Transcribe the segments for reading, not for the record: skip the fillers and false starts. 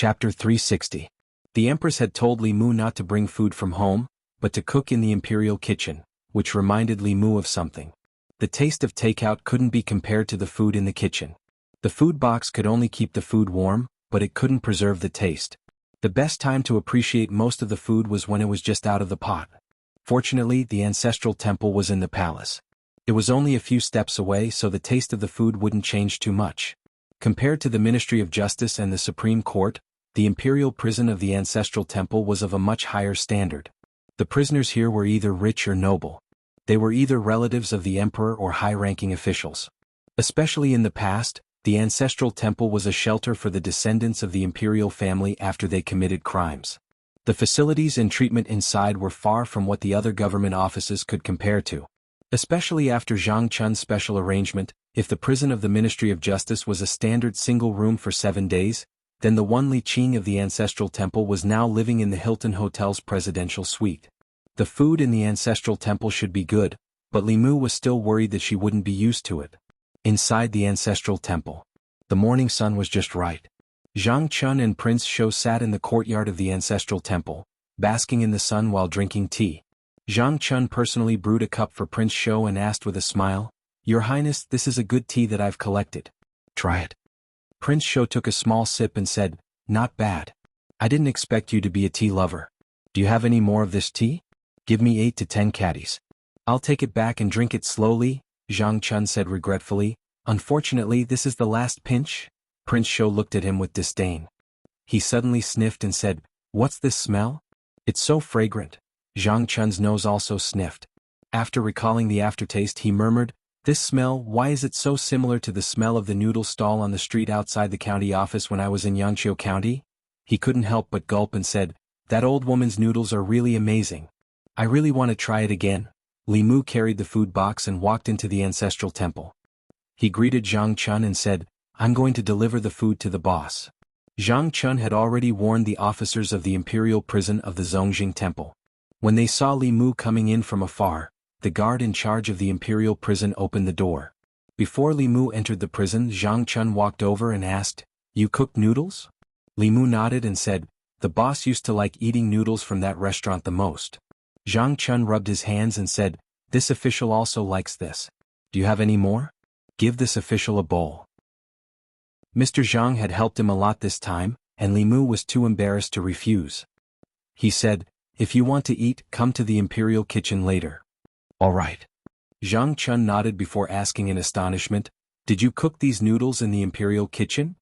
Chapter 360. The Empress had told Li Mu not to bring food from home, but to cook in the imperial kitchen, which reminded Li Mu of something. The taste of takeout couldn't be compared to the food in the kitchen. The food box could only keep the food warm, but it couldn't preserve the taste. The best time to appreciate most of the food was when it was just out of the pot. Fortunately, the ancestral temple was in the palace. It was only a few steps away, so the taste of the food wouldn't change too much. Compared to the Ministry of Justice and the Supreme Court, the imperial prison of the ancestral temple was of a much higher standard. The prisoners here were either rich or noble. They were either relatives of the emperor or high-ranking officials. Especially in the past, the ancestral temple was a shelter for the descendants of the imperial family after they committed crimes. The facilities and treatment inside were far from what the other government offices could compare to. Especially after Zhang Chun's special arrangement, if the prison of the Ministry of Justice was a standard single room for 7 days, then the one Li Qing of the ancestral temple was now living in the Hilton Hotel's presidential suite. The food in the ancestral temple should be good, but Li Mu was still worried that she wouldn't be used to it. Inside the ancestral temple, the morning sun was just right. Zhang Chun and Prince Shou sat in the courtyard of the ancestral temple, basking in the sun while drinking tea. Zhang Chun personally brewed a cup for Prince Shou and asked with a smile, "Your Highness, this is a good tea that I've collected. Try it." Prince Shou took a small sip and said, "Not bad. I didn't expect you to be a tea lover. Do you have any more of this tea? Give me 8 to 10 caddies. I'll take it back and drink it slowly," Zhang Chun said regretfully. "Unfortunately, this is the last pinch." Prince Shou looked at him with disdain. He suddenly sniffed and said, "What's this smell? It's so fragrant." Zhang Chun's nose also sniffed. After recalling the aftertaste, he murmured, "This smell, why is it so similar to the smell of the noodle stall on the street outside the county office when I was in Yangqiu County?" He couldn't help but gulp and said, "That old woman's noodles are really amazing. I really want to try it again." Li Mu carried the food box and walked into the ancestral temple. He greeted Zhang Chun and said, "I'm going to deliver the food to the boss." Zhang Chun had already warned the officers of the imperial prison of the Zongjing temple. When they saw Li Mu coming in from afar, the guard in charge of the imperial prison opened the door. Before Li Mu entered the prison, Zhang Chun walked over and asked, "You cook noodles?" Li Mu nodded and said, "The boss used to like eating noodles from that restaurant the most." Zhang Chun rubbed his hands and said, "This official also likes this. Do you have any more? Give this official a bowl." Mr. Zhang had helped him a lot this time, and Li Mu was too embarrassed to refuse. He said, "If you want to eat, come to the imperial kitchen later." "All right." Zhang Chun nodded before asking in astonishment, "Did you cook these noodles in the imperial kitchen?"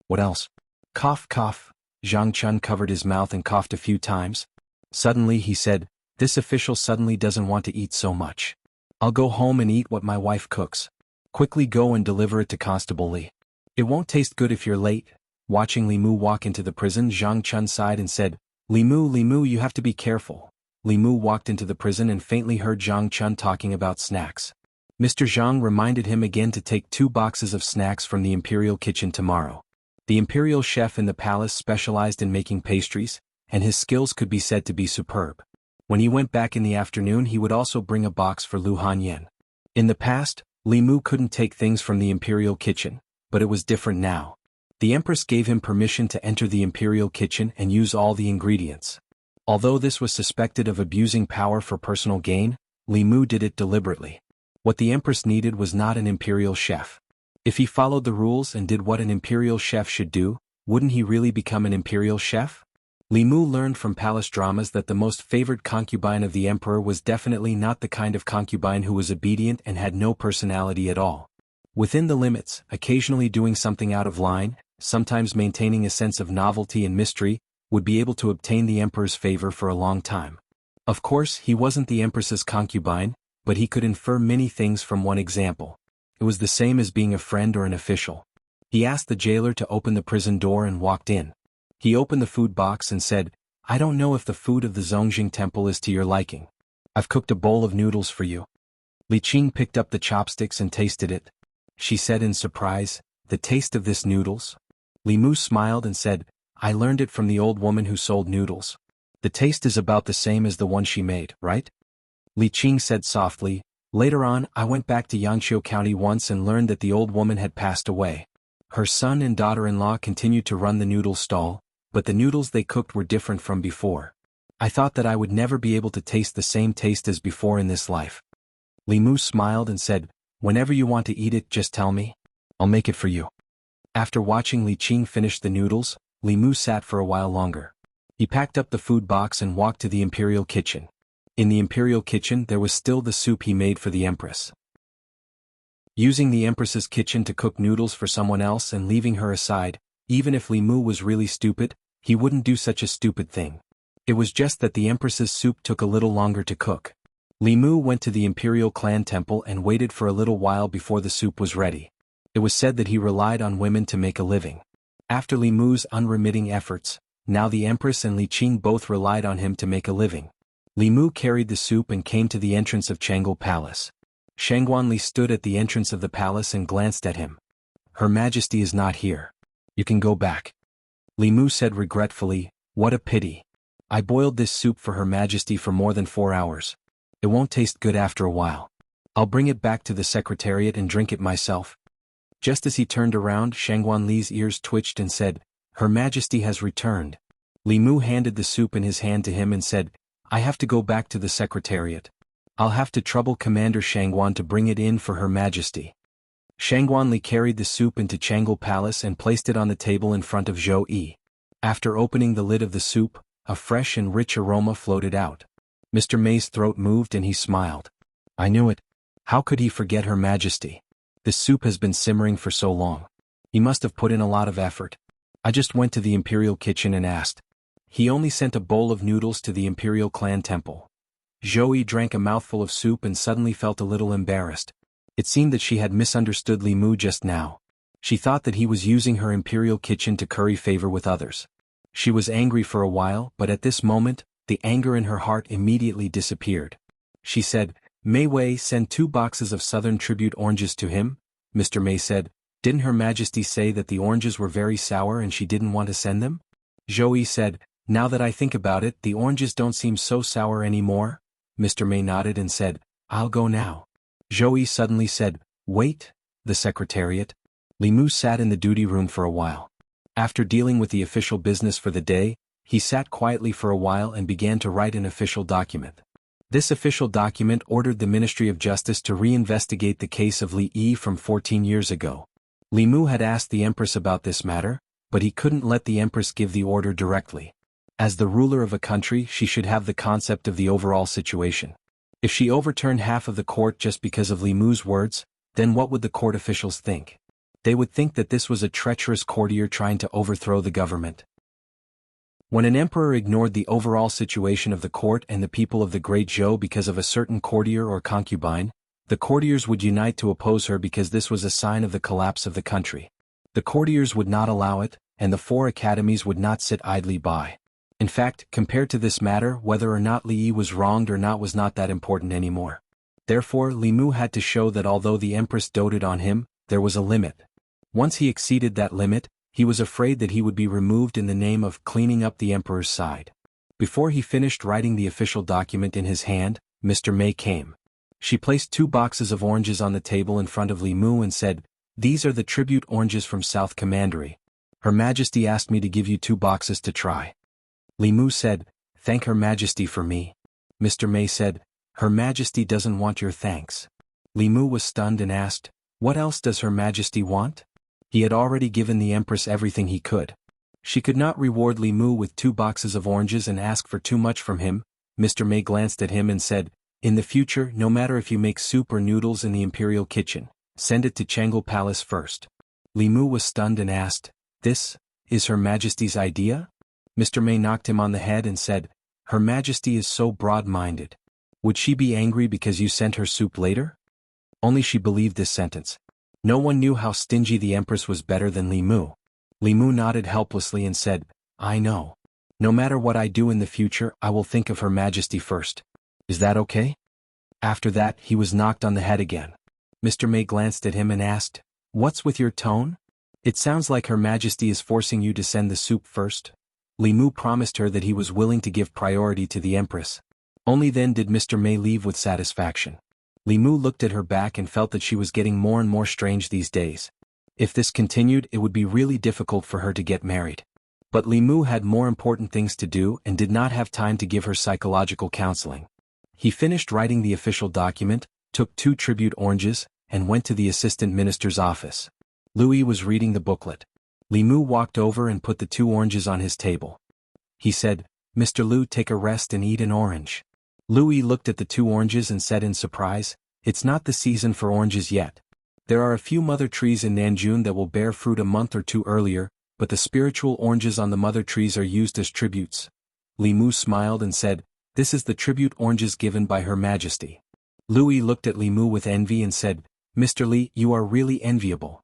"What else?" Cough, cough. Zhang Chun covered his mouth and coughed a few times. Suddenly he said, "This official suddenly doesn't want to eat so much. I'll go home and eat what my wife cooks. Quickly go and deliver it to Constable Li. It won't taste good if you're late." Watching Li Mu walk into the prison, Zhang Chun sighed and said, Li Mu, you have to be careful." Li Mu walked into the prison and faintly heard Zhang Chun talking about snacks. Mr. Zhang reminded him again to take 2 boxes of snacks from the imperial kitchen tomorrow. The imperial chef in the palace specialized in making pastries, and his skills could be said to be superb. When he went back in the afternoon, he would also bring a box for Lu Hanyan. In the past, Li Mu couldn't take things from the imperial kitchen, but it was different now. The Empress gave him permission to enter the imperial kitchen and use all the ingredients. Although this was suspected of abusing power for personal gain, Li Mu did it deliberately. What the Empress needed was not an imperial chef. If he followed the rules and did what an imperial chef should do, wouldn't he really become an imperial chef? Li Mu learned from palace dramas that the most favored concubine of the emperor was definitely not the kind of concubine who was obedient and had no personality at all. Within the limits, occasionally doing something out of line, sometimes maintaining a sense of novelty and mystery, would be able to obtain the emperor's favor for a long time. Of course, he wasn't the empress's concubine, but he could infer many things from one example. It was the same as being a friend or an official. He asked the jailer to open the prison door and walked in. He opened the food box and said, "I don't know if the food of the Zongjing temple is to your liking. I've cooked a bowl of noodles for you." Li Qing picked up the chopsticks and tasted it. She said in surprise, "The taste of this noodles?" Li Mu smiled and said, "I learned it from the old woman who sold noodles. The taste is about the same as the one she made, right?" Li Qing said softly, "Later on, I went back to Yangqiu County once and learned that the old woman had passed away. Her son and daughter-in-law continued to run the noodle stall, but the noodles they cooked were different from before. I thought that I would never be able to taste the same taste as before in this life. Li Mu smiled and said, "Whenever you want to eat it, just tell me. I'll make it for you." After watching Li Qing finish the noodles, Li Mu sat for a while longer. He packed up the food box and walked to the imperial kitchen. In the imperial kitchen there was still the soup he made for the empress. Using the empress's kitchen to cook noodles for someone else and leaving her aside, even if Li Mu was really stupid, he wouldn't do such a stupid thing. It was just that the empress's soup took a little longer to cook. Li Mu went to the imperial clan temple and waited for a little while before the soup was ready. It was said that he relied on women to make a living. After Li Mu's unremitting efforts, now the empress and Li Qing both relied on him to make a living. Li Mu carried the soup and came to the entrance of Jianghu Palace. Shangguanli stood at the entrance of the palace and glanced at him. "Her Majesty is not here. You can go back." Li Mu said regretfully, "What a pity. I boiled this soup for Her Majesty for more than 4 hours. It won't taste good after a while. I'll bring it back to the secretariat and drink it myself." Just as he turned around, Shangguanli's ears twitched and said, "Her Majesty has returned." Li Mu handed the soup in his hand to him and said, "I have to go back to the secretariat. I'll have to trouble Commander Shangguan to bring it in for Her Majesty." Shangguanli carried the soup into Jianghu Palace and placed it on the table in front of Zhou Yi. After opening the lid of the soup, a fresh and rich aroma floated out. Mr. May's throat moved and he smiled. "I knew it. How could he forget Her Majesty? This soup has been simmering for so long. He must have put in a lot of effort. I just went to the imperial kitchen and asked." He only sent a bowl of noodles to the imperial clan temple. Zhou Yi drank a mouthful of soup and suddenly felt a little embarrassed. It seemed that she had misunderstood Li Mu just now. She thought that he was using her imperial kitchen to curry favor with others. She was angry for a while, but at this moment, the anger in her heart immediately disappeared. She said, "Mei Wei, send 2 boxes of Southern Tribute oranges to him." Mr. May said, "Didn't Her Majesty say that the oranges were very sour and she didn't want to send them?" Zhou Yi said, "Now that I think about it, the oranges don't seem so sour anymore." Mr. May nodded and said, "I'll go now." Zhou Yi suddenly said, "Wait, the secretariat." Li Mu sat in the duty room for a while. After dealing with the official business for the day, he sat quietly for a while and began to write an official document. This official document ordered the Ministry of Justice to reinvestigate the case of Li Yi from 14 years ago. Li Mu had asked the Empress about this matter, but he couldn't let the Empress give the order directly. As the ruler of a country, she should have the concept of the overall situation. If she overturned half of the court just because of Li Mu's words, then what would the court officials think? They would think that this was a treacherous courtier trying to overthrow the government. When an emperor ignored the overall situation of the court and the people of the Great Zhou because of a certain courtier or concubine, the courtiers would unite to oppose her because this was a sign of the collapse of the country. The courtiers would not allow it, and the 4 academies would not sit idly by. In fact, compared to this matter, whether or not Li Yi was wronged or not was not that important anymore. Therefore, Li Mu had to show that although the empress doted on him, there was a limit. Once he exceeded that limit, he was afraid that he would be removed in the name of cleaning up the emperor's side. Before he finished writing the official document in his hand, Mr. May came. She placed 2 boxes of oranges on the table in front of Li Mu and said, "These are the tribute oranges from South Commandery. Her Majesty asked me to give you 2 boxes to try." Li Mu said, "Thank Her Majesty for me." Mr. May said, "Her Majesty doesn't want your thanks." Li Mu was stunned and asked, "What else does Her Majesty want?" He had already given the Empress everything he could. She could not reward Li Mu with 2 boxes of oranges and ask for too much from him. Mr. May glanced at him and said, "In the future, no matter if you make soup or noodles in the imperial kitchen, send it to Jianghu Palace first." Li Mu was stunned and asked, "This is Her Majesty's idea?" Mr. May knocked him on the head and said, "Her Majesty is so broad-minded. Would she be angry because you sent her soup later?" Only she believed this sentence. No one knew how stingy the Empress was better than Li Mu. Li Mu nodded helplessly and said, "I know. No matter what I do in the future, I will think of Her Majesty first. Is that okay?" After that, he was knocked on the head again. Mr. May glanced at him and asked, "What's with your tone? It sounds like Her Majesty is forcing you to send the soup first." Li Mu promised her that he was willing to give priority to the Empress. Only then did Mr. May leave with satisfaction. Li Mu looked at her back and felt that she was getting more and more strange these days. If this continued, it would be really difficult for her to get married. But Li Mu had more important things to do and did not have time to give her psychological counseling. He finished writing the official document, took 2 tribute oranges, and went to the assistant minister's office. Louis was reading the booklet. Li Mu walked over and put the 2 oranges on his table. He said, "Mr. Liu, take a rest and eat an orange." Louis looked at the 2 oranges and said in surprise, "It's not the season for oranges yet. There are a few mother trees in Nanjun that will bear fruit a month or 2 earlier, but the spiritual oranges on the mother trees are used as tributes." Li Mu smiled and said, "This is the tribute oranges given by Her Majesty." Louis looked at Li Mu with envy and said, "Mr. Li, you are really enviable.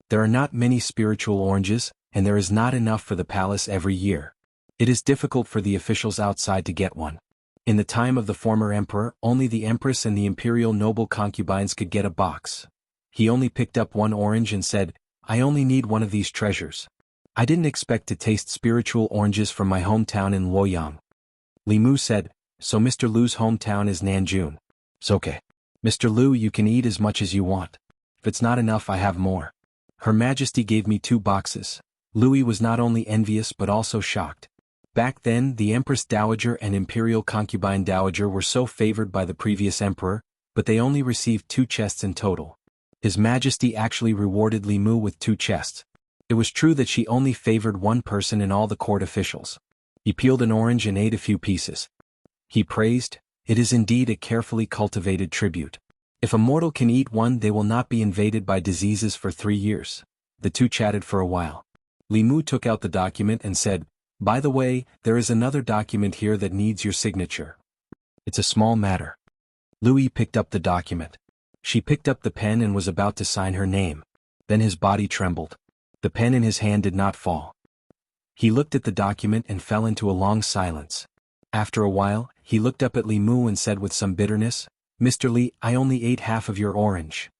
There are not many spiritual oranges, and there is not enough for the palace every year. It is difficult for the officials outside to get one. In the time of the former emperor, only the empress and the imperial noble concubines could get a box." He only picked up 1 orange and said, "I only need one of these treasures. I didn't expect to taste spiritual oranges from my hometown in Luoyang." Li Mu said, "So Mr. Liu's hometown is Nanjun. It's okay. Mr. Liu, you can eat as much as you want. If it's not enough, I have more." Her Majesty gave me 2 boxes. Louis was not only envious but also shocked. Back then, the Empress Dowager and Imperial Concubine Dowager were so favored by the previous emperor, but they only received 2 chests in total. His Majesty actually rewarded Li Mu with 2 chests. It was true that she only favored 1 person in all the court officials. He peeled an orange and ate a few pieces. He praised, "It is indeed a carefully cultivated tribute. If a mortal can eat one, they will not be invaded by diseases for 3 years." The 2 chatted for a while. Li Mu took out the document and said, "By the way, there is another document here that needs your signature. It's a small matter." Louis picked up the document. She picked up the pen and was about to sign her name. Then his body trembled. The pen in his hand did not fall. He looked at the document and fell into a long silence. After a while, he looked up at Li Mu and said with some bitterness, "Mr. Li, I only ate half of your orange."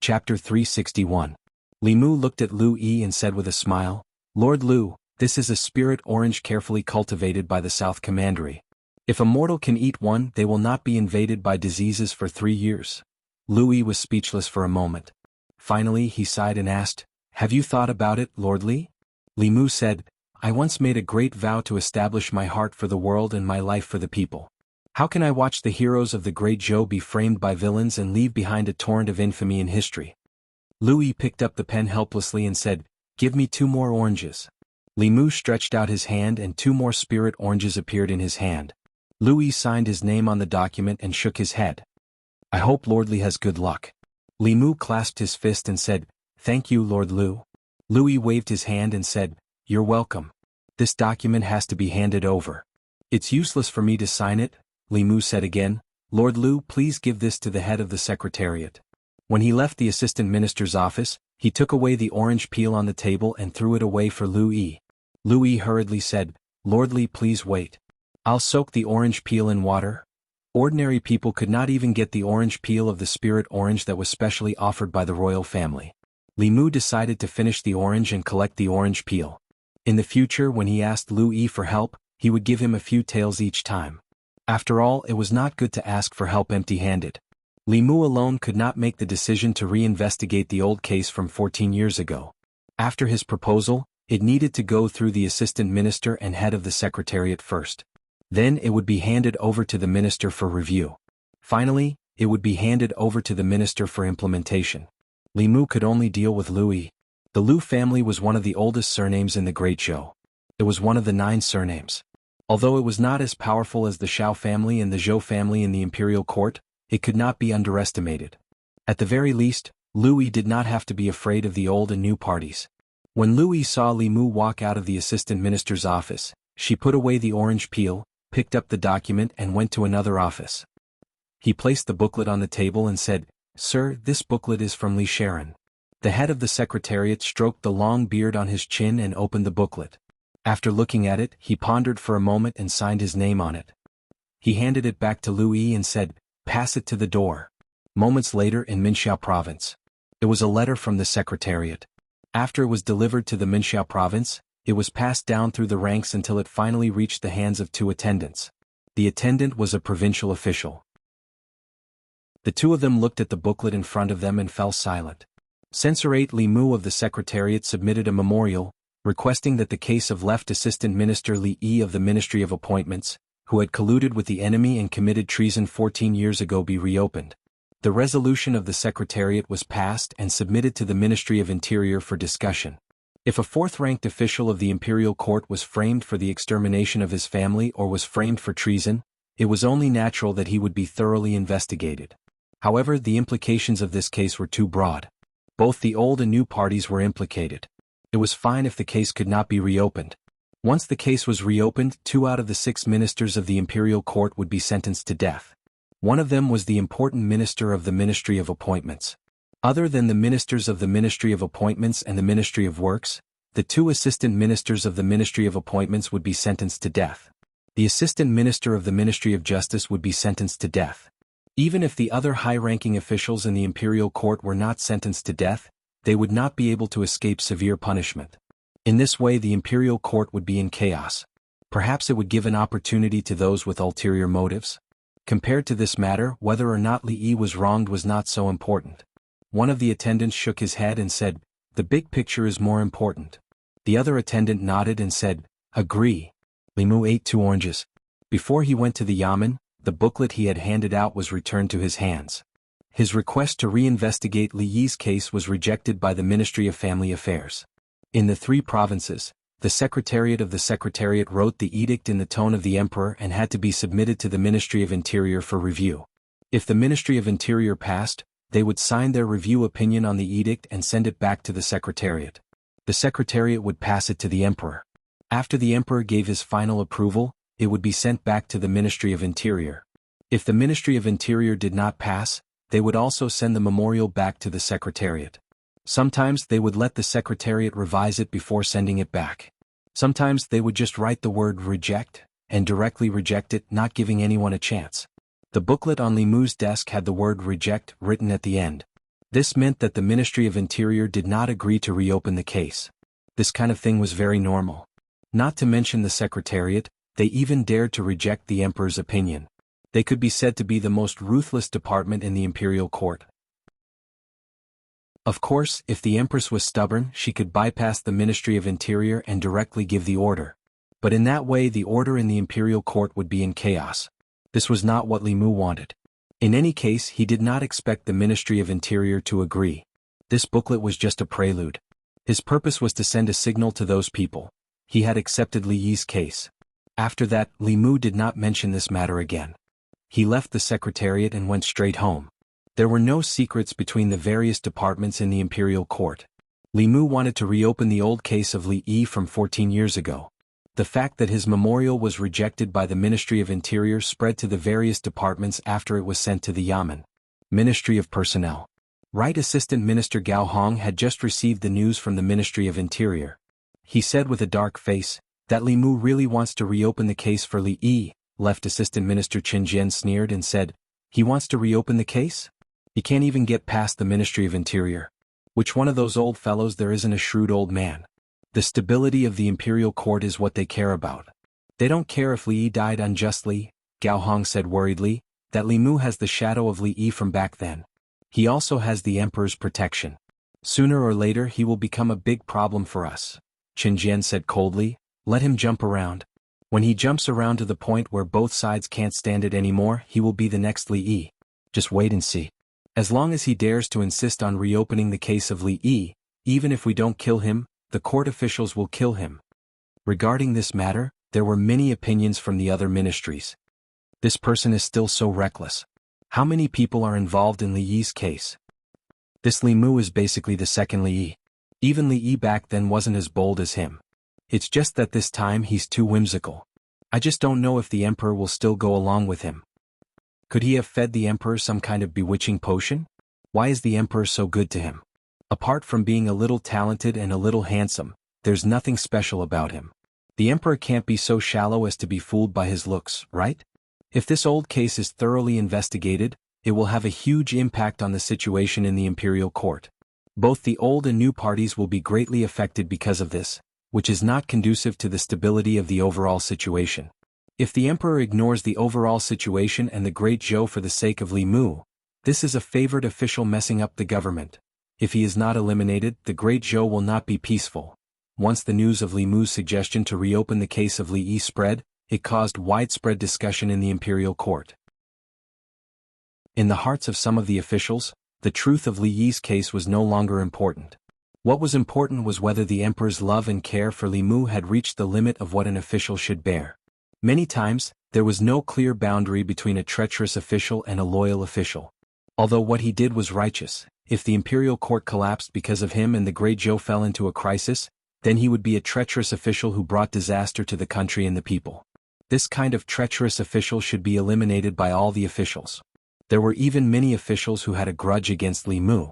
Chapter 361. Li Mu looked at Lu Yi and said with a smile, "Lord Liu, this is a spirit orange carefully cultivated by the South Commandery. If a mortal can eat one, they will not be invaded by diseases for 3 years." Lu Yi was speechless for a moment. Finally he sighed and asked, "Have you thought about it, Lord Li?" Li Mu said, "I once made a great vow to establish my heart for the world and my life for the people. How can I watch the heroes of the great Zhou be framed by villains and leave behind a torrent of infamy in history?" Louis picked up the pen helplessly and said, "Give me 2 more oranges." Li Mu stretched out his hand and 2 more spirit oranges appeared in his hand. Louis signed his name on the document and shook his head. "I hope Lord Li has good luck." Li Mu clasped his fist and said, "Thank you, Lord Liu." Louis waved his hand and said, "You're welcome. This document has to be handed over." "It's useless for me to sign it," Li Mu said again. "Lord Liu, please give this to the head of the secretariat." When he left the assistant minister's office, he took away the orange peel on the table and threw it away for Lu Yi. Lu Yi hurriedly said, "Lord Li, please wait. I'll soak the orange peel in water." Ordinary people could not even get the orange peel of the spirit orange that was specially offered by the royal family. Li Mu decided to finish the orange and collect the orange peel. In the future, when he asked Lu Yi for help, he would give him a few taels each time. After all, it was not good to ask for help empty-handed. Li Mu alone could not make the decision to re-investigate the old case from 14 years ago. After his proposal, it needed to go through the assistant minister and head of the secretariat first. Then it would be handed over to the minister for review. Finally, it would be handed over to the minister for implementation. Li Mu could only deal with Lu Yi. The Liu family was one of the oldest surnames in the Great Zhou. It was one of the 9 surnames. Although it was not as powerful as the Shao family and the Zhou family in the imperial court, it could not be underestimated. At the very least, Lu Yi did not have to be afraid of the old and new parties. When Lu Yi saw Li Mu walk out of the assistant minister's office, she put away the orange peel, picked up the document and went to another office. He placed the booklet on the table and said, "Sir, this booklet is from Li Sharon." The head of the secretariat stroked the long beard on his chin and opened the booklet. After looking at it, he pondered for a moment and signed his name on it. He handed it back to Lu Yi and said, "Pass it to the door." Moments later in Minxiao province. It was a letter from the secretariat. After it was delivered to the Minxiao province, it was passed down through the ranks until it finally reached the hands of 2 attendants. The attendant was a provincial official. The 2 of them looked at the booklet in front of them and fell silent. Censor 8 Li Mu of the Secretariat submitted a memorial, requesting that the case of left Assistant Minister Li Yi of the Ministry of Appointments, who had colluded with the enemy and committed treason 14 years ago, be reopened. The resolution of the Secretariat was passed and submitted to the Ministry of Interior for discussion. If a fourth-ranked official of the imperial court was framed for the extermination of his family or was framed for treason, it was only natural that he would be thoroughly investigated. However, the implications of this case were too broad. Both the old and new parties were implicated. It was fine if the case could not be reopened. Once the case was reopened, 2 out of the 6 ministers of the imperial court would be sentenced to death. One of them was the important minister of the Ministry of Appointments. Other than the ministers of the Ministry of Appointments and the Ministry of Works, the 2 assistant ministers of the Ministry of Appointments would be sentenced to death. The assistant minister of the Ministry of Justice would be sentenced to death. Even if the other high-ranking officials in the imperial court were not sentenced to death, they would not be able to escape severe punishment. In this way, the imperial court would be in chaos. Perhaps it would give an opportunity to those with ulterior motives. Compared to this matter, whether or not Li Yi was wronged was not so important. One of the attendants shook his head and said, "The big picture is more important." The other attendant nodded and said, "Agree." Li Mu ate 2 oranges. Before he went to the yamen, the booklet he had handed out was returned to his hands. His request to reinvestigate Li Yi's case was rejected by the Ministry of Family Affairs. In the 3 provinces, the Secretariat of the Secretariat wrote the edict in the tone of the Emperor and had to be submitted to the Ministry of Interior for review. If the Ministry of Interior passed, they would sign their review opinion on the edict and send it back to the Secretariat. The Secretariat would pass it to the Emperor. After the Emperor gave his final approval, it would be sent back to the Ministry of Interior. If the Ministry of Interior did not pass, they would also send the memorial back to the Secretariat. Sometimes they would let the Secretariat revise it before sending it back. Sometimes they would just write the word reject, and directly reject it, not giving anyone a chance. The booklet on Li Mu's desk had the word reject written at the end. This meant that the Ministry of Interior did not agree to reopen the case. This kind of thing was very normal. Not to mention the Secretariat, they even dared to reject the Emperor's opinion. They could be said to be the most ruthless department in the imperial court. Of course, if the Empress was stubborn, she could bypass the Ministry of Interior and directly give the order. But in that way, the order in the imperial court would be in chaos. This was not what Li Mu wanted. In any case, he did not expect the Ministry of Interior to agree. This booklet was just a prelude. His purpose was to send a signal to those people. He had accepted Li Yi's case. After that, Li Mu did not mention this matter again. He left the Secretariat and went straight home. There were no secrets between the various departments in the imperial court. Li Mu wanted to reopen the old case of Li Yi from 14 years ago. The fact that his memorial was rejected by the Ministry of Interior spread to the various departments after it was sent to the Yamen. Ministry of Personnel. Right Assistant Minister Gao Hong had just received the news from the Ministry of Interior. He said with a dark face that Li Mu really wants to reopen the case for Li Yi. Left Assistant Minister Qin Jian sneered and said, "He wants to reopen the case? He can't even get past the Ministry of Interior. Which one of those old fellows there isn't a shrewd old man? The stability of the imperial court is what they care about. They don't care if Li Yi died unjustly," Gao Hong said worriedly, "that Li Mu has the shadow of Li Yi from back then. He also has the Emperor's protection. Sooner or later he will become a big problem for us." Qin Jian said coldly, "Let him jump around. When he jumps around to the point where both sides can't stand it anymore, he will be the next Li Yi. Just wait and see. As long as he dares to insist on reopening the case of Li Yi, even if we don't kill him, the court officials will kill him." Regarding this matter, there were many opinions from the other ministries. This person is still so reckless. How many people are involved in Li Yi's case? This Li Mu is basically the second Li Yi. Even Li Yi back then wasn't as bold as him. It's just that this time he's too whimsical. I just don't know if the Emperor will still go along with him. Could he have fed the Emperor some kind of bewitching potion? Why is the Emperor so good to him? Apart from being a little talented and a little handsome, there's nothing special about him. The Emperor can't be so shallow as to be fooled by his looks, right? If this old case is thoroughly investigated, it will have a huge impact on the situation in the imperial court. Both the old and new parties will be greatly affected because of this, which is not conducive to the stability of the overall situation. If the Emperor ignores the overall situation and the great Zhou for the sake of Li Mu, this is a favored official messing up the government. If he is not eliminated, the Great Zhou will not be peaceful. Once the news of Li Mu's suggestion to reopen the case of Li Yi spread, it caused widespread discussion in the imperial court. In the hearts of some of the officials, the truth of Li Yi's case was no longer important. What was important was whether the emperor's love and care for Li Mu had reached the limit of what an official should bear. Many times, there was no clear boundary between a treacherous official and a loyal official. Although what he did was righteous, if the imperial court collapsed because of him and the Great Zhou fell into a crisis, then he would be a treacherous official who brought disaster to the country and the people. This kind of treacherous official should be eliminated by all the officials. There were even many officials who had a grudge against Li Mu.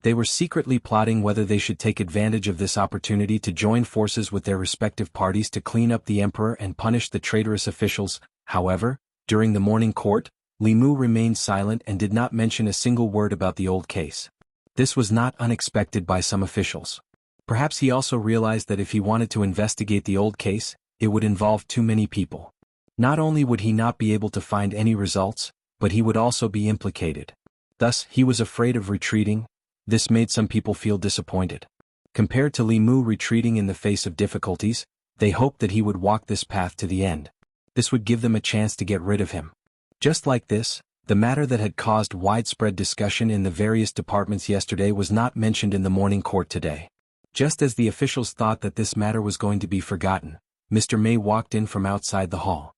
They were secretly plotting whether they should take advantage of this opportunity to join forces with their respective parties to clean up the emperor and punish the traitorous officials. However, during the morning court, Li Mu remained silent and did not mention a single word about the old case. This was not unexpected by some officials. Perhaps he also realized that if he wanted to investigate the old case, it would involve too many people. Not only would he not be able to find any results, but he would also be implicated. Thus, he was afraid of retreating. This made some people feel disappointed. Compared to Li Mu retreating in the face of difficulties, they hoped that he would walk this path to the end. This would give them a chance to get rid of him. Just like this, the matter that had caused widespread discussion in the various departments yesterday was not mentioned in the morning court today. Just as the officials thought that this matter was going to be forgotten, Mr. Mei walked in from outside the hall.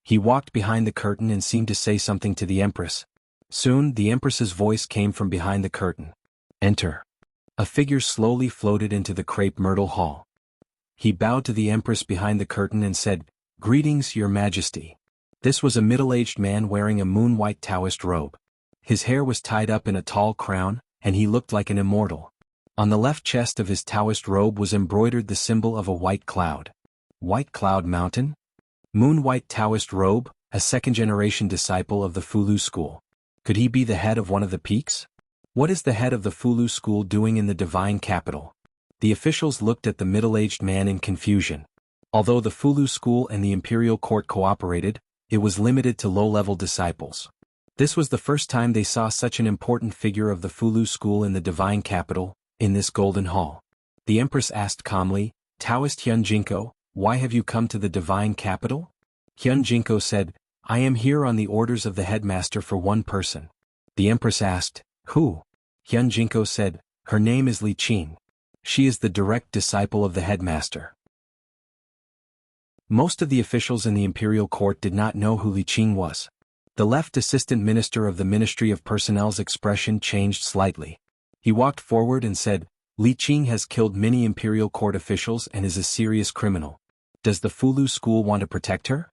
He walked behind the curtain and seemed to say something to the Empress. Soon, the Empress's voice came from behind the curtain. "Enter." A figure slowly floated into the crepe myrtle hall. He bowed to the Empress behind the curtain and said, "Greetings, Your Majesty." This was a middle-aged man wearing a moon-white Taoist robe. His hair was tied up in a tall crown, and he looked like an immortal. On the left chest of his Taoist robe was embroidered the symbol of a white cloud. White Cloud Mountain? Moon-white Taoist robe, a second-generation disciple of the Fulu school. Could he be the head of one of the peaks? What is the head of the Fulu school doing in the divine capital? The officials looked at the middle-aged man in confusion. Although the Fulu school and the imperial court cooperated, it was limited to low-level disciples. This was the first time they saw such an important figure of the Fulu school in the divine capital, in this golden hall. The Empress asked calmly, "Taoist Xianxia, why have you come to the divine capital?" Xianxia said, "I am here on the orders of the headmaster for one person." The Empress asked, "Who?" Xianxia said, "Her name is Li Qing. She is the direct disciple of the headmaster." Most of the officials in the imperial court did not know who Li Qing was. The left assistant minister of the Ministry of Personnel's expression changed slightly. He walked forward and said, "Li Qing has killed many imperial court officials and is a serious criminal. Does the Fulu school want to protect her?"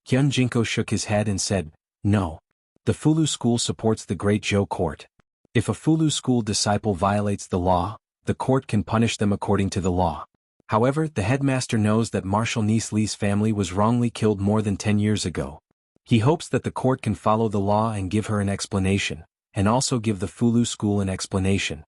Xianxia shook his head and said, "No. The Fulu school supports the Great Zhou court. If a Fulu school disciple violates the law, the court can punish them according to the law. However, the headmaster knows that Marshal Nice Li's family was wrongly killed more than 10 years ago. He hopes that the court can follow the law and give her an explanation, and also give the Fulu school an explanation."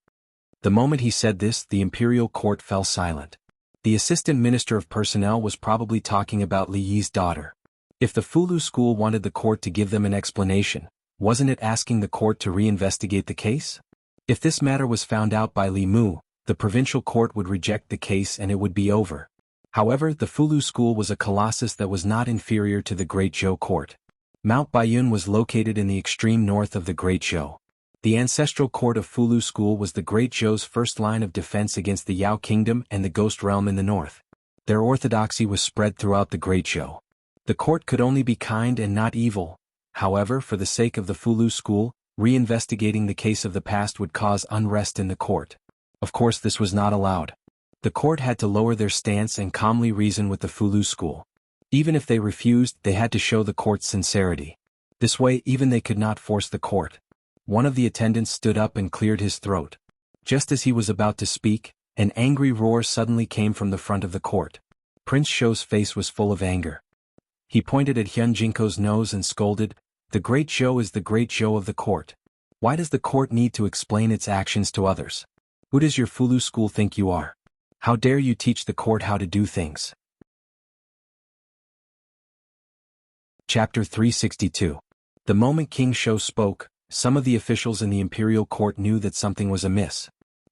The moment he said this, the imperial court fell silent. The assistant minister of personnel was probably talking about Li Yi's daughter. If the Fulu school wanted the court to give them an explanation, wasn't it asking the court to reinvestigate the case? If this matter was found out by Li Mu, the provincial court would reject the case and it would be over. However, the Fulu school was a colossus that was not inferior to the Great Zhou court. Mount Baiyun was located in the extreme north of the Great Zhou. The ancestral court of Fulu school was the Great Zhou's first line of defense against the Yao kingdom and the Ghost realm in the north. Their orthodoxy was spread throughout the Great Zhou. The court could only be kind and not evil. However, for the sake of the Fulu school, reinvestigating the case of the past would cause unrest in the court. Of course, this was not allowed. The court had to lower their stance and calmly reason with the Fulu school. Even if they refused, they had to show the court's sincerity. This way, even they could not force the court. One of the attendants stood up and cleared his throat. Just as he was about to speak, an angry roar suddenly came from the front of the court. Prince Shou's face was full of anger. He pointed at Xianxia's nose and scolded, "The Great Zhou is the Great Zhou of the court. Why does the court need to explain its actions to others? Who does your Fulu school think you are? How dare you teach the court how to do things?" Chapter 362. The moment King Shou spoke, some of the officials in the imperial court knew that something was amiss.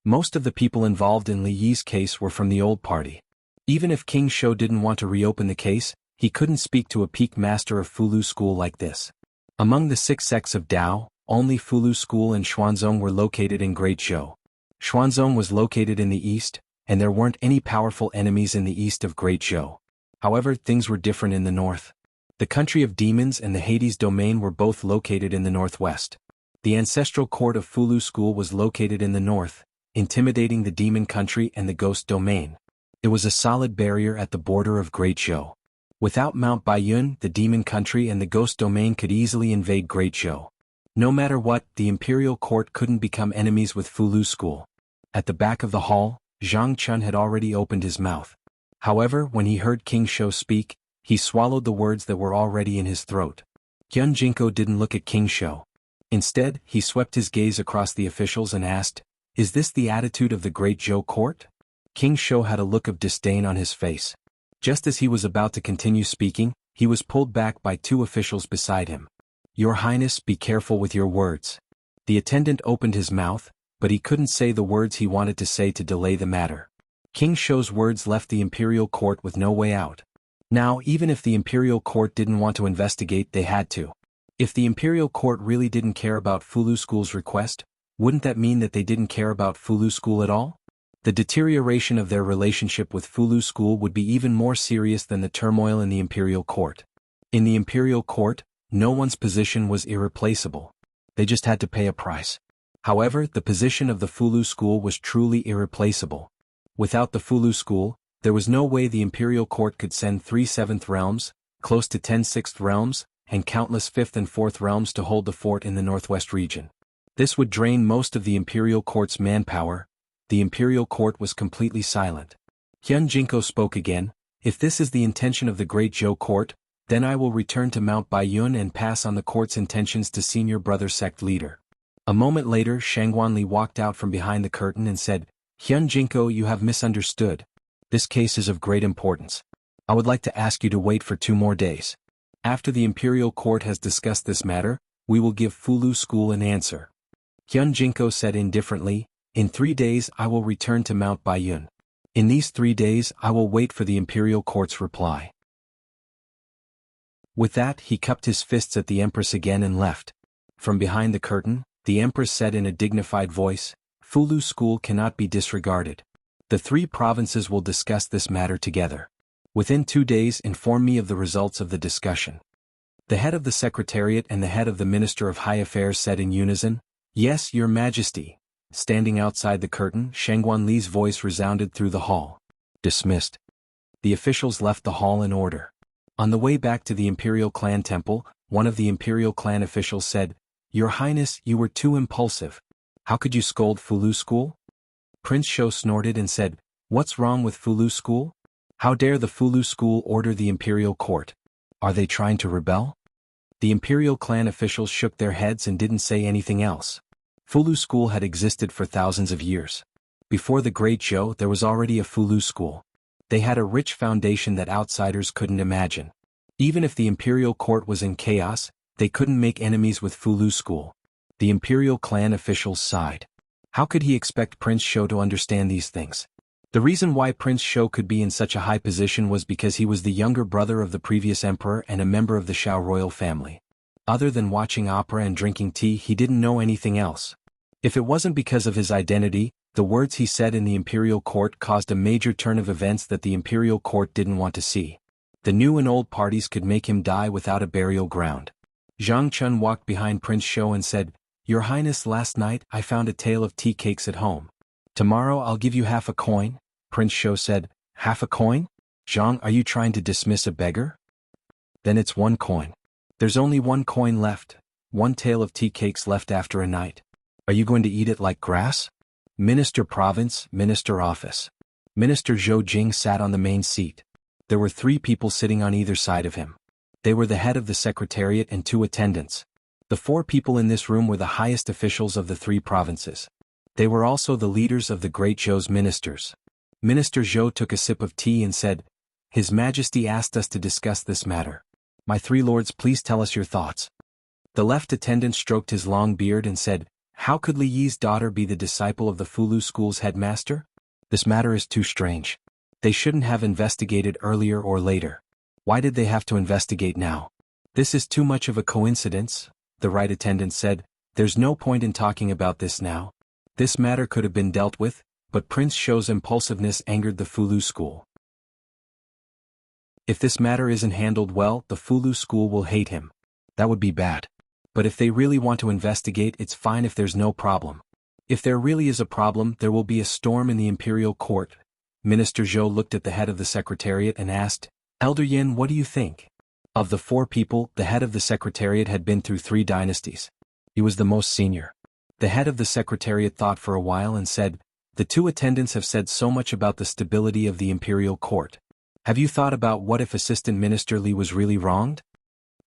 Most of the people involved in Li Yi's case were from the old party. Even if King Shou didn't want to reopen the case, he couldn't speak to a peak master of Fulu School like this. Among the 6 sects of Dao, only Fulu School and Xuanzong were located in Great Zhou. Xuanzong was located in the east, and there weren't any powerful enemies in the east of Great Zhou. However, things were different in the north. The country of demons and the Hades domain were both located in the northwest. The ancestral court of Fulu School was located in the north, intimidating the demon country and the ghost domain. It was a solid barrier at the border of Great Zhou. Without Mount Baiyun, the demon country and the ghost domain could easily invade Great Zhou. No matter what, the imperial court couldn't become enemies with Fulu School. At the back of the hall, Zhang Chun had already opened his mouth. However, when he heard King Shou speak, he swallowed the words that were already in his throat. Jianghu didn't look at King Shou. Instead, he swept his gaze across the officials and asked, "Is this the attitude of the Great Zhou court?" King Shou had a look of disdain on his face. Just as he was about to continue speaking, he was pulled back by 2 officials beside him. "Your Highness, be careful with your words." The attendant opened his mouth, but he couldn't say the words he wanted to say to delay the matter. King Shou's words left the imperial court with no way out. Now, even if the imperial court didn't want to investigate, they had to. If the imperial court really didn't care about Fulu School's request, wouldn't that mean that they didn't care about Fulu School at all? The deterioration of their relationship with Fulu School would be even more serious than the turmoil in the imperial court. In the imperial court, no one's position was irreplaceable. They just had to pay a price. However, the position of the Fulu School was truly irreplaceable. Without the Fulu School, there was no way the imperial court could send 3 7th realms, close to 10 6th realms, and countless 5th and 4th realms to hold the fort in the northwest region. This would drain most of the imperial court's manpower. The imperial court was completely silent. Jianghu spoke again, "If this is the intention of the Great Zhou court, then I will return to Mount Baiyun and pass on the court's intentions to senior brother sect leader." A moment later, Shangguanli walked out from behind the curtain and said, "Jianghu, you have misunderstood. This case is of great importance. I would like to ask you to wait for 2 more days. After the imperial court has discussed this matter, we will give Fulu School an answer." Jianghu said indifferently, "In 3 days I will return to Mount Baiyun. In these 3 days I will wait for the imperial court's reply." With that, he cupped his fists at the empress again and left. From behind the curtain, the empress said in a dignified voice, "Fulu School cannot be disregarded. The 3 provinces will discuss this matter together. Within 2 days, inform me of the results of the discussion." The head of the Secretariat and the head of the Minister of High Affairs said in unison, "Yes, Your Majesty." Standing outside the curtain, Shangguanli's voice resounded through the hall. "Dismissed." The officials left the hall in order. On the way back to the Imperial Clan Temple, one of the Imperial Clan officials said, "Your Highness, you were too impulsive. How could you scold Fulu School?" Prince Shou snorted and said, "What's wrong with Fulu School? How dare the Fulu School order the imperial court? Are they trying to rebel?" The Imperial Clan officials shook their heads and didn't say anything else. Fulu School had existed for thousands of years. Before the Great Zhou, there was already a Fulu School. They had a rich foundation that outsiders couldn't imagine. Even if the imperial court was in chaos, they couldn't make enemies with Fulu School. The Imperial Clan officials sighed. How could he expect Prince Shou to understand these things? The reason why Prince Shou could be in such a high position was because he was the younger brother of the previous emperor and a member of the Shao royal family. Other than watching opera and drinking tea, he didn't know anything else. If it wasn't because of his identity, the words he said in the imperial court caused a major turn of events that the imperial court didn't want to see. The new and old parties could make him die without a burial ground. Zhang Chun walked behind Prince Shou and said, "Your Highness, last night I found a tale of tea cakes at home. Tomorrow I'll give you half a coin." Prince Shou said, "Half a coin? Zhang, are you trying to dismiss a beggar? Then it's 1 coin. There's only 1 coin left, 1 tale of tea cakes left after a night. Are you going to eat it like grass?" Minister Province, Minister Office. Minister Zhou Jing sat on the main seat. There were 3 people sitting on either side of him. They were the head of the Secretariat and 2 attendants. The 4 people in this room were the highest officials of the 3 provinces. They were also the leaders of the Great Zhou's ministers. Minister Zhou took a sip of tea and said, "His Majesty asked us to discuss this matter. My 3 lords, please tell us your thoughts." The left attendant stroked his long beard and said, How could Li Yi's daughter be the disciple of the Fulu school's headmaster? This matter is too strange. They shouldn't have investigated earlier or later. Why did they have to investigate now? This is too much of a coincidence, the right attendant said. There's no point in talking about this now. This matter could have been dealt with, but Prince Shou's impulsiveness angered the Fulu school. If this matter isn't handled well, the Fulu school will hate him. That would be bad. But if they really want to investigate, it's fine if there's no problem. If there really is a problem, there will be a storm in the imperial court. Minister Zhou looked at the head of the secretariat and asked, Elder Yin, what do you think? Of the 4 people, the head of the secretariat had been through 3 dynasties. He was the most senior. The head of the secretariat thought for a while and said, the 2 attendants have said so much about the stability of the imperial court. Have you thought about what if Assistant Minister Li was really wronged?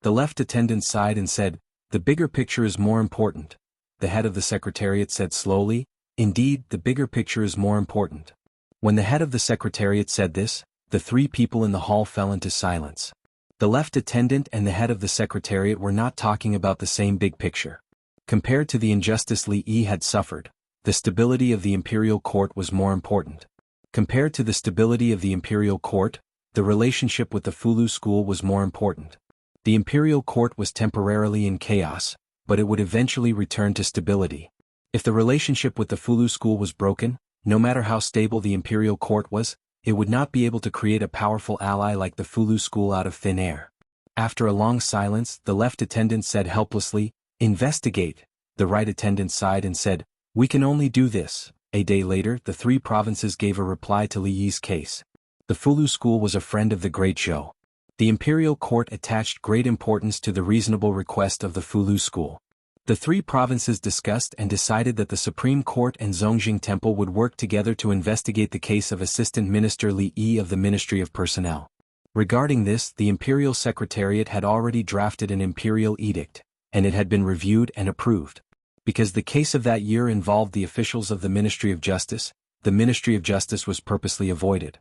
The left attendant sighed and said, the bigger picture is more important. The head of the secretariat said slowly, indeed, the bigger picture is more important. When the head of the secretariat said this, the 3 people in the hall fell into silence. The left attendant and the head of the secretariat were not talking about the same big picture. Compared to the injustice Li Yi had suffered, the stability of the imperial court was more important. Compared to the stability of the imperial court, the relationship with the Fulu school was more important. The imperial court was temporarily in chaos, but it would eventually return to stability. If the relationship with the Fulu school was broken, no matter how stable the imperial court was, it would not be able to create a powerful ally like the Fulu school out of thin air. After a long silence, the left attendant said helplessly, investigate. The right attendant sighed and said, we can only do this. A day later, the 3 provinces gave a reply to Li Yi's case. The Fulu school was a friend of the Great Zhou. The imperial court attached great importance to the reasonable request of the Fulu school. The 3 provinces discussed and decided that the Supreme Court and Zongjing Temple would work together to investigate the case of Assistant Minister Li Yi of the Ministry of Personnel. Regarding this, the Imperial Secretariat had already drafted an imperial edict, and it had been reviewed and approved. Because the case of that year involved the officials of the Ministry of Justice, the Ministry of Justice was purposely avoided.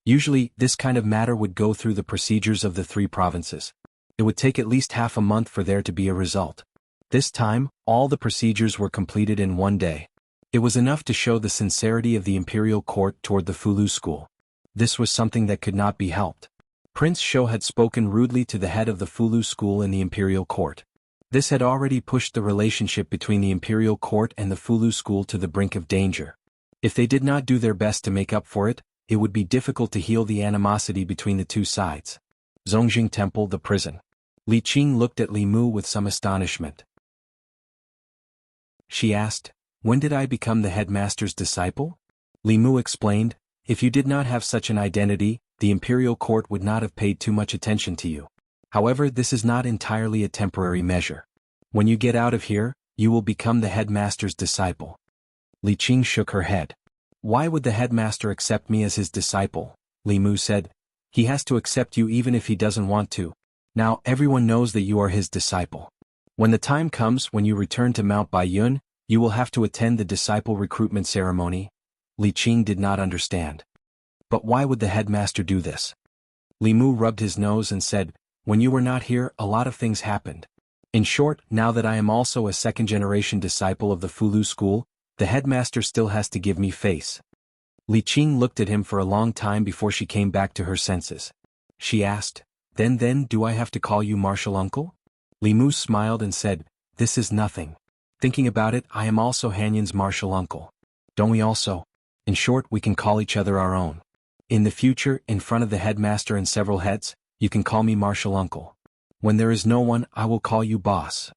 Usually, this kind of matter would go through the procedures of the 3 provinces. It would take at least half a month for there to be a result. This time, all the procedures were completed in one day. It was enough to show the sincerity of the imperial court toward the Fulu school. This was something that could not be helped. Prince Shou had spoken rudely to the head of the Fulu school in the imperial court. This had already pushed the relationship between the imperial court and the Fulu school to the brink of danger. If they did not do their best to make up for it, it would be difficult to heal the animosity between the 2 sides. Zongjing Temple, the prison. Li Qing looked at Li Mu with some astonishment. She asked, when did I become the headmaster's disciple? Li Mu explained, if you did not have such an identity, the imperial court would not have paid too much attention to you. However, this is not entirely a temporary measure. When you get out of here, you will become the headmaster's disciple. Li Qing shook her head. Why would the headmaster accept me as his disciple? Li Mu said. He has to accept you even if he doesn't want to. Now everyone knows that you are his disciple. When the time comes when you return to Mount Baiyun, you will have to attend the disciple recruitment ceremony. Li Qing did not understand. But why would the headmaster do this? Li Mu rubbed his nose and said, when you were not here, a lot of things happened. In short, now that I am also a second-generation disciple of the Fulu school, the headmaster still has to give me face. Li Qing looked at him for a long time before she came back to her senses. She asked, then do I have to call you martial uncle? Li Mu smiled and said, this is nothing. Thinking about it, I am also Hanyan's martial uncle. Don't we also? In short, we can call each other our own. In the future, in front of the headmaster and several heads, you can call me martial uncle. When there is no one, I will call you boss.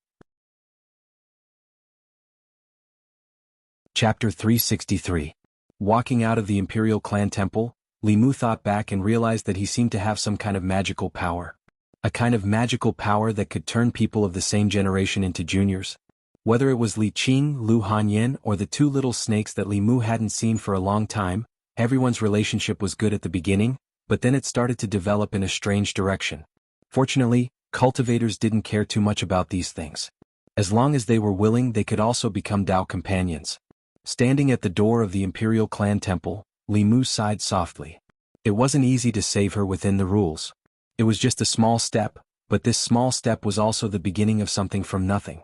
Chapter 363. Walking out of the Imperial Clan Temple, Li Mu thought back and realized that he seemed to have some kind of magical power. A kind of magical power that could turn people of the same generation into juniors. Whether it was Li Qing, Lu Hanyan, or the 2 little snakes that Li Mu hadn't seen for a long time, everyone's relationship was good at the beginning, but then it started to develop in a strange direction. Fortunately, cultivators didn't care too much about these things. As long as they were willing, they could also become Dao companions. Standing at the door of the Imperial Clan Temple, Li Mu sighed softly. It wasn't easy to save her within the rules. It was just a small step, but this small step was also the beginning of something from nothing.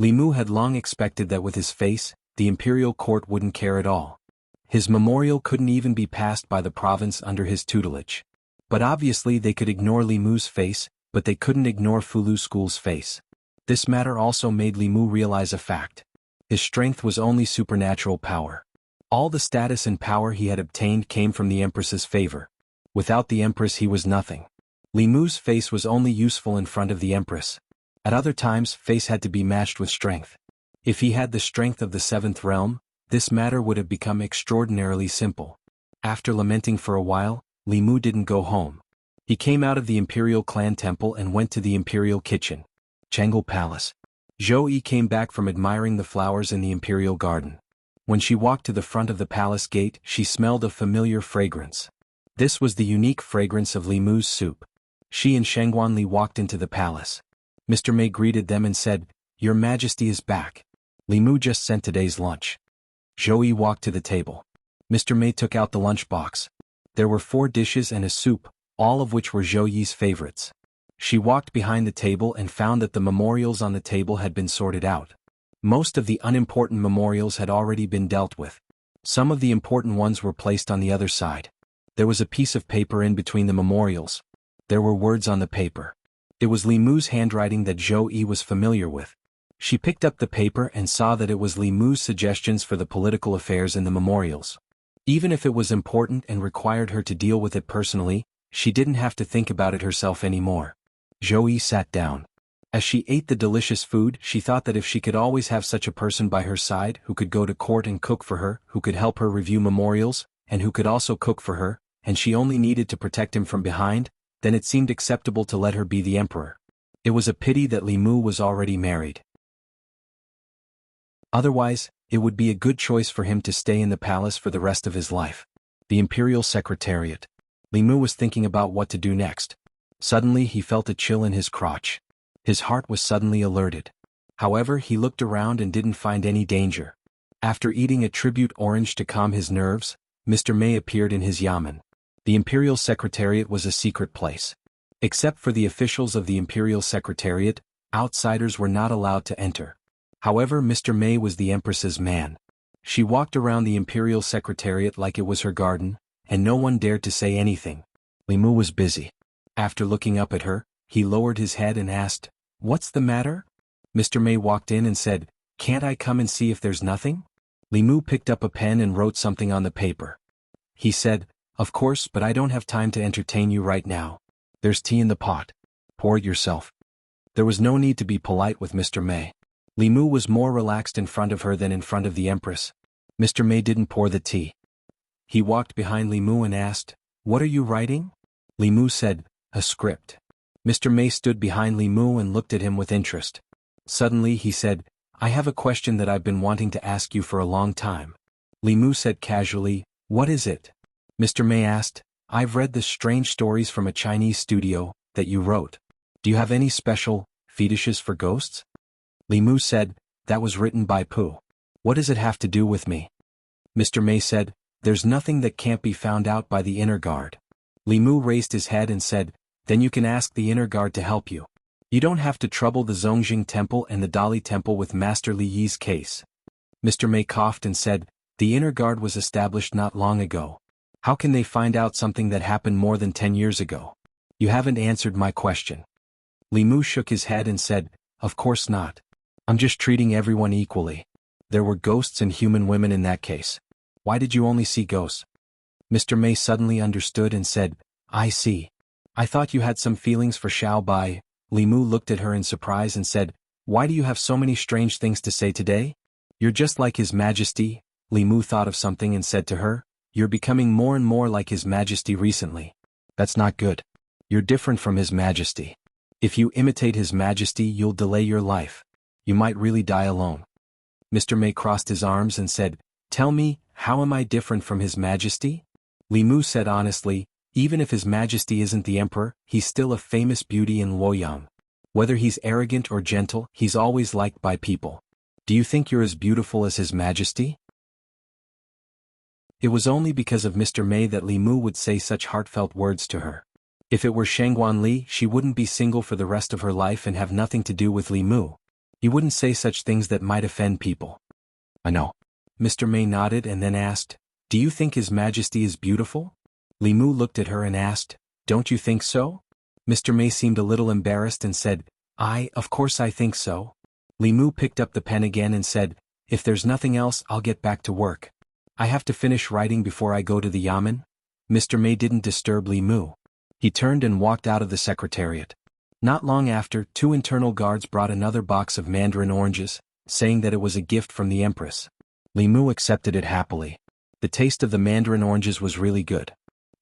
Li Mu had long expected that with his face, the imperial court wouldn't care at all. His memorial couldn't even be passed by the province under his tutelage. But obviously they could ignore Li Mu's face, but they couldn't ignore Fulu School's face. This matter also made Li Mu realize a fact. His strength was only supernatural power. All the status and power he had obtained came from the Empress's favor. Without the Empress he was nothing. Li Mu's face was only useful in front of the Empress. At other times face had to be matched with strength. If he had the strength of the seventh realm, this matter would have become extraordinarily simple. After lamenting for a while, Li Mu didn't go home. He came out of the Imperial Clan Temple and went to the Imperial Kitchen. Jianghu Palace. Zhou Yi came back from admiring the flowers in the Imperial Garden. When she walked to the front of the palace gate, she smelled a familiar fragrance. This was the unique fragrance of Li Mu's soup. She and Shangguanli walked into the palace. Mr. Mei greeted them and said, "Your Majesty is back. Li Mu just sent today's lunch." Zhou Yi walked to the table. Mr. Mei took out the lunch box. There were 4 dishes and a soup, all of which were Zhou Yi's favorites. She walked behind the table and found that the memorials on the table had been sorted out. Most of the unimportant memorials had already been dealt with. Some of the important ones were placed on the other side. There was a piece of paper in between the memorials. There were words on the paper. It was Li Mu's handwriting that Zhou Yi was familiar with. She picked up the paper and saw that it was Li Mu's suggestions for the political affairs in the memorials. Even if it was important and required her to deal with it personally, she didn't have to think about it herself anymore. Zhou Yi sat down. As she ate the delicious food, she thought that if she could always have such a person by her side who could go to court and cook for her, who could help her review memorials, and who could also cook for her, and she only needed to protect him from behind, then it seemed acceptable to let her be the emperor. It was a pity that Li Mu was already married. Otherwise, it would be a good choice for him to stay in the palace for the rest of his life. The Imperial Secretariat. Li Mu was thinking about what to do next. Suddenly he felt a chill in his crotch. His heart was suddenly alerted. However, he looked around and didn't find any danger. After eating a tribute orange to calm his nerves, Mr. Mei appeared in his yamen. The Imperial Secretariat was a secret place. Except for the officials of the Imperial Secretariat, outsiders were not allowed to enter. However, Mr. Mei was the Empress's man. She walked around the Imperial Secretariat like it was her garden, and no one dared to say anything. Li Mu was busy. After looking up at her, he lowered his head and asked, "What's the matter?" Mr. Mei walked in and said, "Can't I come and see if there's nothing?" Li Mu picked up a pen and wrote something on the paper. He said, "Of course, but I don't have time to entertain you right now. There's tea in the pot. Pour it yourself." There was no need to be polite with Mr. Mei. Li Mu was more relaxed in front of her than in front of the Empress. Mr. Mei didn't pour the tea. He walked behind Li Mu and asked, "What are you writing?" Li Mu said, "A script." Mr. Mei stood behind Li Mu and looked at him with interest. Suddenly he said, "I have a question that I've been wanting to ask you for a long time." Li Mu said casually, "What is it?" Mr. Mei asked, "I've read the strange stories from a Chinese studio that you wrote. Do you have any special fetishes for ghosts?" Li Mu said, "That was written by Pu. What does it have to do with me?" Mr. Mei said, "There's nothing that can't be found out by the inner guard." Li Mu raised his head and said, "Then you can ask the inner guard to help you. You don't have to trouble the Zongjing Temple and the Dali Temple with Master Li Yi's case." Mr. Mei coughed and said, "The inner guard was established not long ago. How can they find out something that happened more than 10 years ago? You haven't answered my question." Li Mu shook his head and said, "Of course not. I'm just treating everyone equally. There were ghosts and human women in that case. Why did you only see ghosts?" Mr. Mei suddenly understood and said, "I see. I thought you had some feelings for Xiao Bai." Li Mu looked at her in surprise and said, "Why do you have so many strange things to say today? You're just like His Majesty." Li Mu thought of something and said to her, "You're becoming more and more like His Majesty recently. That's not good. You're different from His Majesty. If you imitate His Majesty, you'll delay your life. You might really die alone." Mr. Mei crossed his arms and said, "Tell me, how am I different from His Majesty?" Li Mu said honestly, "Even if His Majesty isn't the emperor, he's still a famous beauty in Luoyang. Whether he's arrogant or gentle, he's always liked by people. Do you think you're as beautiful as His Majesty?" It was only because of Mr. Mei that Li Mu would say such heartfelt words to her. If it were Shangguan Li, she wouldn't be single for the rest of her life and have nothing to do with Li Mu. You wouldn't say such things that might offend people. I know. Mr. May nodded and then asked, do you think His Majesty is beautiful? Li Mu looked at her and asked, don't you think so? Mr. May seemed a little embarrassed and said, of course I think so. Li Mu picked up the pen again and said, if there's nothing else I'll get back to work. I have to finish writing before I go to the yamen. Mr. May didn't disturb Li Mu. He turned and walked out of the secretariat. Not long after, 2 internal guards brought another box of mandarin oranges, saying that it was a gift from the Empress. Li Mu accepted it happily. The taste of the mandarin oranges was really good.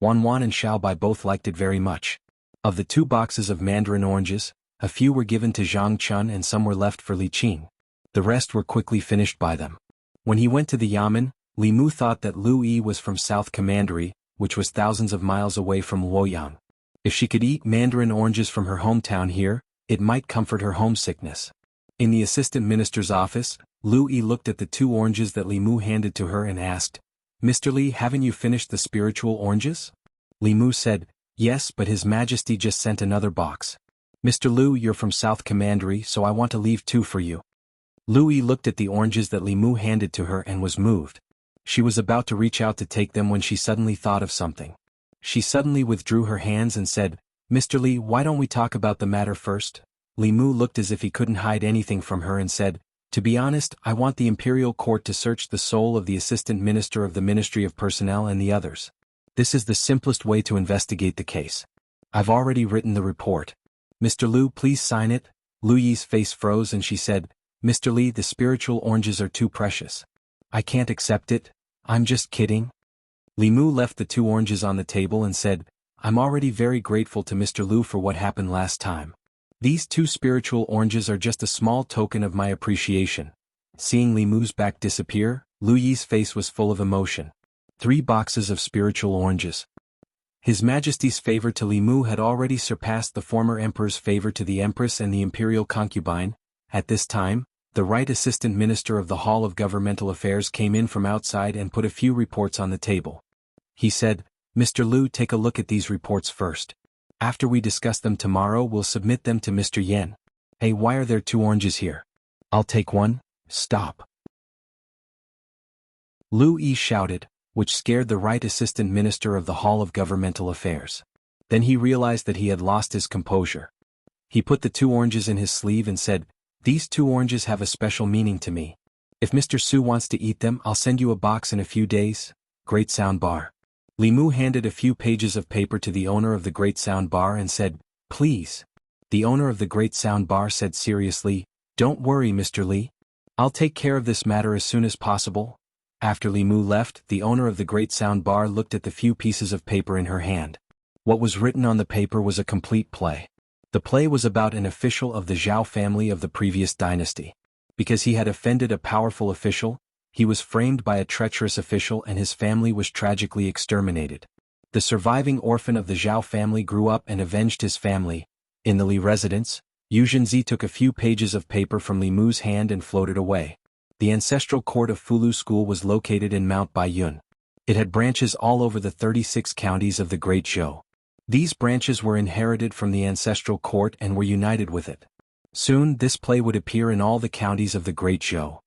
Wan and Xiaobai both liked it very much. Of the 2 boxes of mandarin oranges, a few were given to Zhang Chun and some were left for Li Qing. The rest were quickly finished by them. When he went to the yamen, Li Mu thought that Lu Yi was from South Commandery, which was thousands of miles away from Luoyang. If she could eat mandarin oranges from her hometown here, it might comfort her homesickness. In the assistant minister's office, Lu Yi looked at the 2 oranges that Li Mu handed to her and asked, Mr. Li, haven't you finished the spiritual oranges? Li Mu said, yes, but His Majesty just sent another box. Mr. Lu, you're from South Commandery, so I want to leave 2 for you. Lu Yi looked at the oranges that Li Mu handed to her and was moved. She was about to reach out to take them when she suddenly thought of something. She suddenly withdrew her hands and said, Mr. Li, why don't we talk about the matter first? Li Mu looked as if he couldn't hide anything from her and said, to be honest, I want the imperial court to search the soul of the assistant minister of the Ministry of Personnel and the others. This is the simplest way to investigate the case. I've already written the report. Mr. Lu, please sign it. Lu Yi's face froze and she said, Mr. Li, the spiritual oranges are too precious. I can't accept it. I'm just kidding. Li Mu left the 2 oranges on the table and said, I'm already very grateful to Mr. Lu for what happened last time. These 2 spiritual oranges are just a small token of my appreciation. Seeing Li Mu's back disappear, Lu Yi's face was full of emotion. 3 boxes of spiritual oranges. His Majesty's favor to Li Mu had already surpassed the former emperor's favor to the Empress and the imperial concubine. At this time, the right assistant minister of the Hall of Governmental Affairs came in from outside and put a few reports on the table. He said, Mr. Lu, take a look at these reports first. After we discuss them tomorrow, we'll submit them to Mr. Yen. Hey, why are there 2 oranges here? I'll take one. Stop. Lu Yi shouted, which scared the right assistant minister of the Hall of Governmental Affairs. Then he realized that he had lost his composure. He put the 2 oranges in his sleeve and said, these 2 oranges have a special meaning to me. If Mr. Su wants to eat them, I'll send you a box in a few days. Great sound bar. Li Mu handed a few pages of paper to the owner of the Great Sound Bar and said, please. The owner of the Great Sound Bar said seriously, don't worry, Mr. Li. I'll take care of this matter as soon as possible. After Li Mu left, the owner of the Great Sound Bar looked at the few pieces of paper in her hand. What was written on the paper was a complete play. The play was about an official of the Zhao family of the previous dynasty. Because he had offended a powerful official, he was framed by a treacherous official and his family was tragically exterminated. The surviving orphan of the Zhao family grew up and avenged his family. In the Li residence, Yu Zhenzi took a few pages of paper from Li Mu's hand and floated away. The ancestral court of Fulu School was located in Mount Baiyun. It had branches all over the 36 counties of the Great Zhou. These branches were inherited from the ancestral court and were united with it. Soon this play would appear in all the counties of the Great Zhou.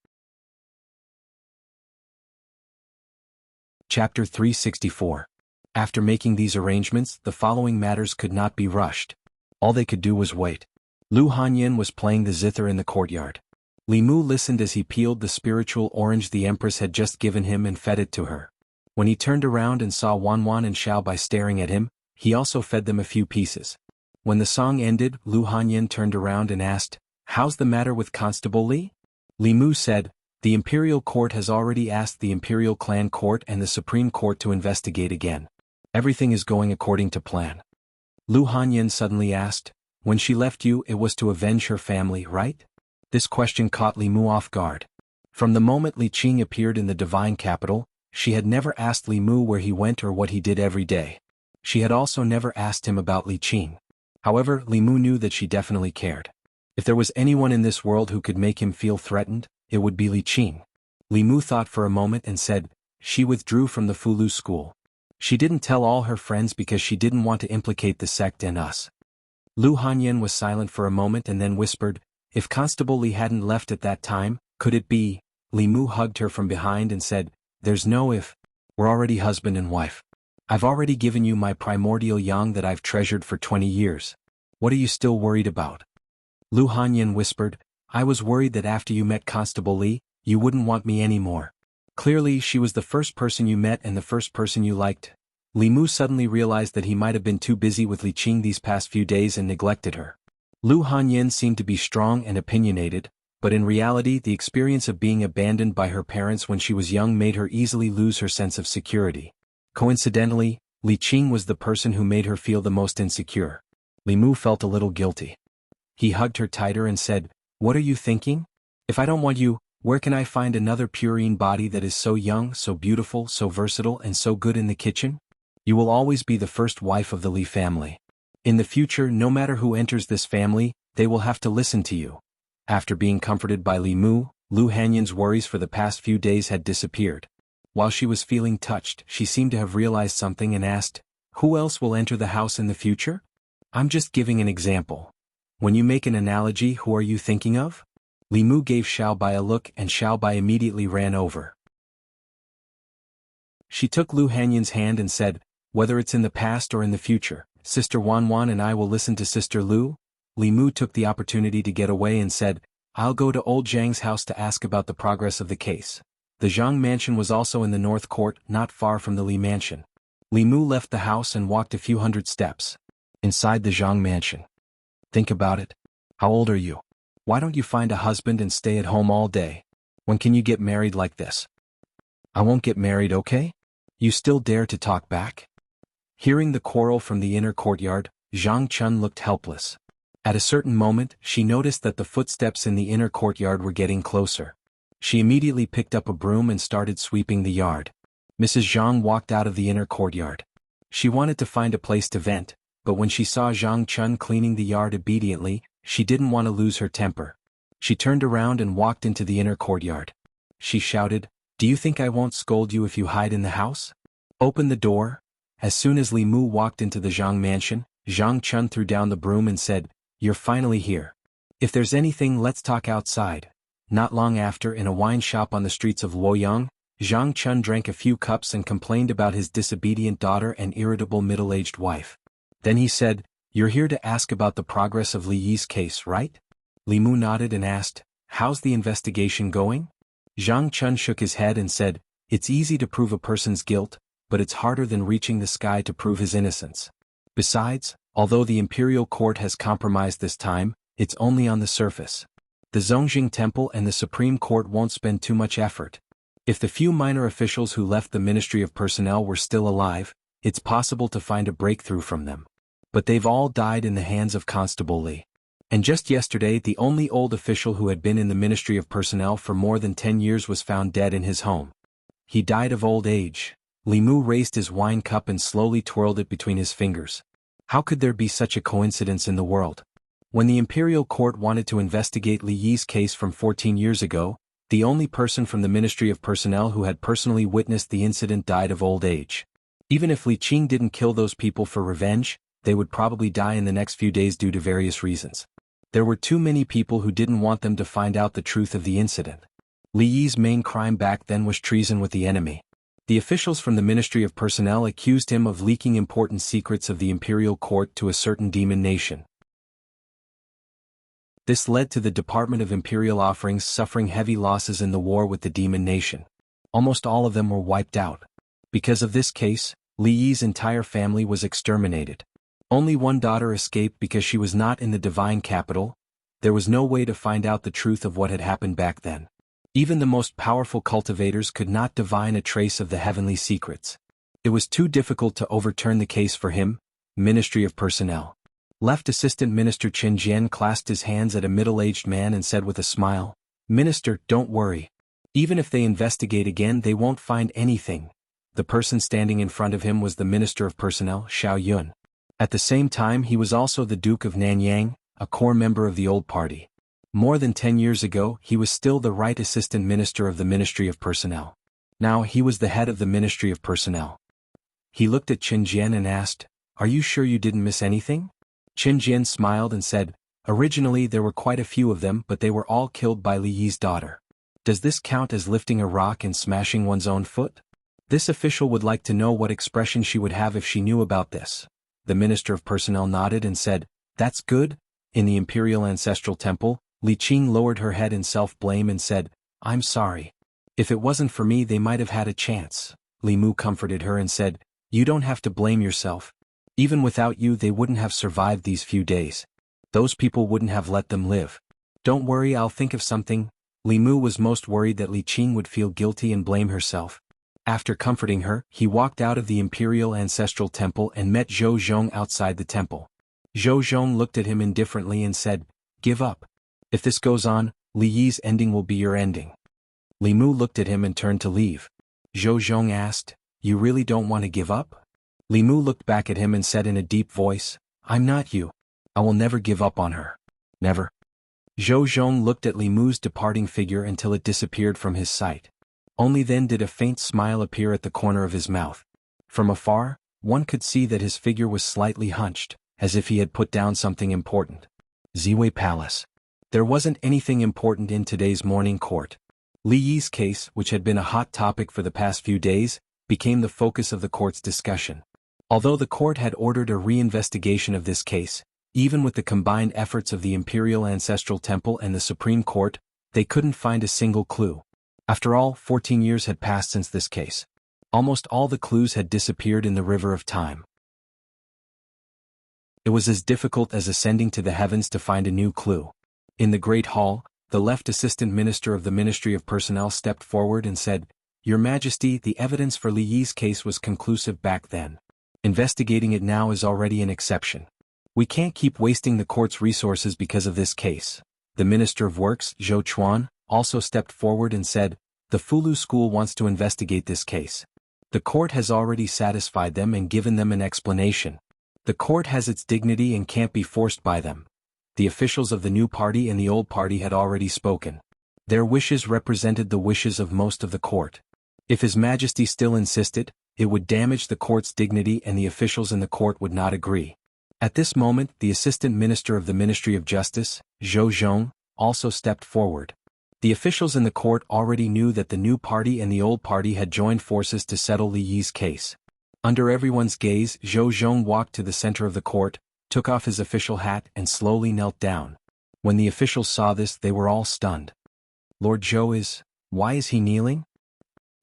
Chapter 364. After making these arrangements, the following matters could not be rushed. All they could do was wait. Lu Hanyin was playing the zither in the courtyard. Li Mu listened as he peeled the spiritual orange the Empress had just given him and fed it to her. When he turned around and saw Wan and Xiaobai staring at him, he also fed them a few pieces. When the song ended, Lu Hanyin turned around and asked, "How's the matter with Constable Li?" Li Mu said, "The Imperial Court has already asked the Imperial Clan Court and the Supreme Court to investigate again. Everything is going according to plan." Lu Hanyin suddenly asked, "When she left you, it was to avenge her family, right?" This question caught Li Mu off guard. From the moment Li Qing appeared in the divine capital, she had never asked Li Mu where he went or what he did every day. She had also never asked him about Li Qing. However, Li Mu knew that she definitely cared. If there was anyone in this world who could make him feel threatened, it would be Li Qing. Li Mu thought for a moment and said, "She withdrew from the Fulu school. She didn't tell all her friends because she didn't want to implicate the sect and us." Lu Hanyin was silent for a moment and then whispered, If Constable Li hadn't left at that time, could it be? Li Mu hugged her from behind and said, "There's no if. We're already husband and wife. I've already given you my primordial yang that I've treasured for 20 years. What are you still worried about?" Lu Hanyan whispered, "I was worried that after you met Constable Li, you wouldn't want me anymore. Clearly she was the first person you met and the first person you liked." Li Mu suddenly realized that he might have been too busy with Li Qing these past few days and neglected her. Lu Hanyan seemed to be strong and opinionated, but in reality the experience of being abandoned by her parents when she was young made her easily lose her sense of security. Coincidentally, Li Qing was the person who made her feel the most insecure. Li Mu felt a little guilty. He hugged her tighter and said, "What are you thinking? If I don't want you, where can I find another purine body that is so young, so beautiful, so versatile and so good in the kitchen? You will always be the first wife of the Li family. In the future, no matter who enters this family, they will have to listen to you." After being comforted by Li Mu, Lu Hanyan's worries for the past few days had disappeared. While she was feeling touched, she seemed to have realized something and asked, "Who else will enter the house in the future?" "I'm just giving an example. When you make an analogy, who are you thinking of?" Li Mu gave Xiaobai a look and Xiaobai immediately ran over. She took Lu Hanyan's hand and said, "Whether it's in the past or in the future, Sister Wanwan and I will listen to Sister Lu." Li Mu took the opportunity to get away and said, "I'll go to old Zhang's house to ask about the progress of the case." The Zhang mansion was also in the North Court, not far from the Li mansion. Li Mu left the house and walked a few hundred steps. Inside the Zhang mansion. Think about it. How old are you? Why don't you find a husband and stay at home all day? When can you get married like this? "I won't get married, okay? You still dare to talk back?" Hearing the quarrel from the inner courtyard, Zhang Chun looked helpless. At a certain moment, she noticed that the footsteps in the inner courtyard were getting closer. She immediately picked up a broom and started sweeping the yard. Mrs. Zhang walked out of the inner courtyard. She wanted to find a place to vent, but when she saw Zhang Chun cleaning the yard obediently, she didn't want to lose her temper. She turned around and walked into the inner courtyard. She shouted, "Do you think I won't scold you if you hide in the house? Open the door." As soon as Li Mu walked into the Zhang mansion, Zhang Chun threw down the broom and said, "You're finally here. If there's anything, let's talk outside." Not long after, in a wine shop on the streets of Luoyang, Zhang Chun drank a few cups and complained about his disobedient daughter and irritable middle-aged wife. Then he said, "You're here to ask about the progress of Li Yi's case, right?" Li Mu nodded and asked, "How's the investigation going?" Zhang Chun shook his head and said, "It's easy to prove a person's guilt, but it's harder than reaching the sky to prove his innocence. Besides, although the imperial court has compromised this time, it's only on the surface. The Zongjing Temple and the Supreme Court won't spend too much effort. If the few minor officials who left the Ministry of Personnel were still alive, it's possible to find a breakthrough from them. But they've all died in the hands of Constable Li. And just yesterday, the only old official who had been in the Ministry of Personnel for more than 10 years was found dead in his home. He died of old age." Li Mu raised his wine cup and slowly twirled it between his fingers. How could there be such a coincidence in the world? When the Imperial Court wanted to investigate Li Yi's case from 14 years ago, the only person from the Ministry of Personnel who had personally witnessed the incident died of old age. Even if Li Qing didn't kill those people for revenge, they would probably die in the next few days due to various reasons. There were too many people who didn't want them to find out the truth of the incident. Li Yi's main crime back then was treason with the enemy. The officials from the Ministry of Personnel accused him of leaking important secrets of the Imperial Court to a certain demon nation. This led to the Department of Imperial Offerings suffering heavy losses in the war with the demon nation. Almost all of them were wiped out. Because of this case, Li Yi's entire family was exterminated. Only one daughter escaped because she was not in the divine capital. There was no way to find out the truth of what had happened back then. Even the most powerful cultivators could not divine a trace of the heavenly secrets. It was too difficult to overturn the case for him. Ministry of Personnel. Left Assistant Minister Chen Jian clasped his hands at a middle-aged man and said with a smile, "Minister, don't worry. Even if they investigate again, they won't find anything." The person standing in front of him was the Minister of Personnel, Xiao Yun. At the same time, he was also the Duke of Nanyang, a core member of the old party. More than 10 years ago, he was still the right assistant minister of the Ministry of Personnel. Now he was the head of the Ministry of Personnel. He looked at Chen Jian and asked, "Are you sure you didn't miss anything?" Chen Jian smiled and said, Originally there were quite a few of them, but they were all killed by Li Yi's daughter. Does this count as lifting a rock and smashing one's own foot? This official would like to know what expression she would have if she knew about this. The Minister of Personnel nodded and said, "That's good." In the Imperial Ancestral Temple, Li Qing lowered her head in self-blame and said, "I'm sorry. If it wasn't for me they might have had a chance." Li Mu comforted her and said, "You don't have to blame yourself. Even without you they wouldn't have survived these few days. Those people wouldn't have let them live. Don't worry, I'll think of something." Li Mu was most worried that Li Qing would feel guilty and blame herself. After comforting her, he walked out of the Imperial Ancestral Temple and met Zhou Zhong outside the temple. Zhou Zhong looked at him indifferently and said, "Give up. If this goes on, Li Yi's ending will be your ending." Li Mu looked at him and turned to leave. Zhou Zhong asked, "You really don't want to give up?" Li Mu looked back at him and said in a deep voice, "I'm not you. I will never give up on her. Never." Zhou Zhong looked at Li Mu's departing figure until it disappeared from his sight. Only then did a faint smile appear at the corner of his mouth. From afar, one could see that his figure was slightly hunched, as if he had put down something important. Ziwei Palace. There wasn't anything important in today's morning court. Li Yi's case, which had been a hot topic for the past few days, became the focus of the court's discussion. Although the court had ordered a reinvestigation of this case, even with the combined efforts of the Imperial Ancestral Temple and the Supreme Court, they couldn't find a single clue. After all, 14 years had passed since this case. Almost all the clues had disappeared in the river of time. It was as difficult as ascending to the heavens to find a new clue. In the Great Hall, the left assistant minister of the Ministry of Personnel stepped forward and said, "Your Majesty, the evidence for Li Yi's case was conclusive back then. Investigating it now is already an exception. We can't keep wasting the court's resources because of this case." The Minister of Works, Zhou Chuan, also stepped forward and said, "The Fulu School wants to investigate this case. The court has already satisfied them and given them an explanation. The court has its dignity and can't be forced by them." The officials of the new party and the old party had already spoken. Their wishes represented the wishes of most of the court. If His Majesty still insisted, it would damage the court's dignity and the officials in the court would not agree. At this moment, the Assistant Minister of the Ministry of Justice, Zhou Zhong, also stepped forward. The officials in the court already knew that the new party and the old party had joined forces to settle Li Yi's case. Under everyone's gaze, Zhou Zhong walked to the center of the court, took off his official hat and slowly knelt down. When the officials saw this, they were all stunned. Lord Zhou why is he kneeling?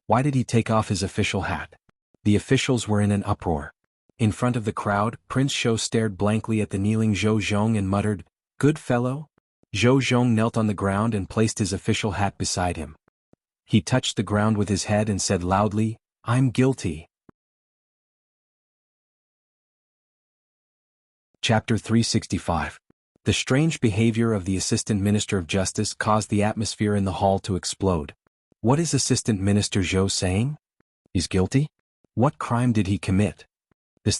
Why did he take off his official hat? The officials were in an uproar. In front of the crowd, Prince Shou stared blankly at the kneeling Zhou Zhong and muttered, "Good fellow?" Zhou Zhong knelt on the ground and placed his official hat beside him. He touched the ground with his head and said loudly, "I'm guilty." Chapter 365. The strange behavior of the Assistant Minister of Justice caused the atmosphere in the hall to explode. What is Assistant Minister Zhou saying? He's guilty? What crime did he commit?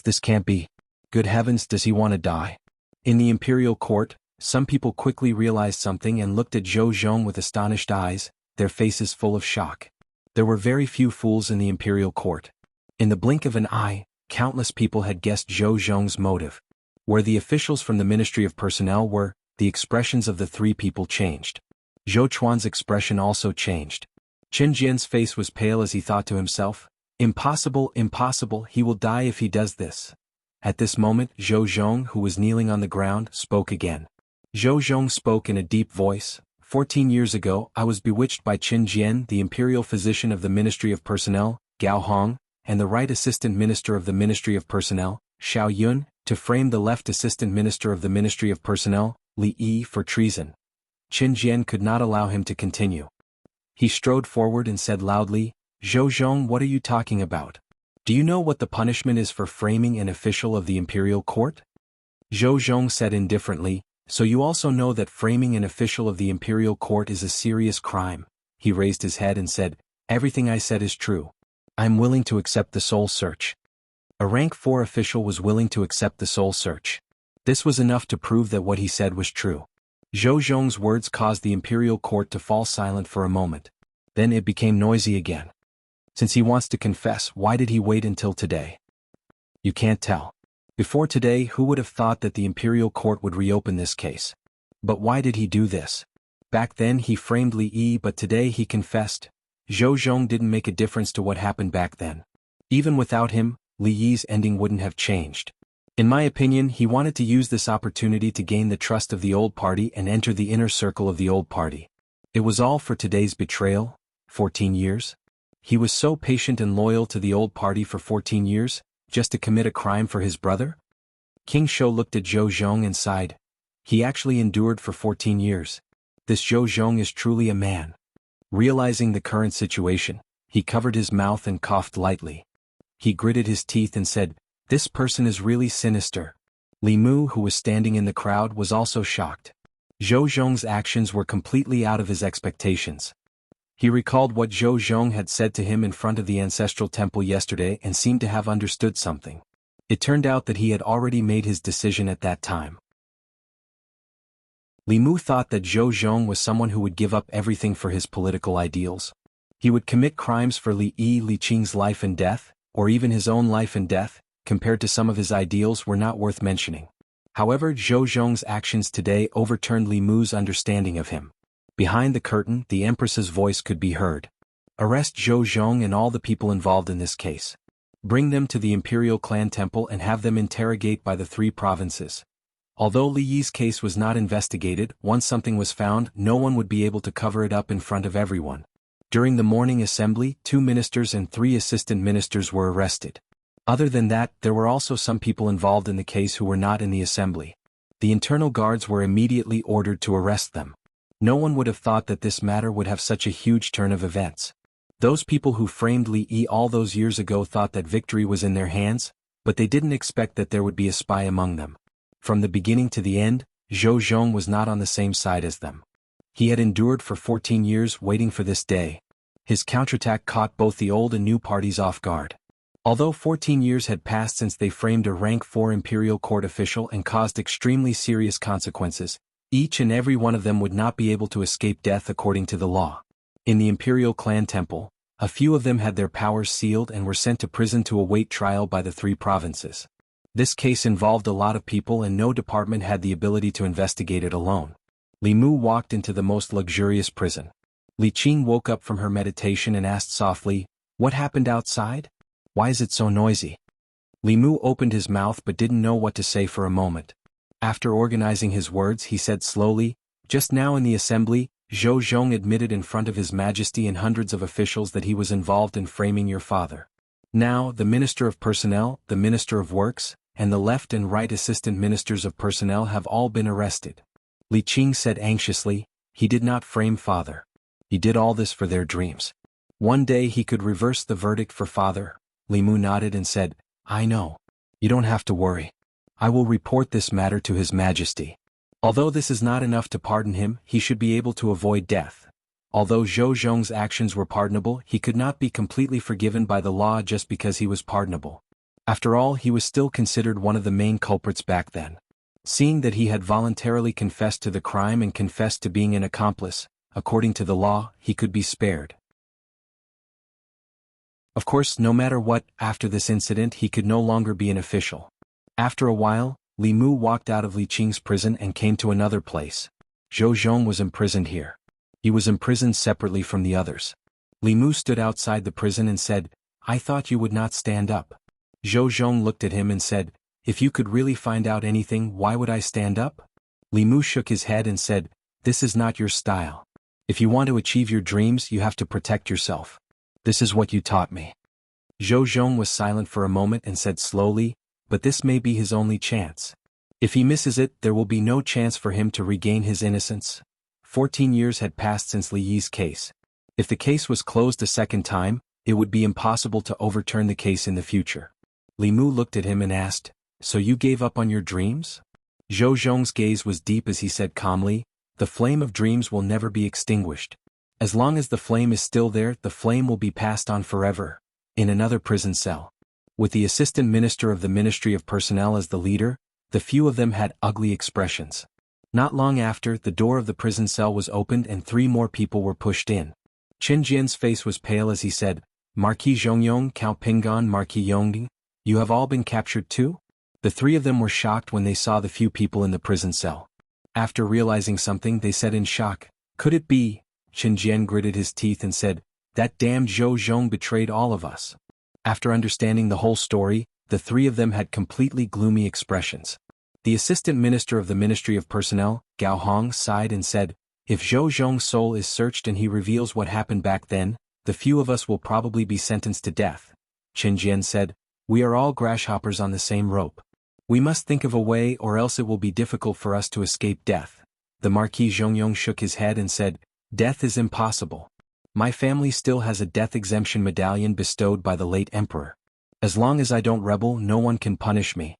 This can't be. Good heavens, does he want to die? In the imperial court, some people quickly realized something and looked at Zhou Zhong with astonished eyes, their faces full of shock. There were very few fools in the imperial court. In the blink of an eye, countless people had guessed Zhou Zhong's motive. Where the officials from the Ministry of Personnel were, the expressions of the three people changed. Zhou Chuan's expression also changed. Qin Jian's face was pale as he thought to himself, "Impossible, impossible, he will die if he does this." At this moment, Zhou Zhong, who was kneeling on the ground, spoke again. Zhou Zhong spoke in a deep voice, 14 years ago, I was bewitched by Qin Jian, the imperial physician of the Ministry of Personnel, Gao Hong, and the right assistant minister of the Ministry of Personnel, Xiao Yun, to frame the left assistant minister of the Ministry of Personnel, Li Yi, for treason. Qin Jian could not allow him to continue. He strode forward and said loudly, "Zhou Zhong, what are you talking about? Do you know what the punishment is for framing an official of the imperial court?" Zhou Zhong said indifferently, "So you also know that framing an official of the imperial court is a serious crime." He raised his head and said, "Everything I said is true. I am willing to accept the soul search." A rank 4 official was willing to accept the soul search. This was enough to prove that what he said was true. Zhou Zhong's words caused the imperial court to fall silent for a moment. Then it became noisy again. Since he wants to confess, why did he wait until today? You can't tell. Before today, who would have thought that the imperial court would reopen this case? But why did he do this? Back then he framed Li Yi, but today he confessed. Zhou Zhong didn't make a difference to what happened back then. Even without him, Li Yi's ending wouldn't have changed. In my opinion, he wanted to use this opportunity to gain the trust of the old party and enter the inner circle of the old party. It was all for today's betrayal. 14 years? He was so patient and loyal to the old party for 14 years, just to commit a crime for his brother? King Shou looked at Zhou Zhong and sighed. He actually endured for 14 years. This Zhou Zhong is truly a man. Realizing the current situation, he covered his mouth and coughed lightly. He gritted his teeth and said, "This person is really sinister." Li Mu, who was standing in the crowd, was also shocked. Zhou Zhong's actions were completely out of his expectations. He recalled what Zhou Zhong had said to him in front of the ancestral temple yesterday and seemed to have understood something. It turned out that he had already made his decision at that time. Li Mu thought that Zhou Zhong was someone who would give up everything for his political ideals. He would commit crimes for Li Qing's life and death, or even his own life and death, compared to some of his ideals were not worth mentioning. However, Zhou Zhong's actions today overturned Li Mu's understanding of him. Behind the curtain, the Empress's voice could be heard. "Arrest Zhou Zhong and all the people involved in this case. Bring them to the Imperial Clan Temple and have them interrogate by the 3 provinces." Although Li Yi's case was not investigated, once something was found, no one would be able to cover it up in front of everyone. During the morning assembly, 2 ministers and 3 assistant ministers were arrested. Other than that, there were also some people involved in the case who were not in the assembly. The internal guards were immediately ordered to arrest them. No one would have thought that this matter would have such a huge turn of events. Those people who framed Li Yi all those years ago thought that victory was in their hands, but they didn't expect that there would be a spy among them. From the beginning to the end, Zhou Zhong was not on the same side as them. He had endured for 14 years waiting for this day. His counterattack caught both the old and new parties off guard. Although 14 years had passed since they framed a rank 4 imperial court official and caused extremely serious consequences, each and every one of them would not be able to escape death according to the law. In the Imperial Clan Temple, a few of them had their powers sealed and were sent to prison to await trial by the 3 provinces. This case involved a lot of people and no department had the ability to investigate it alone. Li Mu walked into the most luxurious prison. Li Qing woke up from her meditation and asked softly, "What happened outside? Why is it so noisy?" Li Mu opened his mouth but didn't know what to say for a moment. After organizing his words, he said slowly, "Just now in the assembly, Zhou Zhong admitted in front of His Majesty and hundreds of officials that he was involved in framing your father. Now, the Minister of Personnel, the Minister of Works, and the left and right assistant ministers of personnel have all been arrested." Li Qing said anxiously, "He did not frame father. He did all this for their dreams. One day he could reverse the verdict for father." Li Mu nodded and said, "I know. You don't have to worry. I will report this matter to His Majesty. Although this is not enough to pardon him, he should be able to avoid death. Although Zhou Zhong's actions were pardonable, he could not be completely forgiven by the law just because he was pardonable. After all, he was still considered one of the main culprits back then. Seeing that he had voluntarily confessed to the crime and confessed to being an accomplice, according to the law, he could be spared. Of course, no matter what, after this incident he could no longer be an official. After a while, Li Mu walked out of Li Qing's prison and came to another place. Zhou Zhong was imprisoned here. He was imprisoned separately from the others. Li Mu stood outside the prison and said, "I thought you would not stand up." Zhou Zhong looked at him and said, "If you could really find out anything, why would I stand up?" Li Mu shook his head and said, "This is not your style. If you want to achieve your dreams, you have to protect yourself. This is what you taught me." Zhou Zhong was silent for a moment and said slowly, "But this may be his only chance. If he misses it, there will be no chance for him to regain his innocence." 14 years had passed since Li Yi's case. If the case was closed a second time, it would be impossible to overturn the case in the future. Li Mu looked at him and asked, "So you gave up on your dreams?" Zhou Zhong's gaze was deep as he said calmly, "The flame of dreams will never be extinguished. As long as the flame is still there, the flame will be passed on forever." In another prison cell, with the assistant minister of the Ministry of Personnel as the leader, the few of them had ugly expressions. Not long after, the door of the prison cell was opened and 3 more people were pushed in. Qin Jian's face was pale as he said, "Marquis Zhongyong, Count Pingon, Marquis Yongding, you have all been captured too?" The 3 of them were shocked when they saw the few people in the prison cell. After realizing something, they said in shock, "Could it be?" Qin Jian gritted his teeth and said, "That damned Zhou Zhong betrayed all of us." After understanding the whole story, the three of them had completely gloomy expressions. The assistant minister of the Ministry of Personnel, Gao Hong, sighed and said, "If Zhou Zhong's soul is searched and he reveals what happened back then, the few of us will probably be sentenced to death." Qin Jian said, "We are all grasshoppers on the same rope. We must think of a way or else it will be difficult for us to escape death." The Marquis Zhongyong shook his head and said, "Death is impossible. My family still has a death exemption medallion bestowed by the late emperor. As long as I don't rebel, no one can punish me."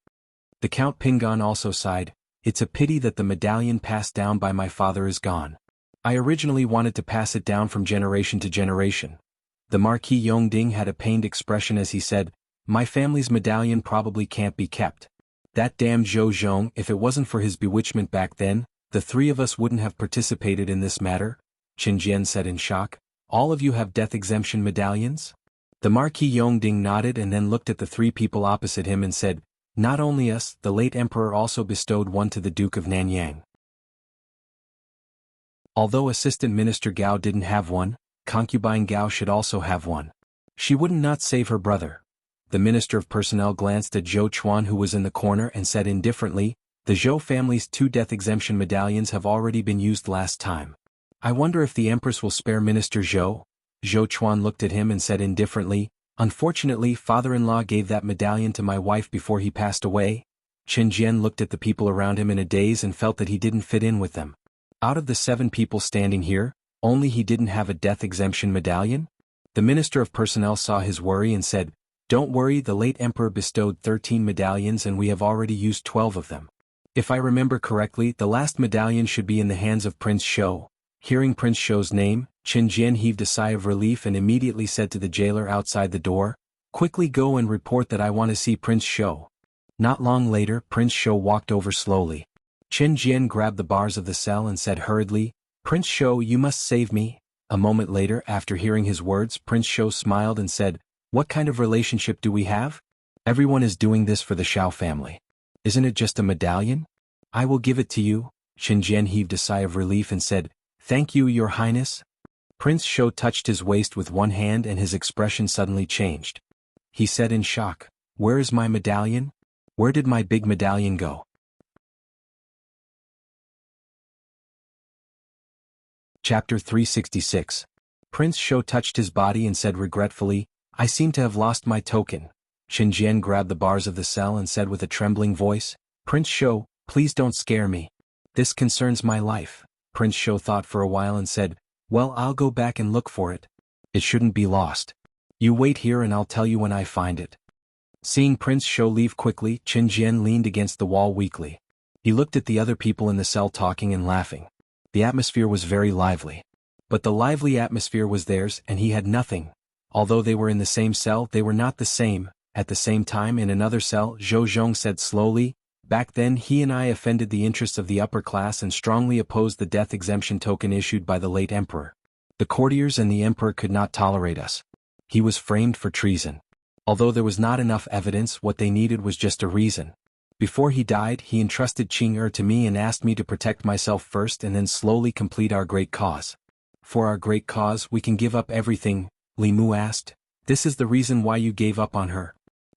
The Count Pingon also sighed, "It's a pity that the medallion passed down by my father is gone. I originally wanted to pass it down from generation to generation." The Marquis Yongding had a pained expression as he said, "My family's medallion probably can't be kept. That damned Zhou Zhong, if it wasn't for his bewitchment back then, the three of us wouldn't have participated in this matter." Qin Jian said in shock, "All of you have death exemption medallions?" The Marquis Yongding nodded and then looked at the three people opposite him and said, "Not only us, the late emperor also bestowed one to the Duke of Nanyang." Although Assistant Minister Gao didn't have one, concubine Gao should also have one. She wouldn't not save her brother. The Minister of Personnel glanced at Zhou Chuan, who was in the corner, and said indifferently, "The Zhou family's 2 death exemption medallions have already been used last time. I wonder if the Empress will spare Minister Zhou." Zhou Chuan looked at him and said indifferently, "Unfortunately, father-in-law gave that medallion to my wife before he passed away." Qin Jian looked at the people around him in a daze and felt that he didn't fit in with them. Out of the 7 people standing here, only he didn't have a death exemption medallion? The Minister of Personnel saw his worry and said, "Don't worry, the late emperor bestowed 13 medallions and we have already used 12 of them. If I remember correctly, the last medallion should be in the hands of Prince Shou." Hearing Prince Shou's name, Qin Jian heaved a sigh of relief and immediately said to the jailer outside the door, "Quickly go and report that I want to see Prince Shou." Not long later, Prince Shou walked over slowly. Qin Jian grabbed the bars of the cell and said hurriedly, "Prince Shou, you must save me." A moment later, after hearing his words, Prince Shou smiled and said, "What kind of relationship do we have? Everyone is doing this for the Shao family. Isn't it just a medallion? I will give it to you." Qin Jian heaved a sigh of relief and said, "Thank you, Your Highness." Prince Shou touched his waist with one hand and his expression suddenly changed. He said in shock, "Where is my medallion? Where did my big medallion go?" Chapter 366. Prince Shou touched his body and said regretfully, "I seem to have lost my token." Qin Jian grabbed the bars of the cell and said with a trembling voice, "Prince Shou, please don't scare me. This concerns my life." Prince Shou thought for a while and said, "Well, I'll go back and look for it. It shouldn't be lost. You wait here and I'll tell you when I find it." Seeing Prince Shou leave quickly, Qin Jian leaned against the wall weakly. He looked at the other people in the cell talking and laughing. The atmosphere was very lively. But the lively atmosphere was theirs and he had nothing. Although they were in the same cell, they were not the same. At the same time, in another cell, Zhou Zhong said slowly, "Back then he and I offended the interests of the upper class and strongly opposed the death exemption token issued by the late emperor. The courtiers and the emperor could not tolerate us. He was framed for treason. Although there was not enough evidence, what they needed was just a reason. Before he died, he entrusted Qing to me and asked me to protect myself first and then slowly complete our great cause." "For our great cause, we can give up everything?" Li Mu asked. "This is the reason why you gave up on her?"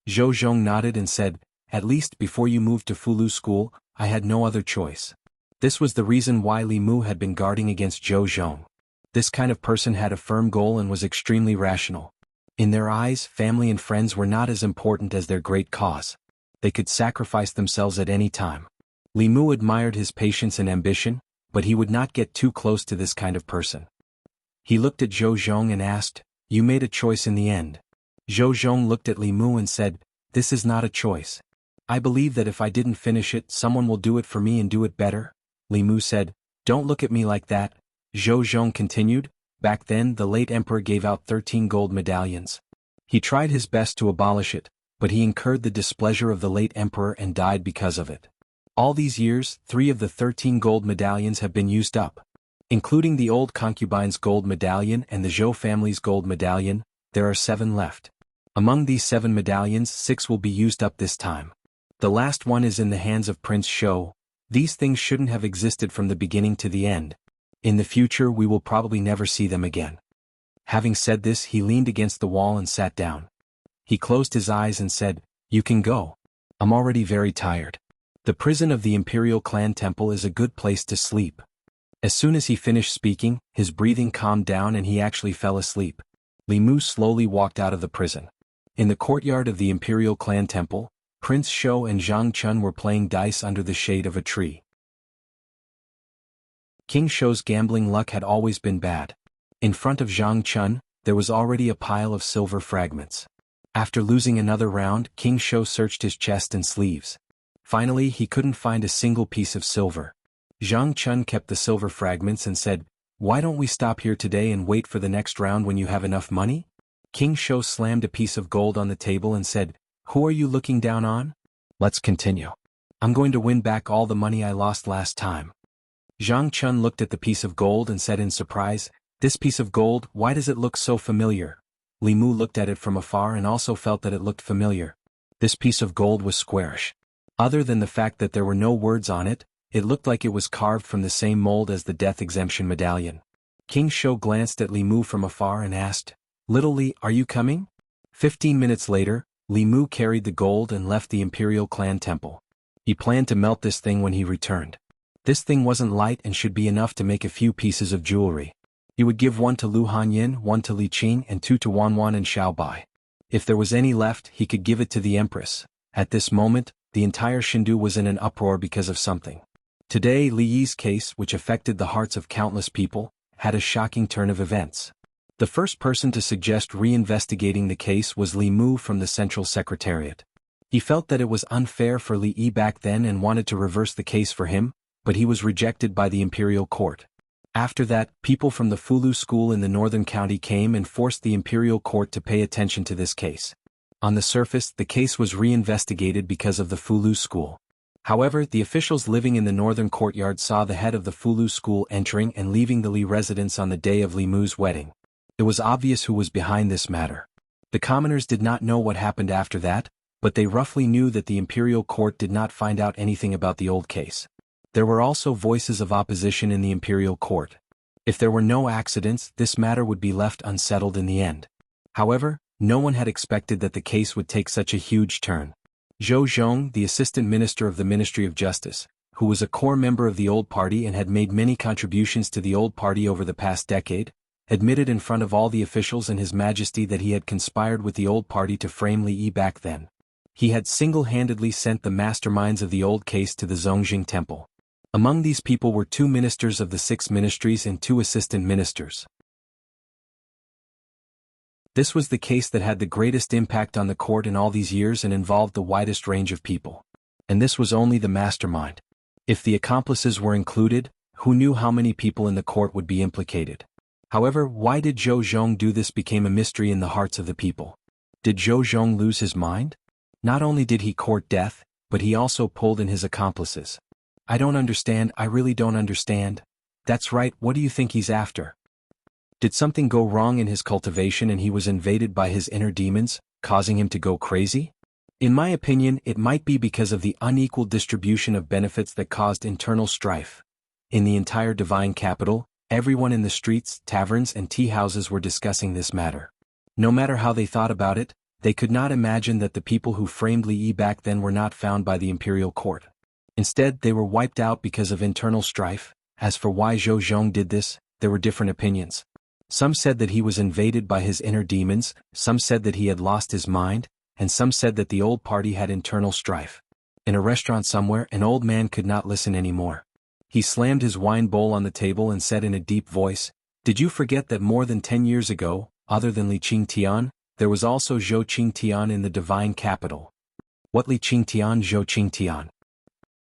Zhou Zhong nodded and said, "At least before you moved to Fulu School, I had no other choice." This was the reason why Li Mu had been guarding against Zhou Zhong. This kind of person had a firm goal and was extremely rational. In their eyes, family and friends were not as important as their great cause. They could sacrifice themselves at any time. Li Mu admired his patience and ambition, but he would not get too close to this kind of person. He looked at Zhou Zhong and asked, "You made a choice in the end." Zhou Zhong looked at Li Mu and said, "This is not a choice. I believe that if I didn't finish it, someone will do it for me and do it better." Li Mu said, "Don't look at me like that." Zhou Zhong continued, "Back then the late emperor gave out 13 gold medallions. He tried his best to abolish it, but he incurred the displeasure of the late emperor and died because of it. All these years, 3 of the 13 gold medallions have been used up. Including the old concubine's gold medallion and the Zhou family's gold medallion, there are 7 left. Among these 7 medallions, 6 will be used up this time. The last one is in the hands of Prince Shou." These things shouldn't have existed from the beginning to the end. In the future we will probably never see them again. Having said this, he leaned against the wall and sat down. He closed his eyes and said, "You can go. I'm already very tired. The prison of the Imperial Clan Temple is a good place to sleep." As soon as he finished speaking, his breathing calmed down and he actually fell asleep. Li Mu slowly walked out of the prison. In the courtyard of the Imperial Clan Temple, Prince Shou and Zhang Chun were playing dice under the shade of a tree. King Shou's gambling luck had always been bad. In front of Zhang Chun, there was already a pile of silver fragments. After losing another round, King Shou searched his chest and sleeves. Finally, he couldn't find a single piece of silver. Zhang Chun kept the silver fragments and said, "Why don't we stop here today and wait for the next round when you have enough money?" King Shou slammed a piece of gold on the table and said, "Who are you looking down on? Let's continue. I'm going to win back all the money I lost last time." Zhang Chun looked at the piece of gold and said in surprise, "This piece of gold, why does it look so familiar?" Li Mu looked at it from afar and also felt that it looked familiar. This piece of gold was squarish. Other than the fact that there were no words on it, it looked like it was carved from the same mold as the death exemption medallion. King Shou glanced at Li Mu from afar and asked, "Little Li, are you coming?" 15 minutes later, Li Mu carried the gold and left the Imperial Clan Temple. He planned to melt this thing when he returned. This thing wasn't light and should be enough to make a few pieces of jewelry. He would give one to Lu Hanyin, one to Li Qing and two to Wanwan and Xiaobai. If there was any left, he could give it to the Empress. At this moment, the entire Shindu was in an uproar because of something. Today Li Yi's case, which affected the hearts of countless people, had a shocking turn of events. The first person to suggest reinvestigating the case was Li Mu from the Central Secretariat. He felt that it was unfair for Li Yi back then and wanted to reverse the case for him, but he was rejected by the Imperial Court. After that, people from the Fulu School in the northern county came and forced the Imperial Court to pay attention to this case. On the surface, the case was reinvestigated because of the Fulu School. However, the officials living in the northern courtyard saw the head of the Fulu School entering and leaving the Li residence on the day of Li Mu's wedding. It was obvious who was behind this matter. The commoners did not know what happened after that, but they roughly knew that the Imperial Court did not find out anything about the old case. There were also voices of opposition in the Imperial Court. If there were no accidents, this matter would be left unsettled in the end. However, no one had expected that the case would take such a huge turn. Zhou Zhong, the assistant minister of the Ministry of Justice, who was a core member of the old party and had made many contributions to the old party over the past decade, admitted in front of all the officials and His Majesty that he had conspired with the old party to frame Li Yi back then. He had single-handedly sent the masterminds of the old case to the Zongjing Temple. Among these people were 2 ministers of the 6 ministries and 2 assistant ministers. This was the case that had the greatest impact on the court in all these years and involved the widest range of people. And this was only the mastermind. If the accomplices were included, who knew how many people in the court would be implicated? However, why did Zhou Zhong do this became a mystery in the hearts of the people. Did Zhou Zhong lose his mind? Not only did he court death, but he also pulled in his accomplices. I don't understand, I really don't understand. That's right, what do you think he's after? Did something go wrong in his cultivation and he was invaded by his inner demons, causing him to go crazy? In my opinion, it might be because of the unequal distribution of benefits that caused internal strife. In the entire divine capital, everyone in the streets, taverns and tea houses were discussing this matter. No matter how they thought about it, they could not imagine that the people who framed Li Yi back then were not found by the Imperial Court. Instead, they were wiped out because of internal strife. As for why Zhou Zhong did this, there were different opinions. Some said that he was invaded by his inner demons, some said that he had lost his mind, and some said that the old party had internal strife. In a restaurant somewhere, an old man could not listen anymore. He slammed his wine bowl on the table and said in a deep voice, "Did you forget that more than 10 years ago, other than Li Qingtian, there was also Zhou Qingtian in the divine capital?" "What Li Qingtian, Zhou Qingtian?"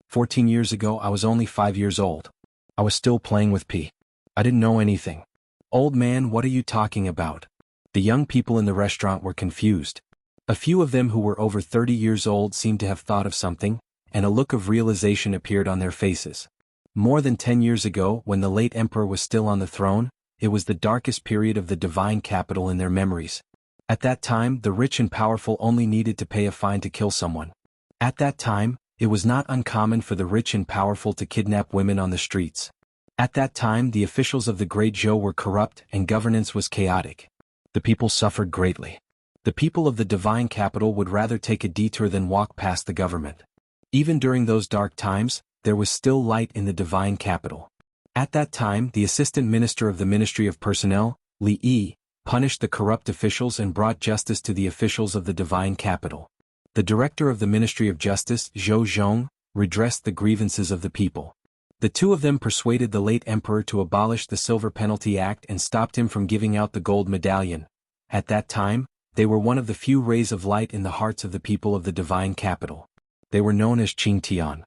14 years ago I was only 5 years old. I was still playing with P. I didn't know anything. "Old man, what are you talking about?" The young people in the restaurant were confused. A few of them who were over 30 years old seemed to have thought of something, and a look of realization appeared on their faces. More than 10 years ago, when the late emperor was still on the throne, it was the darkest period of the divine capital in their memories. At that time, the rich and powerful only needed to pay a fine to kill someone. At that time, It was not uncommon for the rich and powerful to kidnap women on the streets. At that time, the officials of the Great Zhou were corrupt and governance was chaotic. The people suffered greatly. The people of the divine capital would rather take a detour than walk past the government. Even during those dark times, there was still light in the divine capital. At that time, the assistant minister of the Ministry of Personnel, Li Yi, punished the corrupt officials and brought justice to the officials of the divine capital. The director of the Ministry of Justice, Zhou Zhong, redressed the grievances of the people. The two of them persuaded the late emperor to abolish the Silver Penalty Act and stopped him from giving out the gold medallion. At that time, they were one of the few rays of light in the hearts of the people of the divine capital. They were known as Qingtian.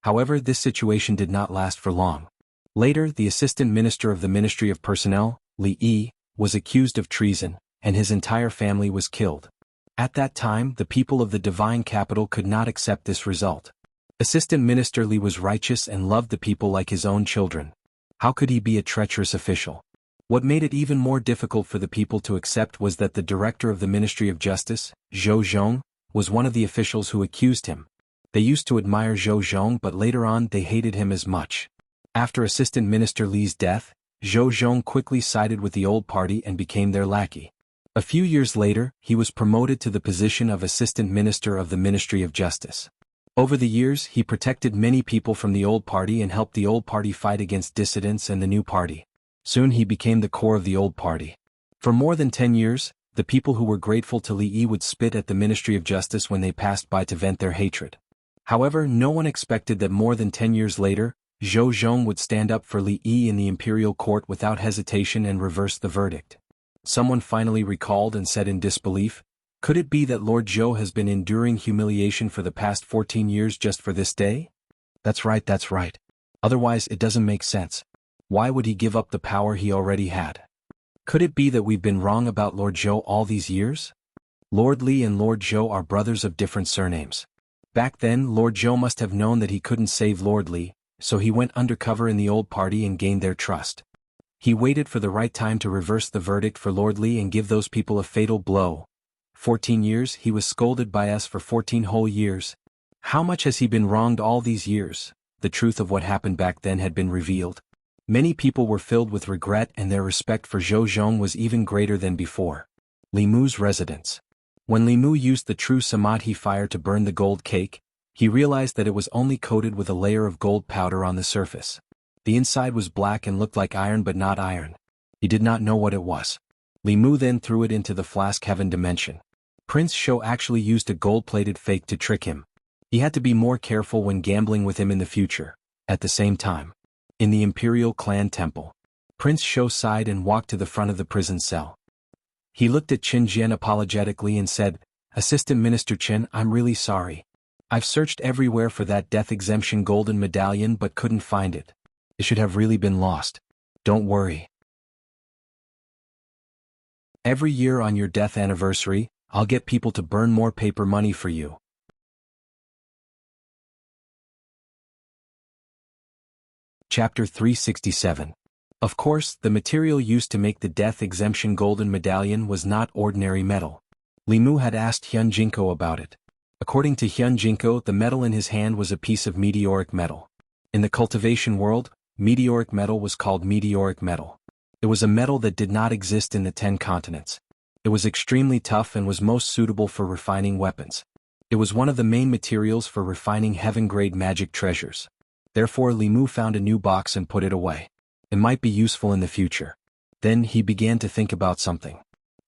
However, this situation did not last for long. Later, the assistant minister of the Ministry of Personnel, Li Yi, was accused of treason, and his entire family was killed. At that time, the people of the divine capital could not accept this result. Assistant Minister Li was righteous and loved the people like his own children. How could he be a treacherous official? What made it even more difficult for the people to accept was that the director of the Ministry of Justice, Zhou Zhong, was one of the officials who accused him. They used to admire Zhou Zhong, but later on they hated him as much. After Assistant Minister Li's death, Zhou Zhong quickly sided with the old party and became their lackey. A few years later, he was promoted to the position of Assistant Minister of the Ministry of Justice. Over the years, he protected many people from the old party and helped the old party fight against dissidents and the new party. Soon he became the core of the old party. For more than 10 years, the people who were grateful to Li Yi would spit at the Ministry of Justice when they passed by to vent their hatred. However, no one expected that more than 10 years later, Zhou Zhong would stand up for Li Yi in the imperial court without hesitation and reverse the verdict. Someone finally recalled and said in disbelief, "Could it be that Lord Zhou has been enduring humiliation for the past 14 years just for this day?" That's right. Otherwise it doesn't make sense. Why would he give up the power he already had? Could it be that we've been wrong about Lord Zhou all these years? Lord Li and Lord Zhou are brothers of different surnames. Back then, Lord Zhou must have known that he couldn't save Lord Li, so he went undercover in the old party and gained their trust. He waited for the right time to reverse the verdict for Lord Li and give those people a fatal blow. 14 years, he was scolded by us for 14 whole years. How much has he been wronged all these years? The truth of what happened back then had been revealed. Many people were filled with regret and their respect for Zhou Zhong was even greater than before. Li Mu's residence. When Li Mu used the true samadhi fire to burn the gold cake, he realized that it was only coated with a layer of gold powder on the surface. The inside was black and looked like iron but not iron. He did not know what it was. Li Mu then threw it into the flask heaven dimension. Prince Shou actually used a gold-plated fake to trick him. He had to be more careful when gambling with him in the future. At the same time, in the Imperial Clan Temple, Prince Shou sighed and walked to the front of the prison cell. He looked at Qin Jian apologetically and said, "Assistant Minister Qin, I'm really sorry. I've searched everywhere for that death exemption golden medallion but couldn't find it. It should have really been lost. Don't worry. Every year on your death anniversary, I'll get people to burn more paper money for you." Chapter 367. Of course, the material used to make the death exemption golden medallion was not ordinary metal. Li Mu had asked Xianxia about it. According to Xianxia, the metal in his hand was a piece of meteoric metal. In the cultivation world, meteoric metal was called meteoric metal. It was a metal that did not exist in the 10 continents. It was extremely tough and was most suitable for refining weapons. It was one of the main materials for refining heaven-grade magic treasures. Therefore, Li Mu found a new box and put it away. It might be useful in the future. Then he began to think about something.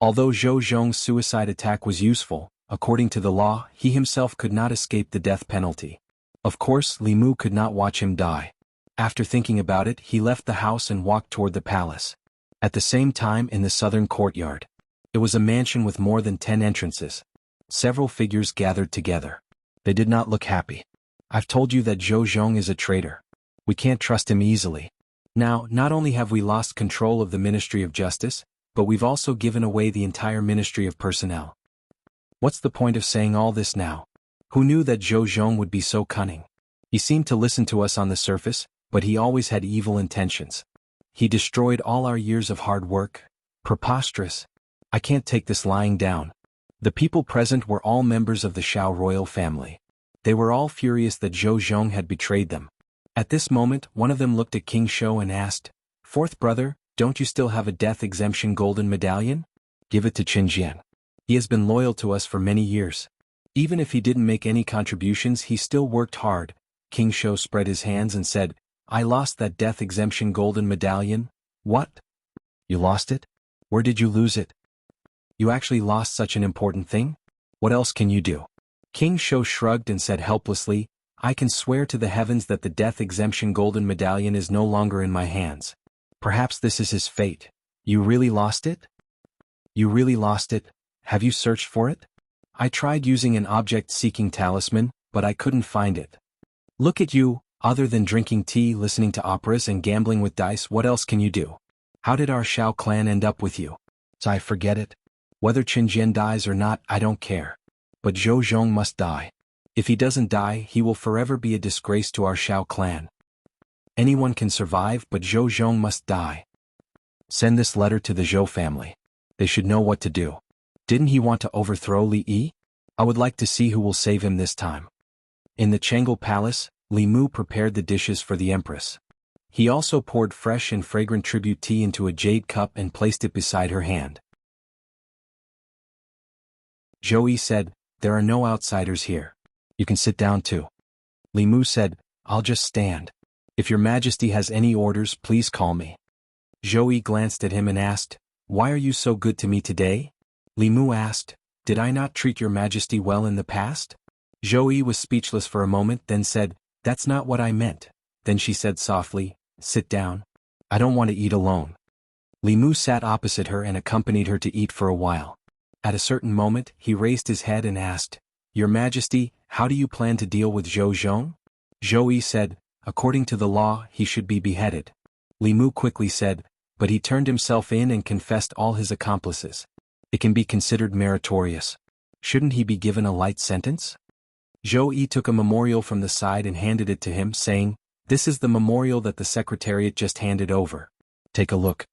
Although Zhou Zhong's suicide attack was useful, according to the law, he himself could not escape the death penalty. Of course, Li Mu could not watch him die. After thinking about it, he left the house and walked toward the palace. At the same time, in the southern courtyard, it was a mansion with more than 10 entrances. Several figures gathered together. They did not look happy. "I've told you that Zhou Zhong is a traitor. We can't trust him easily. Now, not only have we lost control of the Ministry of Justice, but we've also given away the entire Ministry of Personnel. What's the point of saying all this now? Who knew that Zhou Zhong would be so cunning? He seemed to listen to us on the surface, but he always had evil intentions. He destroyed all our years of hard work. Preposterous. I can't take this lying down. The people present were all members of the Shao royal family. They were all furious that Zhou Zhong had betrayed them. At this moment, one of them looked at King Shou and asked, "Fourth brother, don't you still have a death exemption golden medallion? Give it to Qinjian. He has been loyal to us for many years. Even if he didn't make any contributions, he still worked hard." King Shou spread his hands and said, "I lost that death exemption golden medallion." "What? You lost it? Where did you lose it? You actually lost such an important thing? What else can you do?" King Shou shrugged and said helplessly, "I can swear to the heavens that the death exemption golden medallion is no longer in my hands. Perhaps this is his fate." "You really lost it? You really lost it? Have you searched for it?" "I tried using an object-seeking talisman, but I couldn't find it." "Look at you, other than drinking tea, listening to operas and gambling with dice, what else can you do? How did our Shao clan end up with you?" "So I forget it. Whether Qinjian dies or not, I don't care. But Zhou Zhong must die. If he doesn't die, he will forever be a disgrace to our Shao clan. Anyone can survive, but Zhou Zhong must die. Send this letter to the Zhou family. They should know what to do. Didn't he want to overthrow Li Yi? I would like to see who will save him this time." In the Jianghu palace, Li Mu prepared the dishes for the empress. He also poured fresh and fragrant tribute tea into a jade cup and placed it beside her hand. Zhou Yi said, "There are no outsiders here. You can sit down too." Li Mu said, "I'll just stand. If your majesty has any orders, please call me." Zhou Yi glanced at him and asked, "Why are you so good to me today?" Li Mu asked, "Did I not treat your majesty well in the past?" Zhou Yi was speechless for a moment, then said, "That's not what I meant." Then she said softly, "Sit down. I don't want to eat alone." Li Mu sat opposite her and accompanied her to eat for a while. At a certain moment, he raised his head and asked, "Your Majesty, how do you plan to deal with Zhou Zhong?" Zhou Yi said, "According to the law, he should be beheaded." Li Mu quickly said, "But he turned himself in and confessed all his accomplices. It can be considered meritorious. Shouldn't he be given a light sentence?" Zhou Yi took a memorial from the side and handed it to him, saying, "This is the memorial that the secretariat just handed over. Take a look."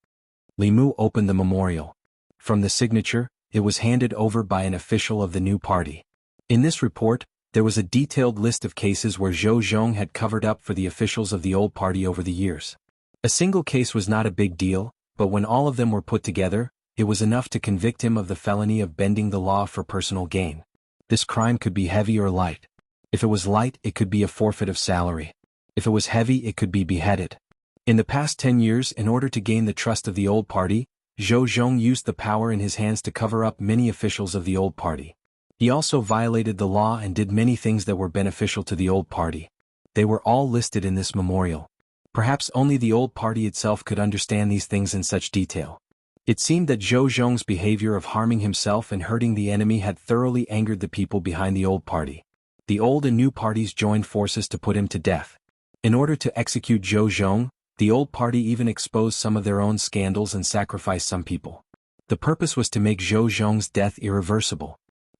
Li Mu opened the memorial. From the signature, it was handed over by an official of the new party. In this report, there was a detailed list of cases where Zhou Zhong had covered up for the officials of the old party over the years. A single case was not a big deal, but when all of them were put together, it was enough to convict him of the felony of bending the law for personal gain. This crime could be heavy or light. If it was light, it could be a forfeit of salary. If it was heavy, it could be beheaded. In the past 10 years, in order to gain the trust of the old party, Zhou Zhong used the power in his hands to cover up many officials of the old party. He also violated the law and did many things that were beneficial to the old party. They were all listed in this memorial. Perhaps only the old party itself could understand these things in such detail. It seemed that Zhou Zhong's behavior of harming himself and hurting the enemy had thoroughly angered the people behind the old party. The old and new parties joined forces to put him to death. In order to execute Zhou Zhong, the old party even exposed some of their own scandals and sacrificed some people. The purpose was to make Zhou Zhong's death irreversible.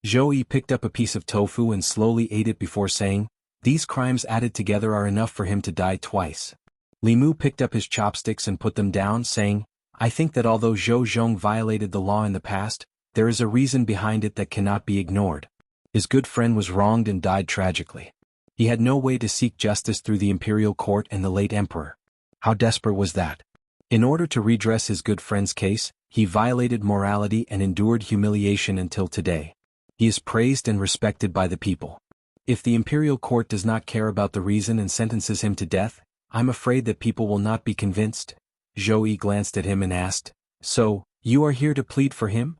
Zhou Yi picked up a piece of tofu and slowly ate it before saying, "These crimes added together are enough for him to die twice." Li Mu picked up his chopsticks and put them down, saying, "I think that although Zhou Zhong violated the law in the past, there is a reason behind it that cannot be ignored. His good friend was wronged and died tragically. He had no way to seek justice through the imperial court and the late emperor. How desperate was that? In order to redress his good friend's case, he violated morality and endured humiliation until today. He is praised and respected by the people. If the imperial court does not care about the reason and sentences him to death, I'm afraid that people will not be convinced." Zhou Yi glanced at him and asked, "So, you are here to plead for him?"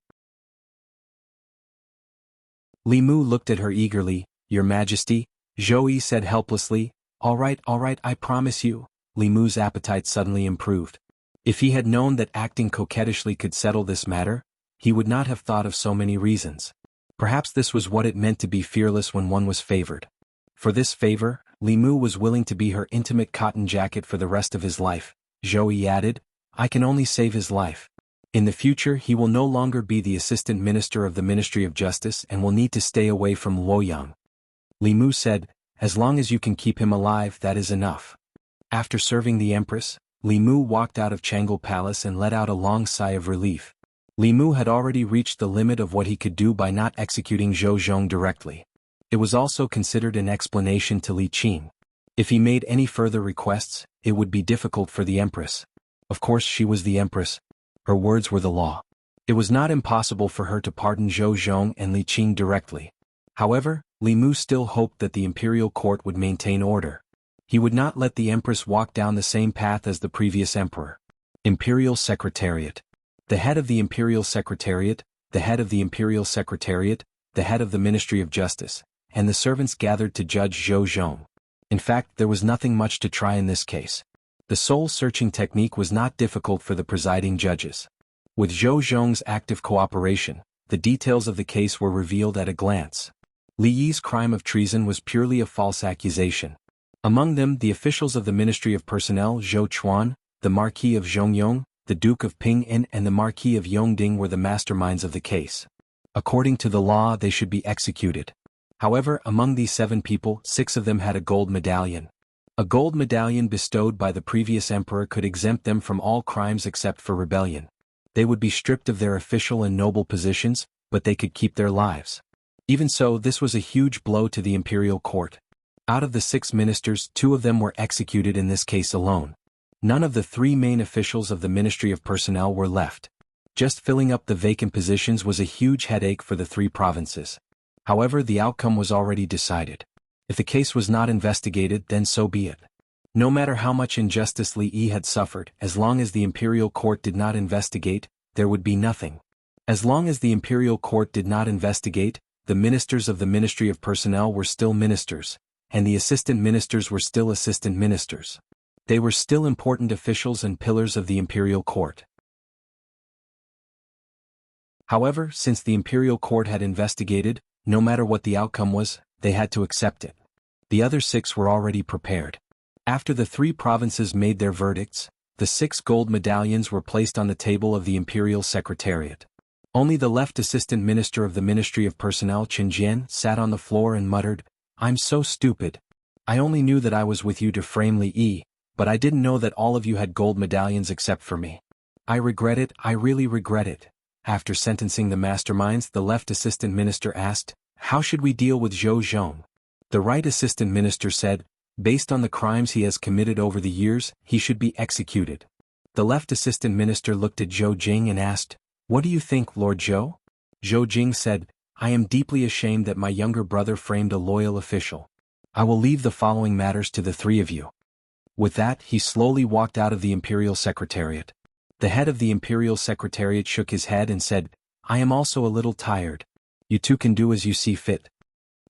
Li Mu looked at her eagerly. "Your Majesty," Zhou Yi said helplessly. All right, I promise you." Li Mu's appetite suddenly improved. If he had known that acting coquettishly could settle this matter, he would not have thought of so many reasons. Perhaps this was what it meant to be fearless when one was favored. For this favor, Li Mu was willing to be her intimate cotton jacket for the rest of his life. Zhou Yi added, "I can only save his life. In the future he will no longer be the assistant minister of the Ministry of Justice and will need to stay away from Luoyang." Li Mu said, "As long as you can keep him alive, that is enough." After serving the empress, Li Mu walked out of Jianghu Palace and let out a long sigh of relief. Li Mu had already reached the limit of what he could do by not executing Zhou Zhong directly. It was also considered an explanation to Li Qing. If he made any further requests, it would be difficult for the Empress. Of course she was the Empress. Her words were the law. It was not impossible for her to pardon Zhou Zhong and Li Qing directly. However, Li Mu still hoped that the imperial court would maintain order. He would not let the Empress walk down the same path as the previous emperor. Imperial Secretariat. The head of the Imperial Secretariat, the head of the Imperial Secretariat, the head of the Ministry of Justice, and the servants gathered to judge Zhou Zhong. In fact, there was nothing much to try in this case. The soul-searching technique was not difficult for the presiding judges. With Zhou Zhong's active cooperation, the details of the case were revealed at a glance. Li Yi's crime of treason was purely a false accusation. Among them, the officials of the Ministry of Personnel Zhou Chuan, the Marquis of Zhongyong, the Duke of Ping'an and the Marquis of Yongding were the masterminds of the case. According to the law, they should be executed. However, among these 7 people, 6 of them had a gold medallion. A gold medallion bestowed by the previous emperor could exempt them from all crimes except for rebellion. They would be stripped of their official and noble positions, but they could keep their lives. Even so, this was a huge blow to the imperial court. Out of the 6 ministers, 2 of them were executed in this case alone. None of the 3 main officials of the Ministry of Personnel were left. Just filling up the vacant positions was a huge headache for the 3 provinces. However, the outcome was already decided. If the case was not investigated, then so be it. No matter how much injustice Li Yi had suffered, as long as the imperial court did not investigate, there would be nothing. As long as the imperial court did not investigate, the ministers of the Ministry of Personnel were still ministers, and the assistant ministers were still assistant ministers. They were still important officials and pillars of the imperial court. However, since the imperial court had investigated, no matter what the outcome was, they had to accept it. The other 6 were already prepared. After the 3 provinces made their verdicts, the 6 gold medallions were placed on the table of the imperial secretariat. Only the left assistant minister of the Ministry of Personnel Chen Jian sat on the floor and muttered, "I'm so stupid. I only knew that I was with you to frame Li Yi, but I didn't know that all of you had gold medallions except for me. I regret it, I really regret it." After sentencing the masterminds, the left assistant minister asked, "How should we deal with Zhou Zhong?" The right assistant minister said, "Based on the crimes he has committed over the years, he should be executed." The left assistant minister looked at Zhou Jing and asked, "What do you think, Lord Zhou?" Zhou Jing said, "I am deeply ashamed that my younger brother framed a loyal official. I will leave the following matters to the 3 of you." With that, he slowly walked out of the imperial secretariat. The head of the imperial secretariat shook his head and said, "I am also a little tired. You 2 can do as you see fit."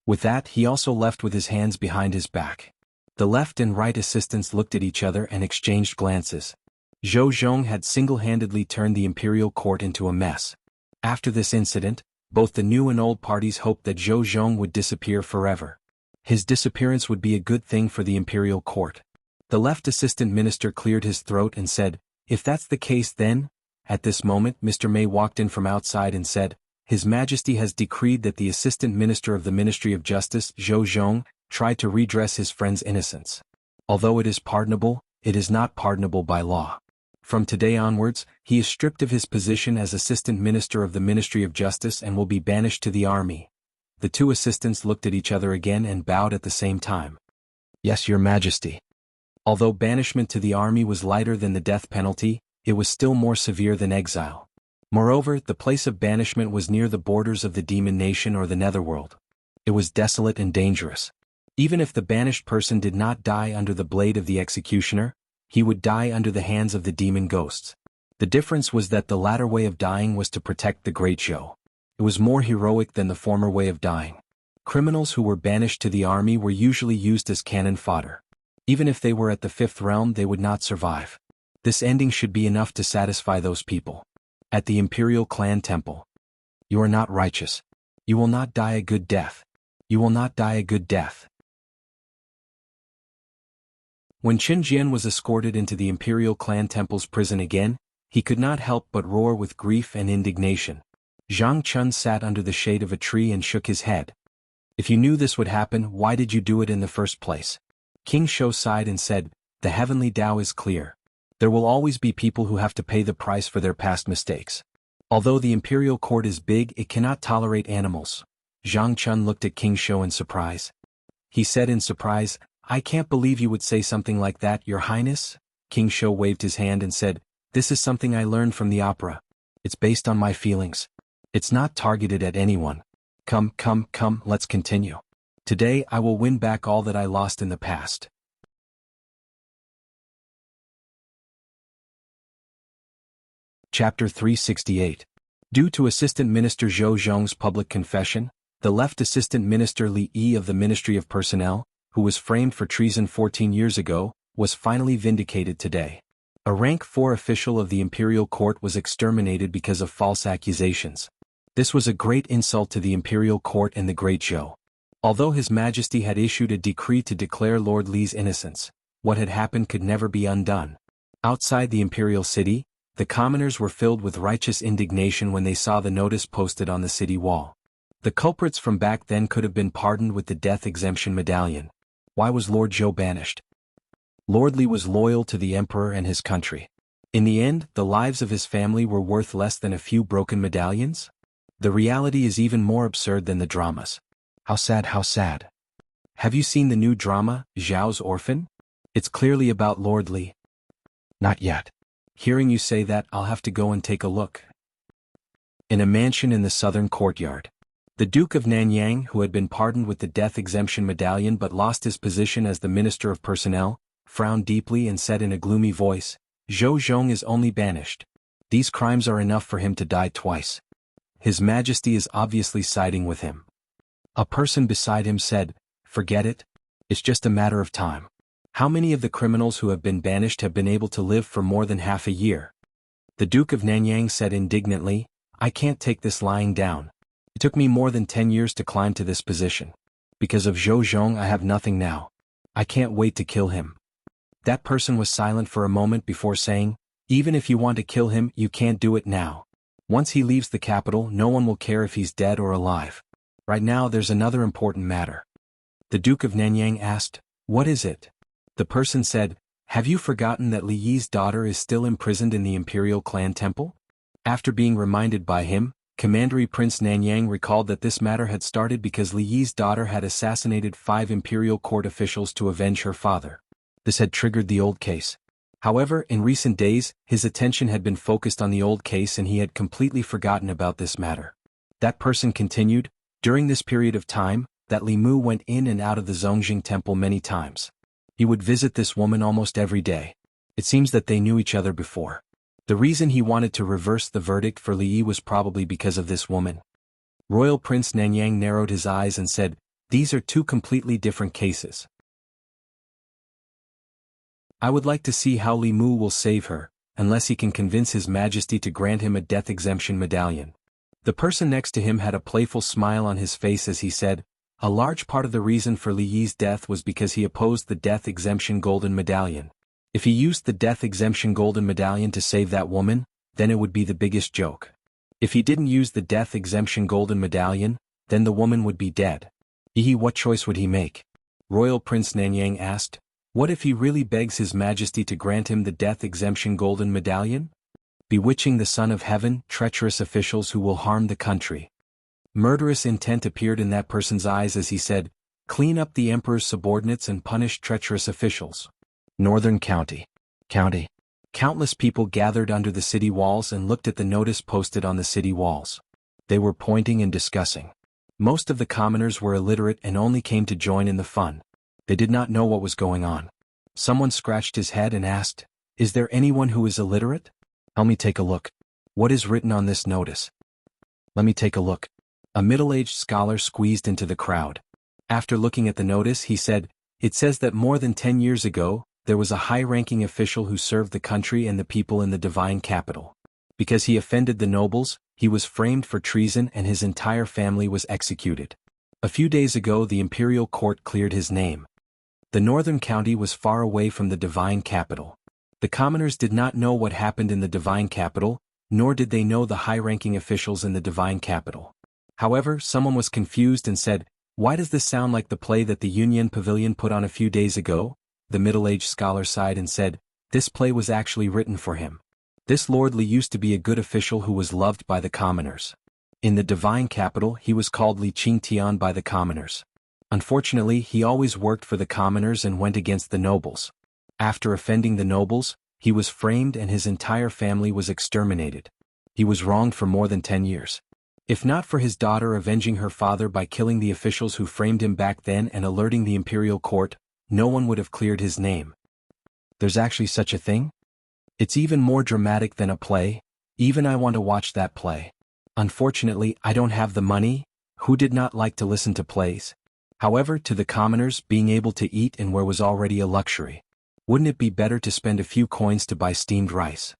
With that, he also left with his hands behind his back. The left and right assistants looked at each other and exchanged glances. Zhou Zhong had single-handedly turned the imperial court into a mess. After this incident, both the new and old parties hoped that Zhou Zhong would disappear forever. His disappearance would be a good thing for the imperial court. The left assistant minister cleared his throat and said, "If that's the case then..." At this moment, Mr. Mei walked in from outside and said, "His Majesty has decreed that the assistant minister of the Ministry of Justice, Zhou Zhong, tried to redress his friend's innocence. Although it is pardonable, it is not pardonable by law. From today onwards, he is stripped of his position as assistant minister of the Ministry of Justice and will be banished to the army." The 2 assistants looked at each other again and bowed at the same time. "Yes, Your Majesty." Although banishment to the army was lighter than the death penalty, it was still more severe than exile. Moreover, the place of banishment was near the borders of the demon nation or the netherworld. It was desolate and dangerous. Even if the banished person did not die under the blade of the executioner, he would die under the hands of the demon ghosts. The difference was that the latter way of dying was to protect the great Zhou. It was more heroic than the former way of dying. Criminals who were banished to the army were usually used as cannon fodder. Even if they were at the 5th realm, they would not survive. This ending should be enough to satisfy those people. At the Imperial Clan Temple. "You are not righteous. You will not die a good death. You will not die a good death." When Qin Jian was escorted into the Imperial Clan Temple's prison again, he could not help but roar with grief and indignation. Zhang Chun sat under the shade of a tree and shook his head. "If you knew this would happen, why did you do it in the first place?" King Shou sighed and said, "The heavenly Tao is clear. There will always be people who have to pay the price for their past mistakes. Although the imperial court is big, it cannot tolerate animals. Zhang Chun looked at King Shou in surprise. He said in surprise, I can't believe you would say something like that, Your Highness. King Shou waved his hand and said, this is something I learned from the opera. It's based on my feelings. It's not targeted at anyone. Come, let's continue. Today I will win back all that I lost in the past. Chapter 368. Due to Assistant Minister Zhou Zhong's public confession, the left Assistant Minister Li Yi of the Ministry of Personnel, who was framed for treason 14 years ago, was finally vindicated today. A rank 4 official of the imperial court was exterminated because of false accusations. This was a great insult to the imperial court and the great Zhou. Although His Majesty had issued a decree to declare Lord Li's innocence, what had happened could never be undone. Outside the imperial city, the commoners were filled with righteous indignation when they saw the notice posted on the city wall. The culprits from back then could have been pardoned with the death exemption medallion. Why was Lord Zhou banished? Lord Li was loyal to the emperor and his country. In the end, the lives of his family were worth less than a few broken medallions? The reality is even more absurd than the dramas. How sad, how sad. Have you seen the new drama, Zhao's Orphan? It's clearly about Lord Li. Not yet. Hearing you say that, I'll have to go and take a look. In a mansion in the southern courtyard, the Duke of Nanyang, who had been pardoned with the death exemption medallion but lost his position as the Minister of Personnel, frowned deeply and said in a gloomy voice, Zhou Zhong is only banished. These crimes are enough for him to die twice. His Majesty is obviously siding with him. A person beside him said, forget it. It's just a matter of time. How many of the criminals who have been banished have been able to live for more than half a year? The Duke of Nanyang said indignantly, I can't take this lying down. It took me more than 10 years to climb to this position. Because of Zhou Zhong I have nothing now. I can't wait to kill him. That person was silent for a moment before saying, even if you want to kill him, you can't do it now. Once he leaves the capital, no one will care if he's dead or alive. Right now there's another important matter. The Duke of Nanyang asked, what is it? The person said, have you forgotten that Li Yi's daughter is still imprisoned in the imperial clan temple? After being reminded by him, Commander Prince Nanyang recalled that this matter had started because Li Yi's daughter had assassinated 5 imperial court officials to avenge her father. This had triggered the old case. However, in recent days, his attention had been focused on the old case and he had completely forgotten about this matter. That person continued, during this period of time, that Li Mu went in and out of the Zongjing temple many times. He would visit this woman almost every day. It seems that they knew each other before. The reason he wanted to reverse the verdict for Li Yi was probably because of this woman. Royal Prince Nanyang narrowed his eyes and said, these are 2 completely different cases. I would like to see how Li Mu will save her, unless he can convince His Majesty to grant him a death exemption medallion. The person next to him had a playful smile on his face as he said, a large part of the reason for Li Yi's death was because he opposed the death exemption golden medallion. If he used the death exemption golden medallion to save that woman, then it would be the biggest joke. If he didn't use the death exemption golden medallion, then the woman would be dead. What choice would he make? Royal Prince Nanyang asked, what if he really begs His Majesty to grant him the death exemption golden medallion? Bewitching the Son of Heaven, treacherous officials who will harm the country. Murderous intent appeared in that person's eyes as he said, clean up the emperor's subordinates and punish treacherous officials. Northern County. Countless people gathered under the city walls and looked at the notice posted on the city walls. They were pointing and discussing. Most of the commoners were illiterate and only came to join in the fun. They did not know what was going on. Someone scratched his head and asked, is there anyone who is illiterate? Help me take a look. What is written on this notice? Let me take a look. A middle-aged scholar squeezed into the crowd. After looking at the notice he said, it says that more than 10 years ago, there was a high-ranking official who served the country and the people in the divine capital. Because he offended the nobles, he was framed for treason and his entire family was executed. A few days ago the imperial court cleared his name. The northern county was far away from the divine capital. The commoners did not know what happened in the divine capital, nor did they know the high-ranking officials in the divine capital. However, someone was confused and said, why does this sound like the play that the Union Pavilion put on a few days ago? The middle-aged scholar sighed and said, this play was actually written for him. This Lord Li used to be a good official who was loved by the commoners. In the divine capital he was called Li Qingtian by the commoners. Unfortunately he always worked for the commoners and went against the nobles. After offending the nobles, he was framed and his entire family was exterminated. He was wronged for more than 10 years. If not for his daughter avenging her father by killing the officials who framed him back then and alerting the imperial court, no one would have cleared his name. There's actually such a thing? It's even more dramatic than a play. Even I want to watch that play. Unfortunately, I don't have the money. Who did not like to listen to plays? However, to the commoners, being able to eat and wear was already a luxury. Wouldn't it be better to spend a few coins to buy steamed rice?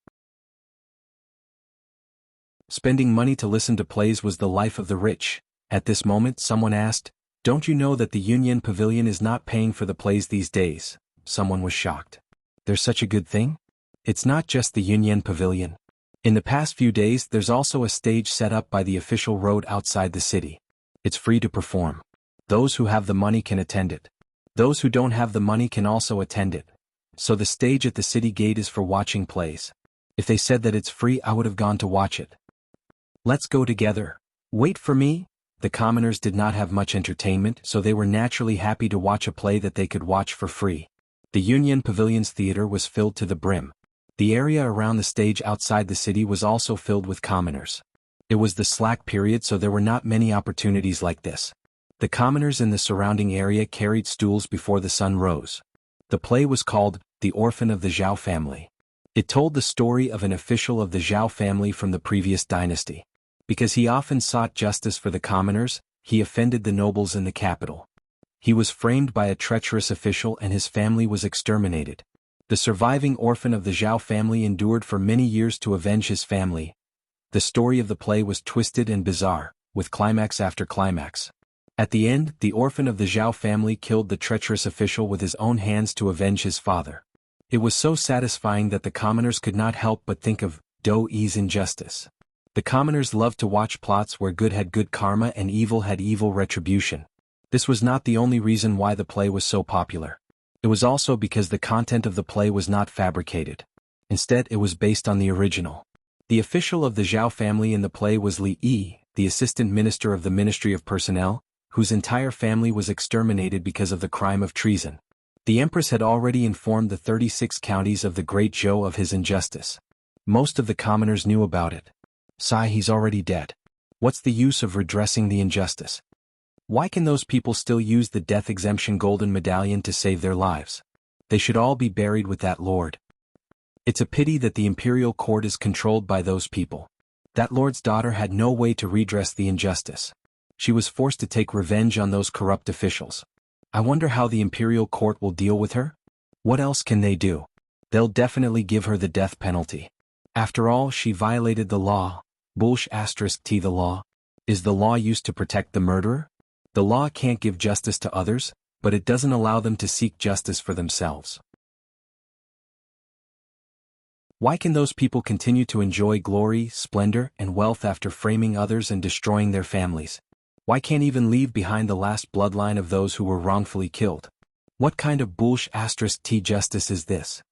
Spending money to listen to plays was the life of the rich. At this moment someone asked, "Don't you know that the Union Pavilion is not paying for the plays these days?" Someone was shocked. There's such a good thing? It's not just the Union Pavilion. In the past few days there's also a stage set up by the official road outside the city. It's free to perform. Those who have the money can attend it. Those who don't have the money can also attend it. So the stage at the city gate is for watching plays. If they said that it's free, I would have gone to watch it. Let's go together. Wait for me. The commoners did not have much entertainment, so they were naturally happy to watch a play that they could watch for free. The Union Pavilion's theater was filled to the brim. The area around the stage outside the city was also filled with commoners. It was the slack period, so there were not many opportunities like this. The commoners in the surrounding area carried stools before the sun rose. The play was called The Orphan of the Zhao Family. It told the story of an official of the Zhao family from the previous dynasty. Because he often sought justice for the commoners, he offended the nobles in the capital. He was framed by a treacherous official and his family was exterminated. The surviving orphan of the Zhao family endured for many years to avenge his family. The story of the play was twisted and bizarre, with climax after climax. At the end, the orphan of the Zhao family killed the treacherous official with his own hands to avenge his father. It was so satisfying that the commoners could not help but think of Dou-Yi's injustice. The commoners loved to watch plots where good had good karma and evil had evil retribution. This was not the only reason why the play was so popular. It was also because the content of the play was not fabricated. Instead, it was based on the original. The official of the Zhao family in the play was Li Yi, the assistant minister of the Ministry of Personnel, whose entire family was exterminated because of the crime of treason. The empress had already informed the 36 counties of the Great Zhou of his injustice. Most of the commoners knew about it. Sigh, he's already dead. What's the use of redressing the injustice? Why can those people still use the death exemption golden medallion to save their lives? They should all be buried with that lord. It's a pity that the imperial court is controlled by those people. That lord's daughter had no way to redress the injustice. She was forced to take revenge on those corrupt officials. I wonder how the imperial court will deal with her? What else can they do? They'll definitely give her the death penalty. After all, she violated the law. *T the law. Is the law used to protect the murderer? The law can't give justice to others, but it doesn't allow them to seek justice for themselves. Why can those people continue to enjoy glory, splendor, and wealth after framing others and destroying their families? Why can't even leave behind the last bloodline of those who were wrongfully killed? What kind of *T justice is this?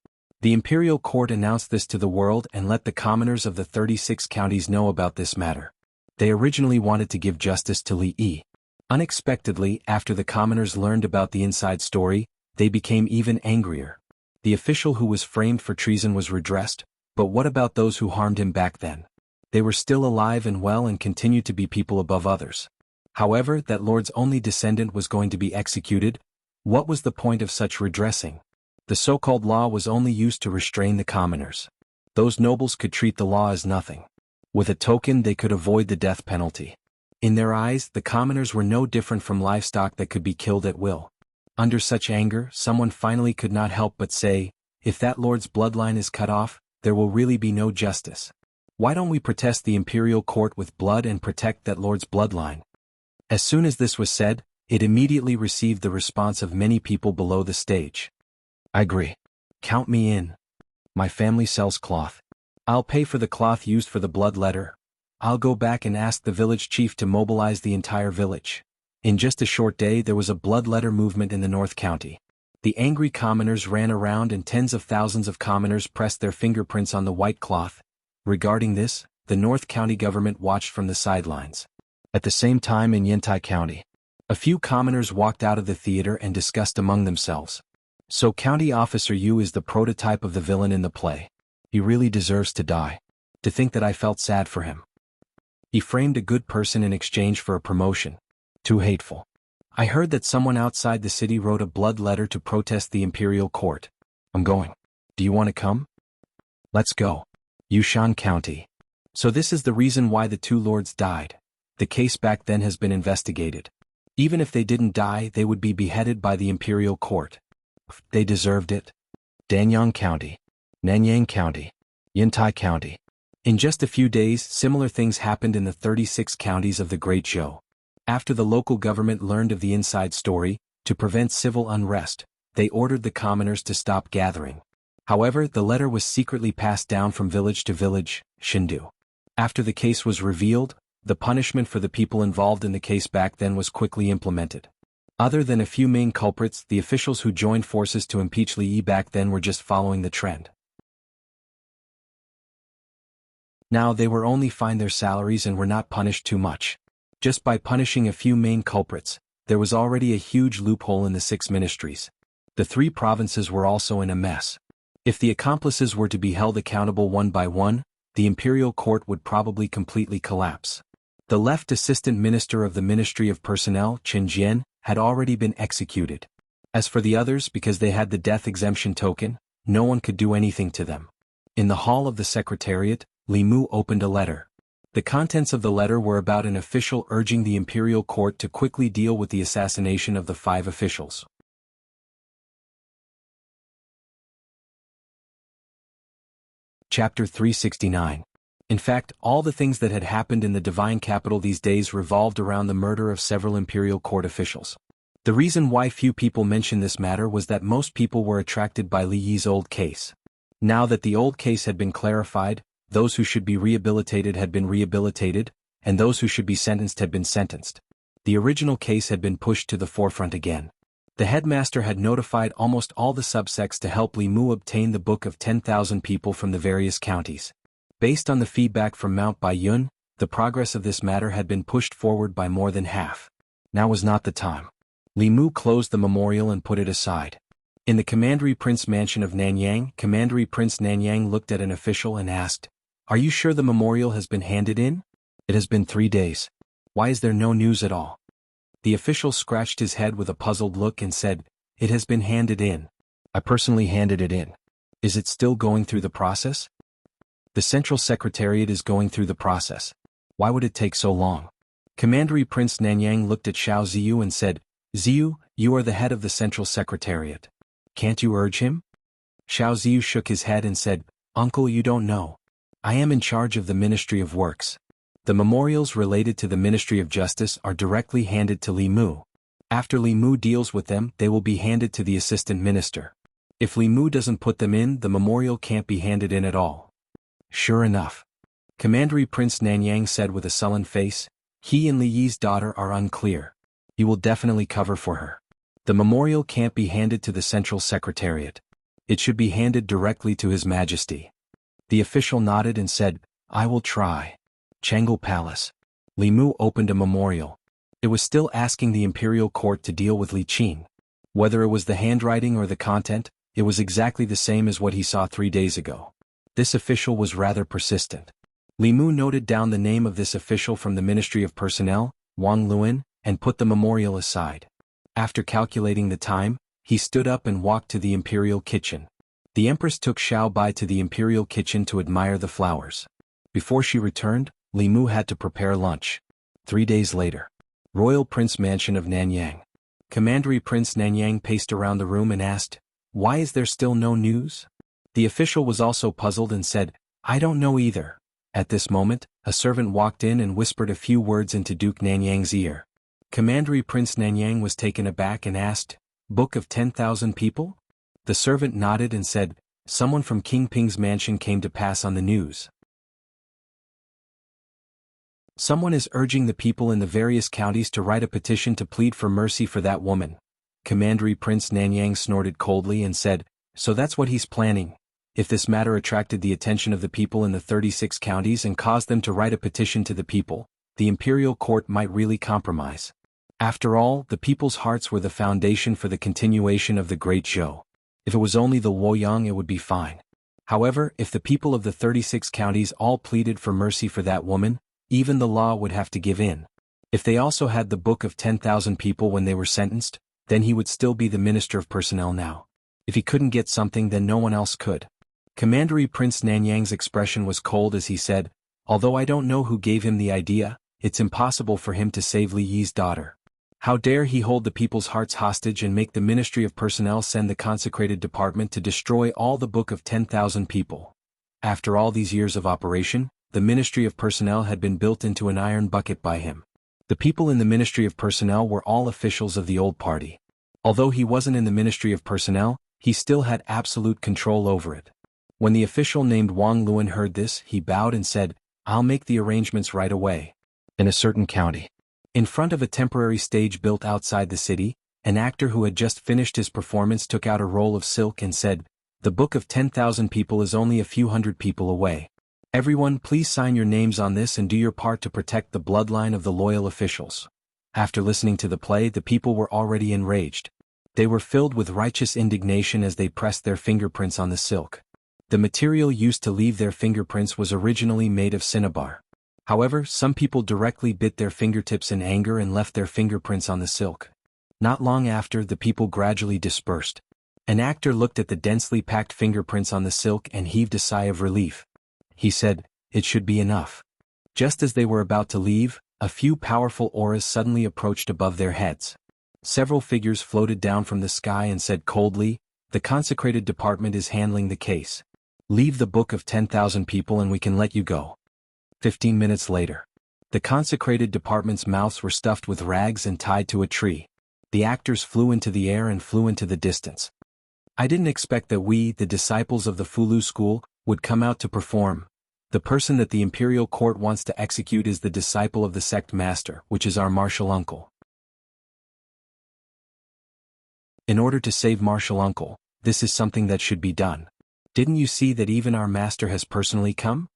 The imperial court announced this to the world and let the commoners of the 36 counties know about this matter. They originally wanted to give justice to Li Yi. Unexpectedly, after the commoners learned about the inside story, they became even angrier. The official who was framed for treason was redressed, but what about those who harmed him back then? They were still alive and well and continued to be people above others. However, that lord's only descendant was going to be executed. What was the point of such redressing? The so-called law was only used to restrain the commoners. Those nobles could treat the law as nothing. With a token they could avoid the death penalty. In their eyes, the commoners were no different from livestock that could be killed at will. Under such anger, someone finally could not help but say, if that lord's bloodline is cut off, there will really be no justice. Why don't we protest the imperial court with blood and protect that lord's bloodline? As soon as this was said, it immediately received the response of many people below the stage. I agree. Count me in. My family sells cloth. I'll pay for the cloth used for the blood letter. I'll go back and ask the village chief to mobilize the entire village. In just a short day there was a blood letter movement in the North County. The angry commoners ran around and tens of thousands of commoners pressed their fingerprints on the white cloth. Regarding this, the North County government watched from the sidelines. At the same time in Yantai County, a few commoners walked out of the theater and discussed among themselves. So County Officer Yu is the prototype of the villain in the play. He really deserves to die. To think that I felt sad for him. He framed a good person in exchange for a promotion. Too hateful. I heard that someone outside the city wrote a blood letter to protest the imperial court. I'm going. Do you want to come? Let's go. Yushan County. So this is the reason why the two lords died. The case back then has been investigated. Even if they didn't die, they would be beheaded by the imperial court. They deserved it. Danyang County. Nanyang County. Yantai County. In just a few days, similar things happened in the 36 counties of the Great Zhou. After the local government learned of the inside story, to prevent civil unrest, they ordered the commoners to stop gathering. However, the letter was secretly passed down from village to village, Shindu. After the case was revealed, the punishment for the people involved in the case back then was quickly implemented. Other than a few main culprits, the officials who joined forces to impeach Li Yi back then were just following the trend. Now they were only fined their salaries and were not punished too much. Just by punishing a few main culprits, there was already a huge loophole in the 6 ministries. The 3 provinces were also in a mess. If the accomplices were to be held accountable one by one, the imperial court would probably completely collapse. The left assistant minister of the Ministry of Personnel, Chen Jian, had already been executed. As for the others, because they had the death exemption token, no one could do anything to them. In the hall of the secretariat, Li Mu opened a letter. The contents of the letter were about an official urging the imperial court to quickly deal with the assassination of the 5 officials. Chapter 369. In fact, all the things that had happened in the divine capital these days revolved around the murder of several imperial court officials. The reason why few people mentioned this matter was that most people were attracted by Li Yi's old case. Now that the old case had been clarified, those who should be rehabilitated had been rehabilitated, and those who should be sentenced had been sentenced. The original case had been pushed to the forefront again. The headmaster had notified almost all the subsects to help Li Mu obtain the book of 10,000 people from the various counties. Based on the feedback from Mount Baiyun, the progress of this matter had been pushed forward by more than half. Now was not the time. Li Mu closed the memorial and put it aside. In the Commandery Prince mansion of Nanyang, Commandery Prince Nanyang looked at an official and asked, "Are you sure the memorial has been handed in? It has been 3 days. Why is there no news at all?" The official scratched his head with a puzzled look and said, "It has been handed in. I personally handed it in. Is it still going through the process?" "The Central Secretariat is going through the process. Why would it take so long?" Commandery Prince Nanyang looked at Xiao Ziyu and said, "Ziyu, you are the head of the Central Secretariat. Can't you urge him?" Xiao Ziyu shook his head and said, "Uncle, you don't know. I am in charge of the Ministry of Works. The memorials related to the Ministry of Justice are directly handed to Li Mu. After Li Mu deals with them, they will be handed to the assistant minister. If Li Mu doesn't put them in, the memorial can't be handed in at all." "Sure enough," Commandery Prince Nanyang said with a sullen face, "he and Li Yi's daughter are unclear. He will definitely cover for her. The memorial can't be handed to the Central Secretariat. It should be handed directly to His Majesty." The official nodded and said, "I will try." Chang'an Palace. Li Mu opened a memorial. It was still asking the imperial court to deal with Li Qin. Whether it was the handwriting or the content, it was exactly the same as what he saw 3 days ago. This official was rather persistent. Li Mu noted down the name of this official from the Ministry of Personnel, Wang Luan, and put the memorial aside. After calculating the time, he stood up and walked to the imperial kitchen. The empress took Xiao Bai to the imperial kitchen to admire the flowers. Before she returned, Li Mu had to prepare lunch. 3 days later. Royal Prince Mansion of Nanyang. Commandery Prince Nanyang paced around the room and asked, "Why is there still no news?" The official was also puzzled and said, "I don't know either." At this moment, a servant walked in and whispered a few words into Duke Nanyang's ear. Commandery Prince Nanyang was taken aback and asked, "Book of 10,000 people?" The servant nodded and said, "Someone from King Ping's mansion came to pass on the news. Someone is urging the people in the various counties to write a petition to plead for mercy for that woman. Commander Prince Nanyang snorted coldly and said, "So that's what he's planning. If this matter attracted the attention of the people in the 36 counties and caused them to write a petition to the people, the imperial court might really compromise. After all, the people's hearts were the foundation for the continuation of the Great Zhou. If it was only the Luoyang, it would be fine. However, if the people of the 36 counties all pleaded for mercy for that woman, even the law would have to give in. If they also had the book of 10,000 people when they were sentenced, then he would still be the Minister of Personnel now. If he couldn't get something, then no one else could." Commander Prince Nanyang's expression was cold as he said, "Although I don't know who gave him the idea, it's impossible for him to save Li Yi's daughter. How dare he hold the people's hearts hostage and make the Ministry of Personnel send the consecrated department to destroy all the book of 10,000 people." After all these years of operation, the Ministry of Personnel had been built into an iron bucket by him. The people in the Ministry of Personnel were all officials of the old party. Although he wasn't in the Ministry of Personnel, he still had absolute control over it. When the official named Wang Luan heard this, he bowed and said, "I'll make the arrangements right away." In a certain county, in front of a temporary stage built outside the city, an actor who had just finished his performance took out a roll of silk and said, "The book of 10,000 people is only a few hundred people away. Everyone, please sign your names on this and do your part to protect the bloodline of the loyal officials." After listening to the play, the people were already enraged. They were filled with righteous indignation as they pressed their fingerprints on the silk. The material used to leave their fingerprints was originally made of cinnabar. However, some people directly bit their fingertips in anger and left their fingerprints on the silk. Not long after, the people gradually dispersed. An actor looked at the densely packed fingerprints on the silk and heaved a sigh of relief. He said, "It should be enough." Just as they were about to leave, a few powerful auras suddenly approached above their heads. Several figures floated down from the sky and said coldly, "The consecrated department is handling the case. Leave the book of 10,000 people and we can let you go." 15 minutes later, the consecrated department's mouths were stuffed with rags and tied to a tree. The actors flew into the air and flew into the distance. "I didn't expect that we, the disciples of the Fulu school, would come out to perform. The person that the imperial court wants to execute is the disciple of the sect master, which is our martial uncle. In order to save martial uncle, this is something that should be done. Didn't you see that even our master has personally come?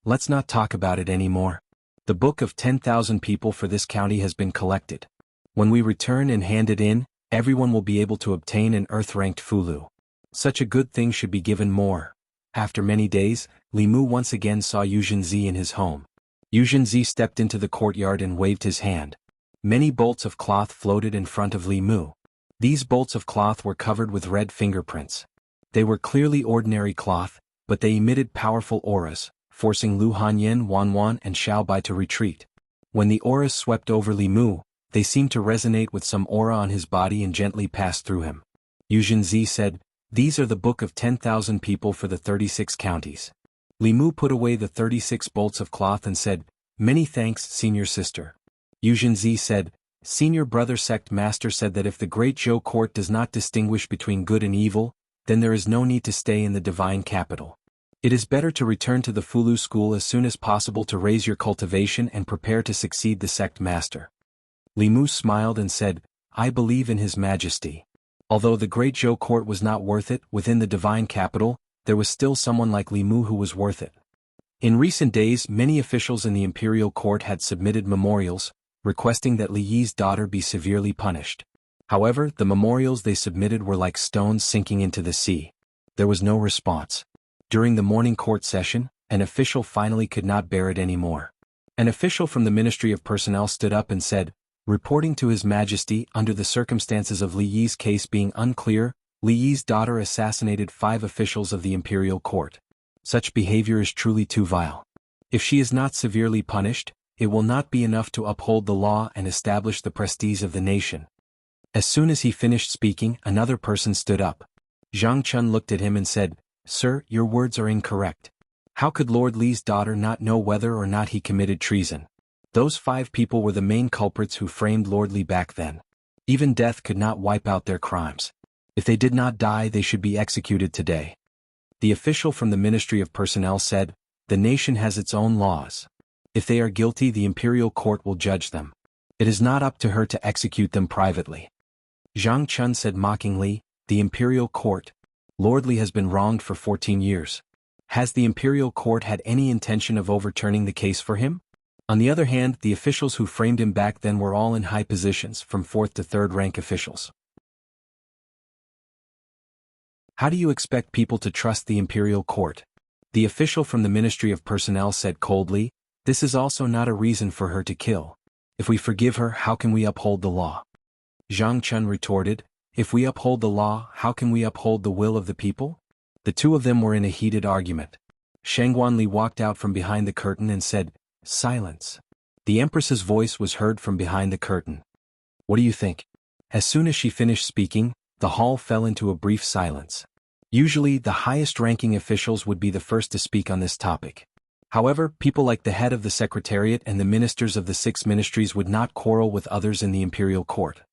Let's not talk about it anymore. The book of 10,000 people for this county has been collected. When we return and hand it in, everyone will be able to obtain an earth-ranked Fulu. Such a good thing should be given more." After many days, Li Mu once again saw Yu Zhenzi in his home. Yu Zhenzi stepped into the courtyard and waved his hand. Many bolts of cloth floated in front of Li Mu. These bolts of cloth were covered with red fingerprints. They were clearly ordinary cloth, but they emitted powerful auras, forcing Lu Hanyan, Wanwan and Xiaobai to retreat. When the auras swept over Li Mu, they seemed to resonate with some aura on his body and gently passed through him. Yu Zhenzi said, "These are the book of 10,000 people for the 36 counties." Li Mu put away the 36 bolts of cloth and said, "Many thanks, senior sister." Yu Zhenzi said, "Senior brother sect master said that if the great Zhou court does not distinguish between good and evil, then there is no need to stay in the divine capital. It is better to return to the Fulu school as soon as possible to raise your cultivation and prepare to succeed the sect master." Li Mu smiled and said, "I believe in His Majesty." Although the great Zhou court was not worth it, within the divine capital, there was still someone like Li Mu who was worth it. In recent days, many officials in the imperial court had submitted memorials, requesting that Li Yi's daughter be severely punished. However, the memorials they submitted were like stones sinking into the sea. There was no response. During the morning court session, an official finally could not bear it anymore. An official from the Ministry of Personnel stood up and said, "Reporting to His Majesty, under the circumstances of Li Yi's case being unclear, Li Yi's daughter assassinated 5 officials of the imperial court. Such behavior is truly too vile. If she is not severely punished, it will not be enough to uphold the law and establish the prestige of the nation." As soon as he finished speaking, another person stood up. Zhang Chun looked at him and said, "Sir, your words are incorrect. How could Lord Li's daughter not know whether or not he committed treason? Those 5 people were the main culprits who framed Lord Li back then. Even death could not wipe out their crimes. If they did not die, they should be executed today." The official from the Ministry of Personnel said, "The nation has its own laws. If they are guilty, the imperial court will judge them. It is not up to her to execute them privately." Zhang Chun said mockingly, "The imperial court. Lord Li has been wronged for 14 years. Has the imperial court had any intention of overturning the case for him?" On the other hand, the officials who framed him back then were all in high positions, from 4th to 3rd rank officials. How do you expect people to trust the imperial court? The official from the Ministry of Personnel said coldly, "This is also not a reason for her to kill. If we forgive her, how can we uphold the law?" Zhang Chun retorted, "If we uphold the law, how can we uphold the will of the people?" The two of them were in a heated argument. Shangguanli walked out from behind the curtain and said, "Silence." The Empress's voice was heard from behind the curtain. "What do you think?" As soon as she finished speaking, the hall fell into a brief silence. Usually, the highest-ranking officials would be the first to speak on this topic. However, people like the head of the Secretariat and the ministers of the 6 ministries would not quarrel with others in the imperial court.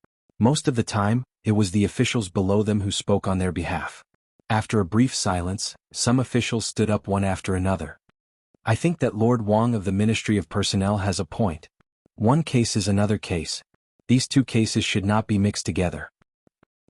Most of the time, it was the officials below them who spoke on their behalf. After a brief silence, some officials stood up one after another. "I think that Lord Wang of the Ministry of Personnel has a point. One case is another case. These two cases should not be mixed together.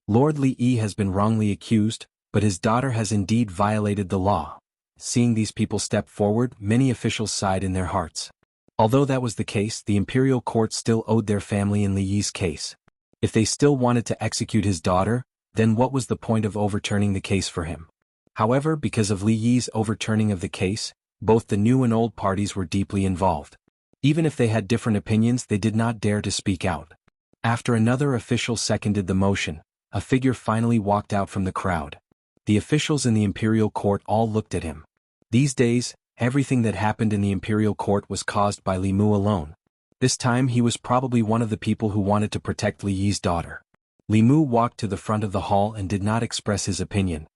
Lord Li Yi has been wrongly accused, but his daughter has indeed violated the law." Seeing these people step forward, many officials sighed in their hearts. Although that was the case, the imperial court still owed their family in Li Yi's case. If they still wanted to execute his daughter, then what was the point of overturning the case for him? However, because of Li Yi's overturning of the case, both the new and old parties were deeply involved. Even if they had different opinions, they did not dare to speak out. After another official seconded the motion, a figure finally walked out from the crowd. The officials in the imperial court all looked at him. These days, everything that happened in the imperial court was caused by Li Mu alone. This time he was probably one of the people who wanted to protect Li Yi's daughter. Li Mu walked to the front of the hall and did not express his opinion.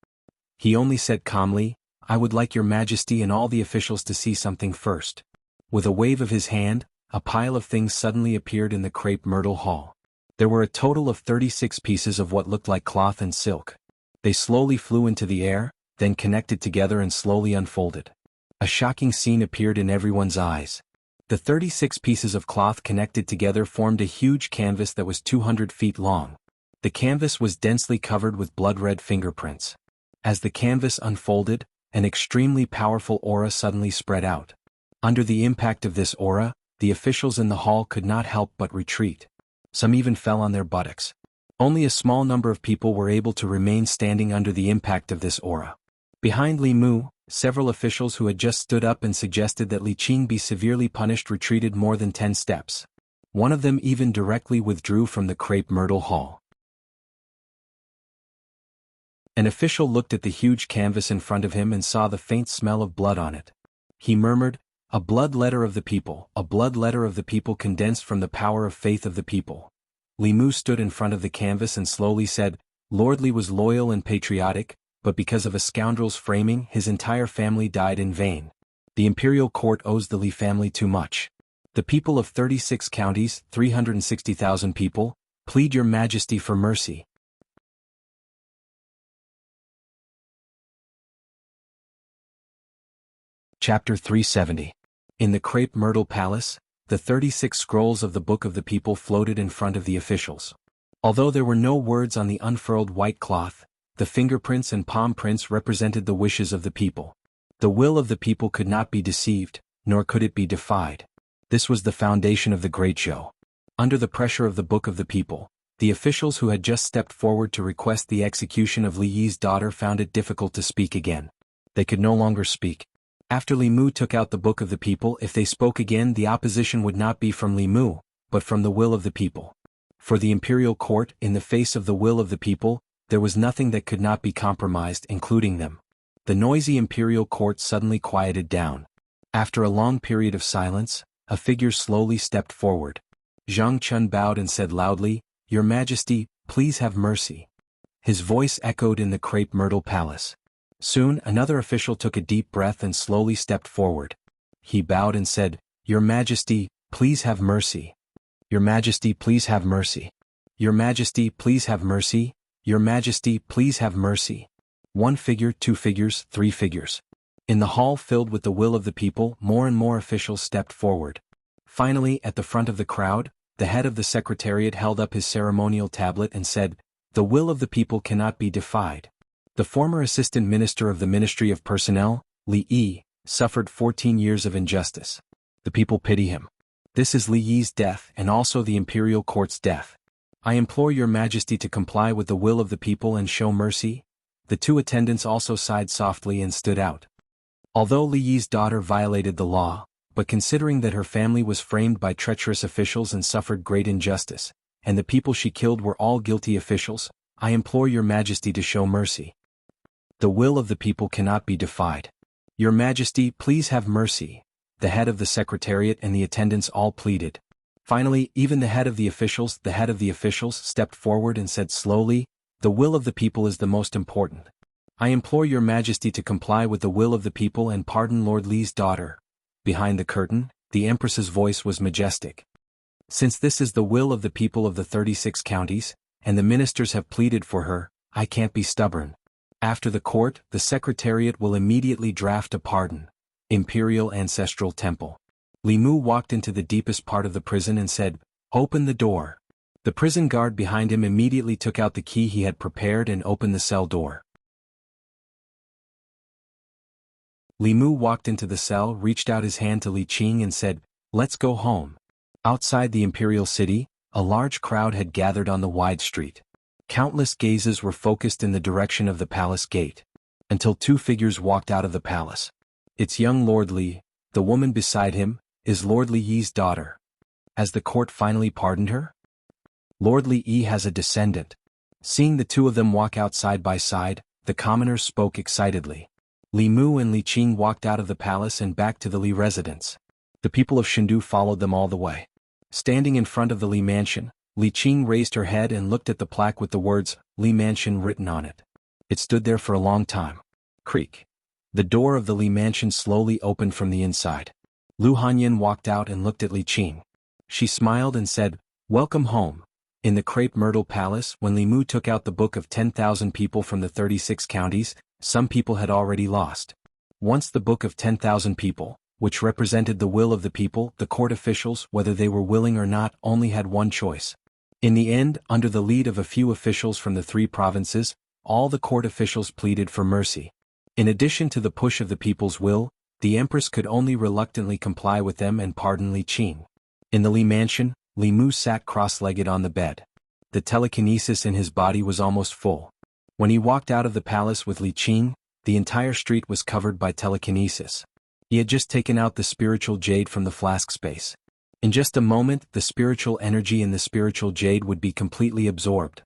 He only said calmly, "I would like your majesty and all the officials to see something first." With a wave of his hand, a pile of things suddenly appeared in the crepe myrtle hall. There were a total of 36 pieces of what looked like cloth and silk. They slowly flew into the air, then connected together and slowly unfolded. A shocking scene appeared in everyone's eyes. The 36 pieces of cloth connected together formed a huge canvas that was 200 feet long. The canvas was densely covered with blood-red fingerprints. As the canvas unfolded, an extremely powerful aura suddenly spread out. Under the impact of this aura, the officials in the hall could not help but retreat. Some even fell on their buttocks. Only a small number of people were able to remain standing under the impact of this aura. Behind Li Mu, several officials who had just stood up and suggested that Li Qing be severely punished retreated more than 10 steps. One of them even directly withdrew from the crepe myrtle hall. An official looked at the huge canvas in front of him and saw the faint smell of blood on it. He murmured, "A blood letter of the people, a blood letter of the people condensed from the power of faith of the people." Li Mu stood in front of the canvas and slowly said, "Lord Li was loyal and patriotic, but because of a scoundrel's framing, his entire family died in vain. The imperial court owes the Li family too much. The people of 36 counties, 360,000 people, plead your majesty for mercy." Chapter 370. In the crepe myrtle palace, the 36 scrolls of the Book of the People floated in front of the officials. Although there were no words on the unfurled white cloth, the fingerprints and palm prints represented the wishes of the people. The will of the people could not be deceived, nor could it be defied. This was the foundation of the great show. Under the pressure of the Book of the People, the officials who had just stepped forward to request the execution of Li Yi's daughter found it difficult to speak again. They could no longer speak. After Li Mu took out the Book of the People, if they spoke again, the opposition would not be from Li Mu, but from the will of the people. For the imperial court, in the face of the will of the people, there was nothing that could not be compromised, including them. The noisy imperial court suddenly quieted down. After a long period of silence, a figure slowly stepped forward. Zhang Chun bowed and said loudly, "Your Majesty, please have mercy." His voice echoed in the crepe myrtle palace. Soon, another official took a deep breath and slowly stepped forward. He bowed and said, "Your Majesty, please have mercy. Your Majesty, please have mercy. Your Majesty, please have mercy. Your Majesty, please have mercy." One figure, two figures, three figures. In the hall filled with the will of the people, more and more officials stepped forward. Finally, at the front of the crowd, the head of the Secretariat held up his ceremonial tablet and said, The will of the people cannot be defied. The former assistant minister of the Ministry of Personnel, Li Yi, suffered 14 years of injustice. The people pity him. This is Li Yi's death and also the imperial court's death. I implore your majesty to comply with the will of the people and show mercy. The two attendants also sighed softly and stood out. Although Li Yi's daughter violated the law, but considering that her family was framed by treacherous officials and suffered great injustice, and the people she killed were all guilty officials, I implore your majesty to show mercy. The will of the people cannot be defied. Your majesty, please have mercy. The head of the secretariat and the attendants all pleaded. Finally, even the head of the officials stepped forward and said slowly, the will of the people is the most important. I implore your majesty to comply with the will of the people and pardon Lord Li's daughter. Behind the curtain, the empress's voice was majestic. Since this is the will of the people of the 36 counties, and the ministers have pleaded for her, I can't be stubborn. After the court, the secretariat will immediately draft a pardon. Imperial Ancestral Temple. Li Mu walked into the deepest part of the prison and said, "Open the door." The prison guard behind him immediately took out the key he had prepared and opened the cell door. Li Mu walked into the cell, reached out his hand to Li Qing and said, "Let's go home." Outside the imperial city, a large crowd had gathered on the wide street. Countless gazes were focused in the direction of the palace gate. Until two figures walked out of the palace. It's young Lord Li. The woman beside him is Lord Li Yi's daughter. Has the court finally pardoned her? Lord Li Yi has a descendant. Seeing the two of them walk out side by side, the commoners spoke excitedly. Li Mu and Li Qing walked out of the palace and back to the Li residence. The people of Chengdu followed them all the way. Standing in front of the Li mansion, Li Qing raised her head and looked at the plaque with the words, Li Mansion written on it. It stood there for a long time. Creak. The door of the Li mansion slowly opened from the inside. Lu Hanyin walked out and looked at Li Qing. She smiled and said, "Welcome home." In the crepe myrtle palace, when Li Mu took out the book of 10,000 people from the 36 counties, some people had already lost. Once the book of 10,000 people, which represented the will of the people, the court officials, whether they were willing or not, only had one choice. In the end, under the lead of a few officials from the 3 provinces, all the court officials pleaded for mercy. In addition to the push of the people's will, the empress could only reluctantly comply with them and pardon Li Qing. In the Li mansion, Li Mu sat cross-legged on the bed. The telekinesis in his body was almost full. When he walked out of the palace with Li Qing, the entire street was covered by telekinesis. He had just taken out the spiritual jade from the flask space. In just a moment, the spiritual energy in the spiritual jade would be completely absorbed.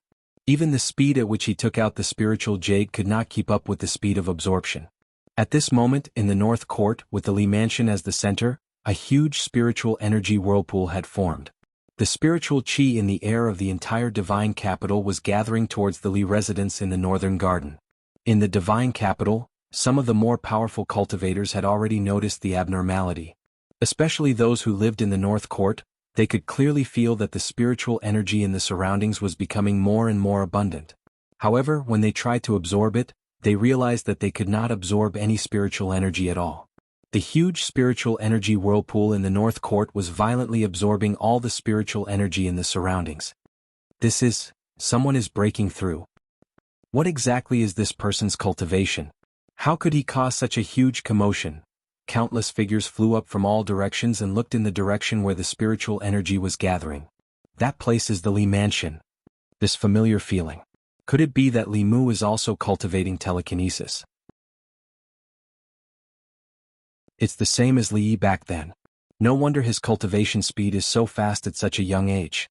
Even the speed at which he took out the spiritual jade could not keep up with the speed of absorption. At this moment, in the North Court, with the Li Mansion as the center, a huge spiritual energy whirlpool had formed. The spiritual qi in the air of the entire divine capital was gathering towards the Li residence in the northern garden. In the divine capital, some of the more powerful cultivators had already noticed the abnormality. Especially those who lived in the North Court, they could clearly feel that the spiritual energy in the surroundings was becoming more and more abundant. However, when they tried to absorb it, they realized that they could not absorb any spiritual energy at all. The huge spiritual energy whirlpool in the North Court was violently absorbing all the spiritual energy in the surroundings. Someone is breaking through. What exactly is this person's cultivation? How could he cause such a huge commotion? Countless figures flew up from all directions and looked in the direction where the spiritual energy was gathering. That place is the Li Mansion. This familiar feeling. Could it be that Li Mu is also cultivating telekinesis? It's the same as Li Yi back then. No wonder his cultivation speed is so fast at such a young age.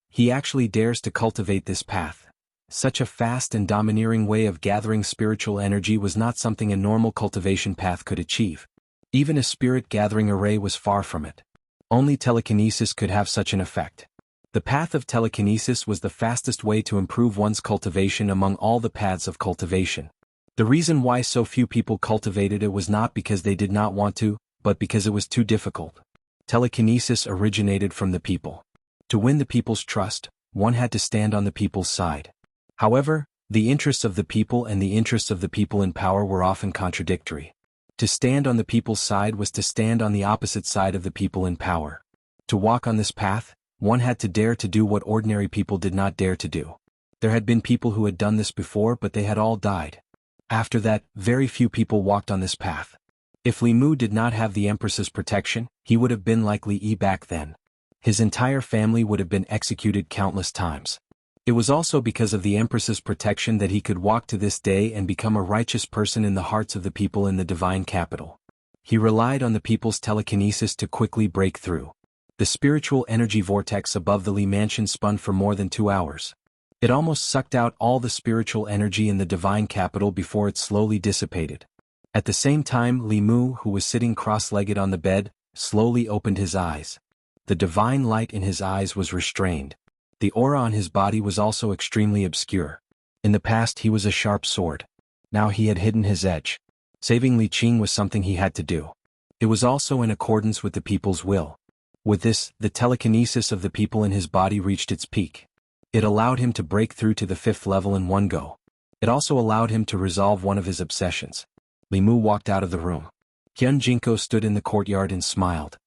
He actually dares to cultivate this path. Such a fast and domineering way of gathering spiritual energy was not something a normal cultivation path could achieve. Even a spirit-gathering array was far from it. Only telekinesis could have such an effect. The path of telekinesis was the fastest way to improve one's cultivation among all the paths of cultivation. The reason why so few people cultivated it was not because they did not want to, but because it was too difficult. Telekinesis originated from the people. To win the people's trust, one had to stand on the people's side. However, the interests of the people and the interests of the people in power were often contradictory. To stand on the people's side was to stand on the opposite side of the people in power. To walk on this path, one had to dare to do what ordinary people did not dare to do. There had been people who had done this before, but they had all died. After that, very few people walked on this path. If Li Mu did not have the Empress's protection, he would have been like Li Yi back then. His entire family would have been executed countless times. It was also because of the Empress's protection that he could walk to this day and become a righteous person in the hearts of the people in the divine capital. He relied on the people's telekinesis to quickly break through. The spiritual energy vortex above the Li mansion spun for more than 2 hours. It almost sucked out all the spiritual energy in the divine capital before it slowly dissipated. At the same time, Li Mu, who was sitting cross-legged on the bed, slowly opened his eyes. The divine light in his eyes was restrained. The aura on his body was also extremely obscure. In the past he was a sharp sword. Now he had hidden his edge. Saving Li Qing was something he had to do. It was also in accordance with the people's will. With this, the telekinesis of the people in his body reached its peak. It allowed him to break through to the 5th level in one go. It also allowed him to resolve one of his obsessions. Li Mu walked out of the room. Xianxia stood in the courtyard and smiled.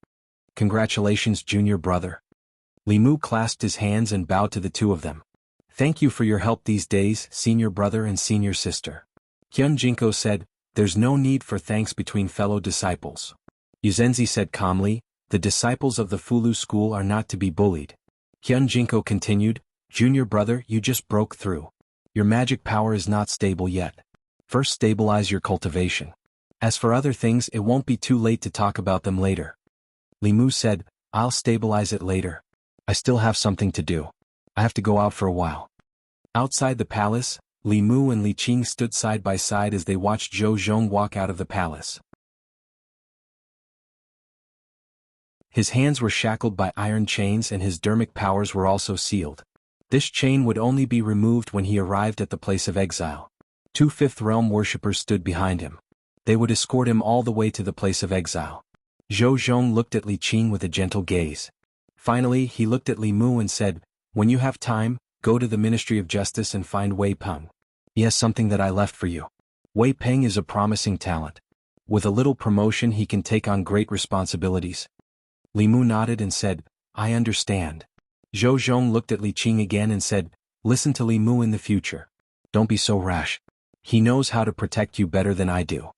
"Congratulations, junior brother." Li Mu clasped his hands and bowed to the two of them. "Thank you for your help these days, senior brother and senior sister." Xianxia said, "There's no need for thanks between fellow disciples." Yuzenzi said calmly, "The disciples of the Fulu school are not to be bullied." Xianxia continued, "Junior brother, you just broke through. Your magic power is not stable yet. First stabilize your cultivation. As for other things, it won't be too late to talk about them later." Li Mu said, "I'll stabilize it later. I still have something to do. I have to go out for a while." Outside the palace, Li Mu and Li Qing stood side by side as they watched Zhou Zhong walk out of the palace. His hands were shackled by iron chains and his dermic powers were also sealed. This chain would only be removed when he arrived at the place of exile. 2 Fifth Realm worshippers stood behind him. They would escort him all the way to the place of exile. Zhou Zhong looked at Li Qing with a gentle gaze. Finally, he looked at Li Mu and said, "When you have time, go to the Ministry of Justice and find Wei Peng. He has something that I left for you. Wei Peng is a promising talent. With a little promotion he can take on great responsibilities." Li Mu nodded and said, "I understand." Zhou Zhong looked at Li Qing again and said, "Listen to Li Mu in the future. Don't be so rash. He knows how to protect you better than I do."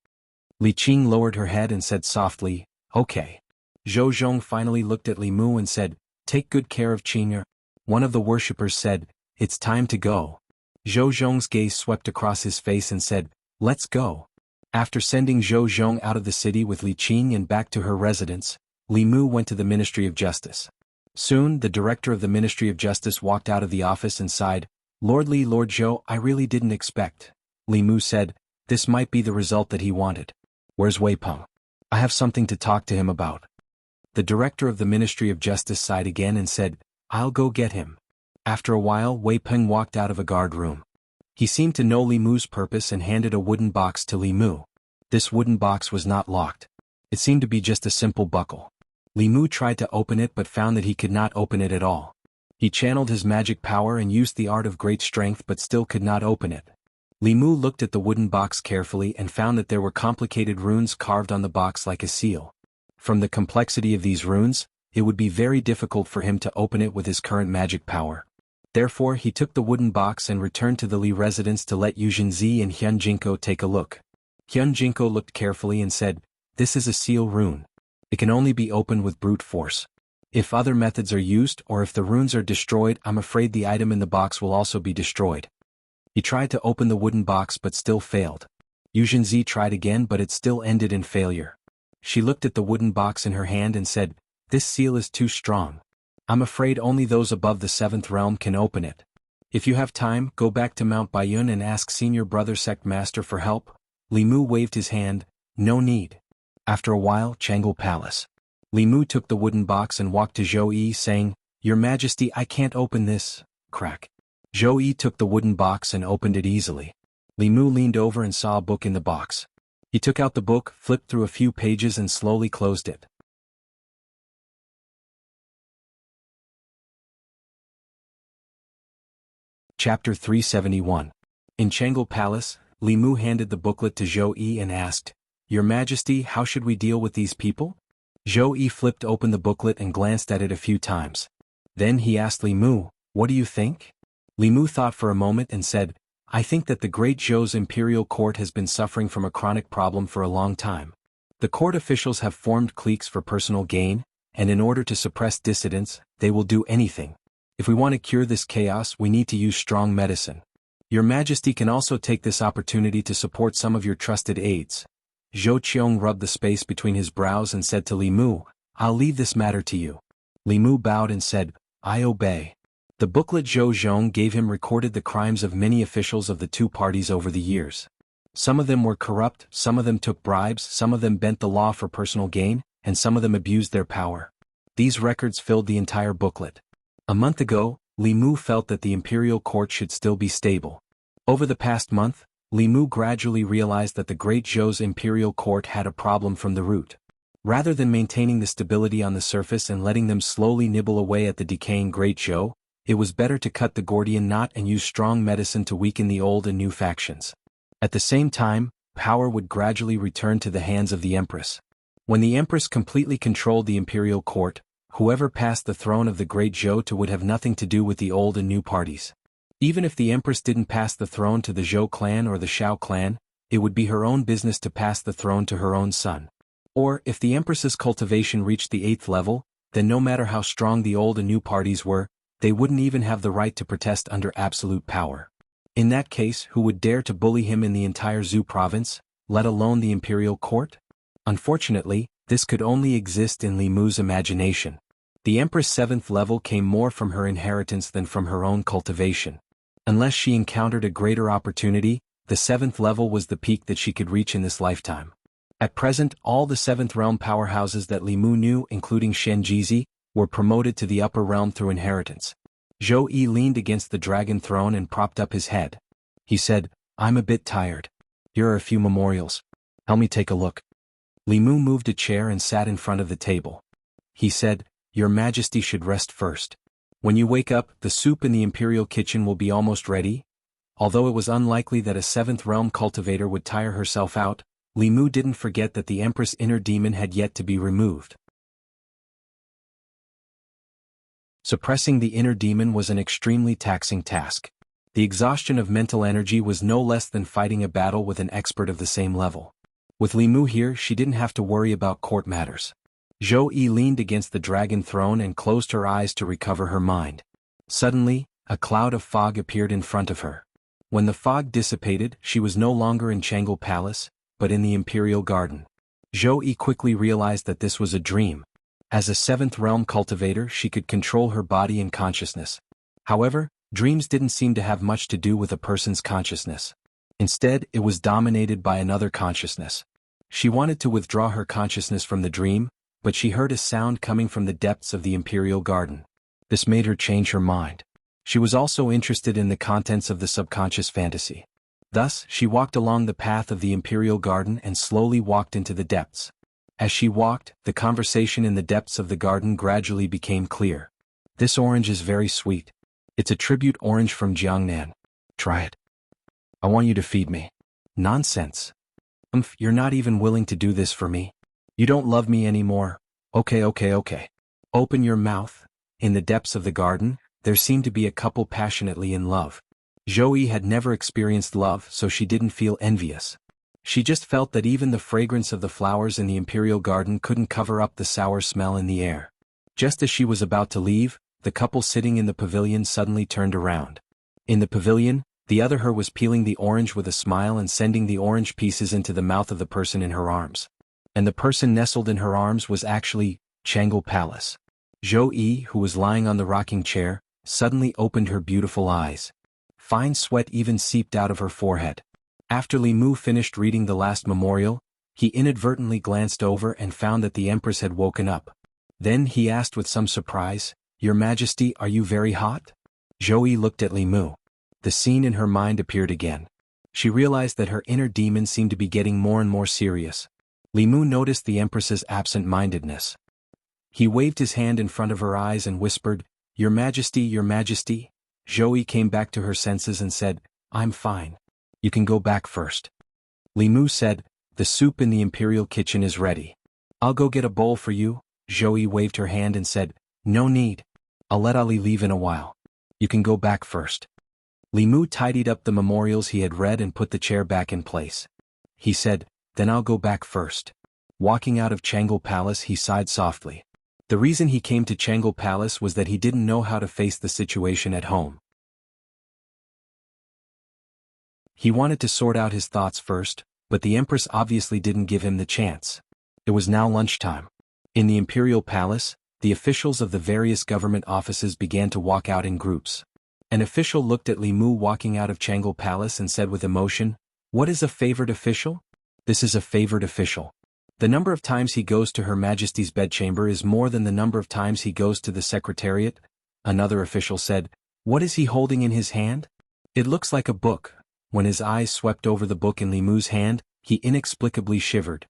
Li Qing lowered her head and said softly, "Okay." Zhou Zhong finally looked at Li Mu and said, "Take good care of Qing'er." One of the worshippers said, "It's time to go." Zhou Zhong's gaze swept across his face and said, "Let's go." After sending Zhou Zhong out of the city with Li Qing and back to her residence, Li Mu went to the Ministry of Justice. Soon, the director of the Ministry of Justice walked out of the office and sighed, "Lord Li, Lord Zhou, I really didn't expect." Li Mu said, "This might be the result that he wanted. Where's Wei Peng? I have something to talk to him about." The director of the Ministry of Justice sighed again and said, "I'll go get him." After a while, Wei Peng walked out of a guard room. He seemed to know Li Mu's purpose and handed a wooden box to Li Mu. This wooden box was not locked. It seemed to be just a simple buckle. Li Mu tried to open it but found that he could not open it at all. He channeled his magic power and used the art of great strength but still could not open it. Li Mu looked at the wooden box carefully and found that there were complicated runes carved on the box like a seal. From the complexity of these runes, it would be very difficult for him to open it with his current magic power. Therefore he took the wooden box and returned to the Li residence to let Yuzinzi and Xianxia take a look. Xianxia looked carefully and said, "This is a seal rune. It can only be opened with brute force. If other methods are used or if the runes are destroyed, I'm afraid the item in the box will also be destroyed." He tried to open the wooden box but still failed. Yuzinzi tried again but it still ended in failure. She looked at the wooden box in her hand and said, "This seal is too strong. I'm afraid only those above the 7th realm can open it. If you have time, go back to Mount Baiyun and ask Senior Brother Sect Master for help." Li Mu waved his hand, "No need." After a while, Jianghu Palace. Li Mu took the wooden box and walked to Zhou Yi saying, "Your Majesty, I can't open this." Crack. Zhou Yi took the wooden box and opened it easily. Li Mu leaned over and saw a book in the box. He took out the book, flipped through a few pages and slowly closed it. Chapter 371. In Jianghu Palace, Li Mu handed the booklet to Zhou Yi and asked, "Your Majesty, how should we deal with these people?" Zhou Yi flipped open the booklet and glanced at it a few times. Then he asked Li Mu, "What do you think?" Li Mu thought for a moment and said, I think that the Great Zhou's imperial court has been suffering from a chronic problem for a long time. The court officials have formed cliques for personal gain, and in order to suppress dissidents, they will do anything. If we want to cure this chaos, we need to use strong medicine. Your Majesty can also take this opportunity to support some of your trusted aides. Zhou Qiong rubbed the space between his brows and said to Li Mu, I'll leave this matter to you. Li Mu bowed and said, I obey. The booklet Zhou Zhong gave him recorded the crimes of many officials of the two parties over the years. Some of them were corrupt, some of them took bribes, some of them bent the law for personal gain, and some of them abused their power. These records filled the entire booklet. A month ago, Li Mu felt that the imperial court should still be stable. Over the past month, Li Mu gradually realized that the Great Zhou's imperial court had a problem from the root. Rather than maintaining the stability on the surface and letting them slowly nibble away at the decaying Great Zhou, it was better to cut the Gordian knot and use strong medicine to weaken the old and new factions. At the same time, power would gradually return to the hands of the Empress. When the Empress completely controlled the imperial court, whoever passed the throne of the Great Zhou to would have nothing to do with the old and new parties. Even if the Empress didn't pass the throne to the Zhou clan or the Shao clan, it would be her own business to pass the throne to her own son. Or, if the Empress's cultivation reached the 8th level, then no matter how strong the old and new parties were, they wouldn't even have the right to protest under absolute power. In that case, who would dare to bully him in the entire Zhou province, let alone the imperial court? Unfortunately, this could only exist in Li Mu's imagination. The Empress' 7th level came more from her inheritance than from her own cultivation. Unless she encountered a greater opportunity, the 7th level was the peak that she could reach in this lifetime. At present, all the 7th realm powerhouses that Li Mu knew, including Xianxia, were promoted to the upper realm through inheritance. Zhou Yi leaned against the dragon throne and propped up his head. He said, I'm a bit tired. Here are a few memorials. Help me take a look. Li Mu moved a chair and sat in front of the table. He said, Your Majesty should rest first. When you wake up, the soup in the imperial kitchen will be almost ready. Although it was unlikely that a 7th realm cultivator would tire herself out, Li Mu didn't forget that the Empress' inner demon had yet to be removed. Suppressing the inner demon was an extremely taxing task. The exhaustion of mental energy was no less than fighting a battle with an expert of the same level. With Li Mu here, she didn't have to worry about court matters. Zhou Yi leaned against the dragon throne and closed her eyes to recover her mind. Suddenly, a cloud of fog appeared in front of her. When the fog dissipated, she was no longer in Jianghu Palace, but in the imperial garden. Zhou Yi quickly realized that this was a dream. As a 7th realm cultivator, she could control her body and consciousness. However, dreams didn't seem to have much to do with a person's consciousness. Instead, it was dominated by another consciousness. She wanted to withdraw her consciousness from the dream, but she heard a sound coming from the depths of the imperial garden. This made her change her mind. She was also interested in the contents of the subconscious fantasy. Thus, she walked along the path of the imperial garden and slowly walked into the depths. As she walked, the conversation in the depths of the garden gradually became clear. This orange is very sweet. It's a tribute orange from Jiangnan. Try it. I want you to feed me. Nonsense. You're not even willing to do this for me. You don't love me anymore. Okay. Open your mouth. In the depths of the garden, there seemed to be a couple passionately in love. Zhou Yi had never experienced love, so she didn't feel envious. She just felt that even the fragrance of the flowers in the imperial garden couldn't cover up the sour smell in the air. Just as she was about to leave, the couple sitting in the pavilion suddenly turned around. In the pavilion, the other her was peeling the orange with a smile and sending the orange pieces into the mouth of the person in her arms. And the person nestled in her arms was actually Jianghu Palace. Zhou Yi, who was lying on the rocking chair, suddenly opened her beautiful eyes. Fine sweat even seeped out of her forehead. After Li Mu finished reading the last memorial, he inadvertently glanced over and found that the Empress had woken up. Then he asked with some surprise, Your Majesty, are you very hot? Zhou Yi looked at Li Mu. The scene in her mind appeared again. She realized that her inner demon seemed to be getting more and more serious. Li Mu noticed the Empress's absent-mindedness. He waved his hand in front of her eyes and whispered, Your Majesty, Your Majesty. Zhou Yi came back to her senses and said, I'm fine. You can go back first. Li Mu said, The soup in the imperial kitchen is ready. I'll go get a bowl for you. Zhou Yi waved her hand and said, No need. I'll let Ali leave in a while. You can go back first. Li Mu tidied up the memorials he had read and put the chair back in place. He said, "Then I'll go back first." Walking out of Jianghu Palace, he sighed softly. The reason he came to Jianghu Palace was that he didn't know how to face the situation at home. He wanted to sort out his thoughts first, but the Empress obviously didn't give him the chance. It was now lunchtime. In the Imperial Palace, the officials of the various government offices began to walk out in groups. An official looked at Li Mu walking out of Jianghu Palace and said with emotion, "What is a favored official?" "This is a favored official. The number of times he goes to Her Majesty's bedchamber is more than the number of times he goes to the Secretariat." Another official said, "What is he holding in his hand?" "It looks like a book." When his eyes swept over the book in Li Mu's hand, he inexplicably shivered.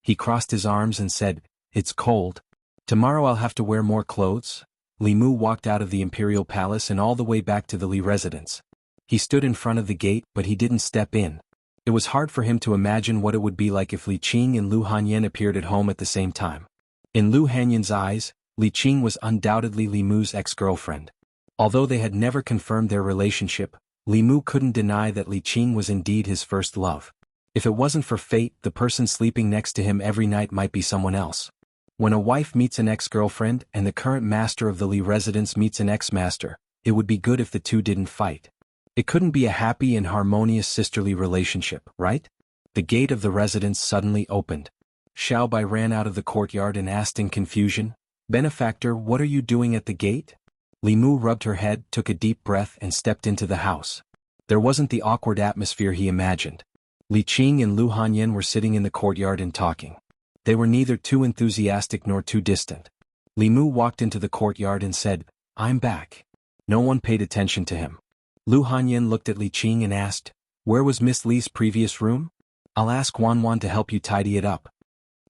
He crossed his arms and said, "It's cold. Tomorrow I'll have to wear more clothes." Li Mu walked out of the Imperial Palace and all the way back to the Li residence. He stood in front of the gate but he didn't step in. It was hard for him to imagine what it would be like if Li Qing and Lu Hanyan appeared at home at the same time. In Lu Hanyan's eyes, Li Qing was undoubtedly Li Mu's ex-girlfriend. Although they had never confirmed their relationship, Li Mu couldn't deny that Li Qing was indeed his first love. If it wasn't for fate, the person sleeping next to him every night might be someone else. When a wife meets an ex-girlfriend and the current master of the Li residence meets an ex-master, it would be good if the two didn't fight. It couldn't be a happy and harmonious sisterly relationship, right? The gate of the residence suddenly opened. Xiao Bai ran out of the courtyard and asked in confusion, "Benefactor, what are you doing at the gate?" Li Mu rubbed her head, took a deep breath and stepped into the house. There wasn't the awkward atmosphere he imagined. Li Qing and Lu Hanyan were sitting in the courtyard and talking. They were neither too enthusiastic nor too distant. Li Mu walked into the courtyard and said, "I'm back." No one paid attention to him. Lu Hanyan looked at Li Qing and asked, "Where was Miss Li's previous room?" "I'll ask Wan Wan to help you tidy it up."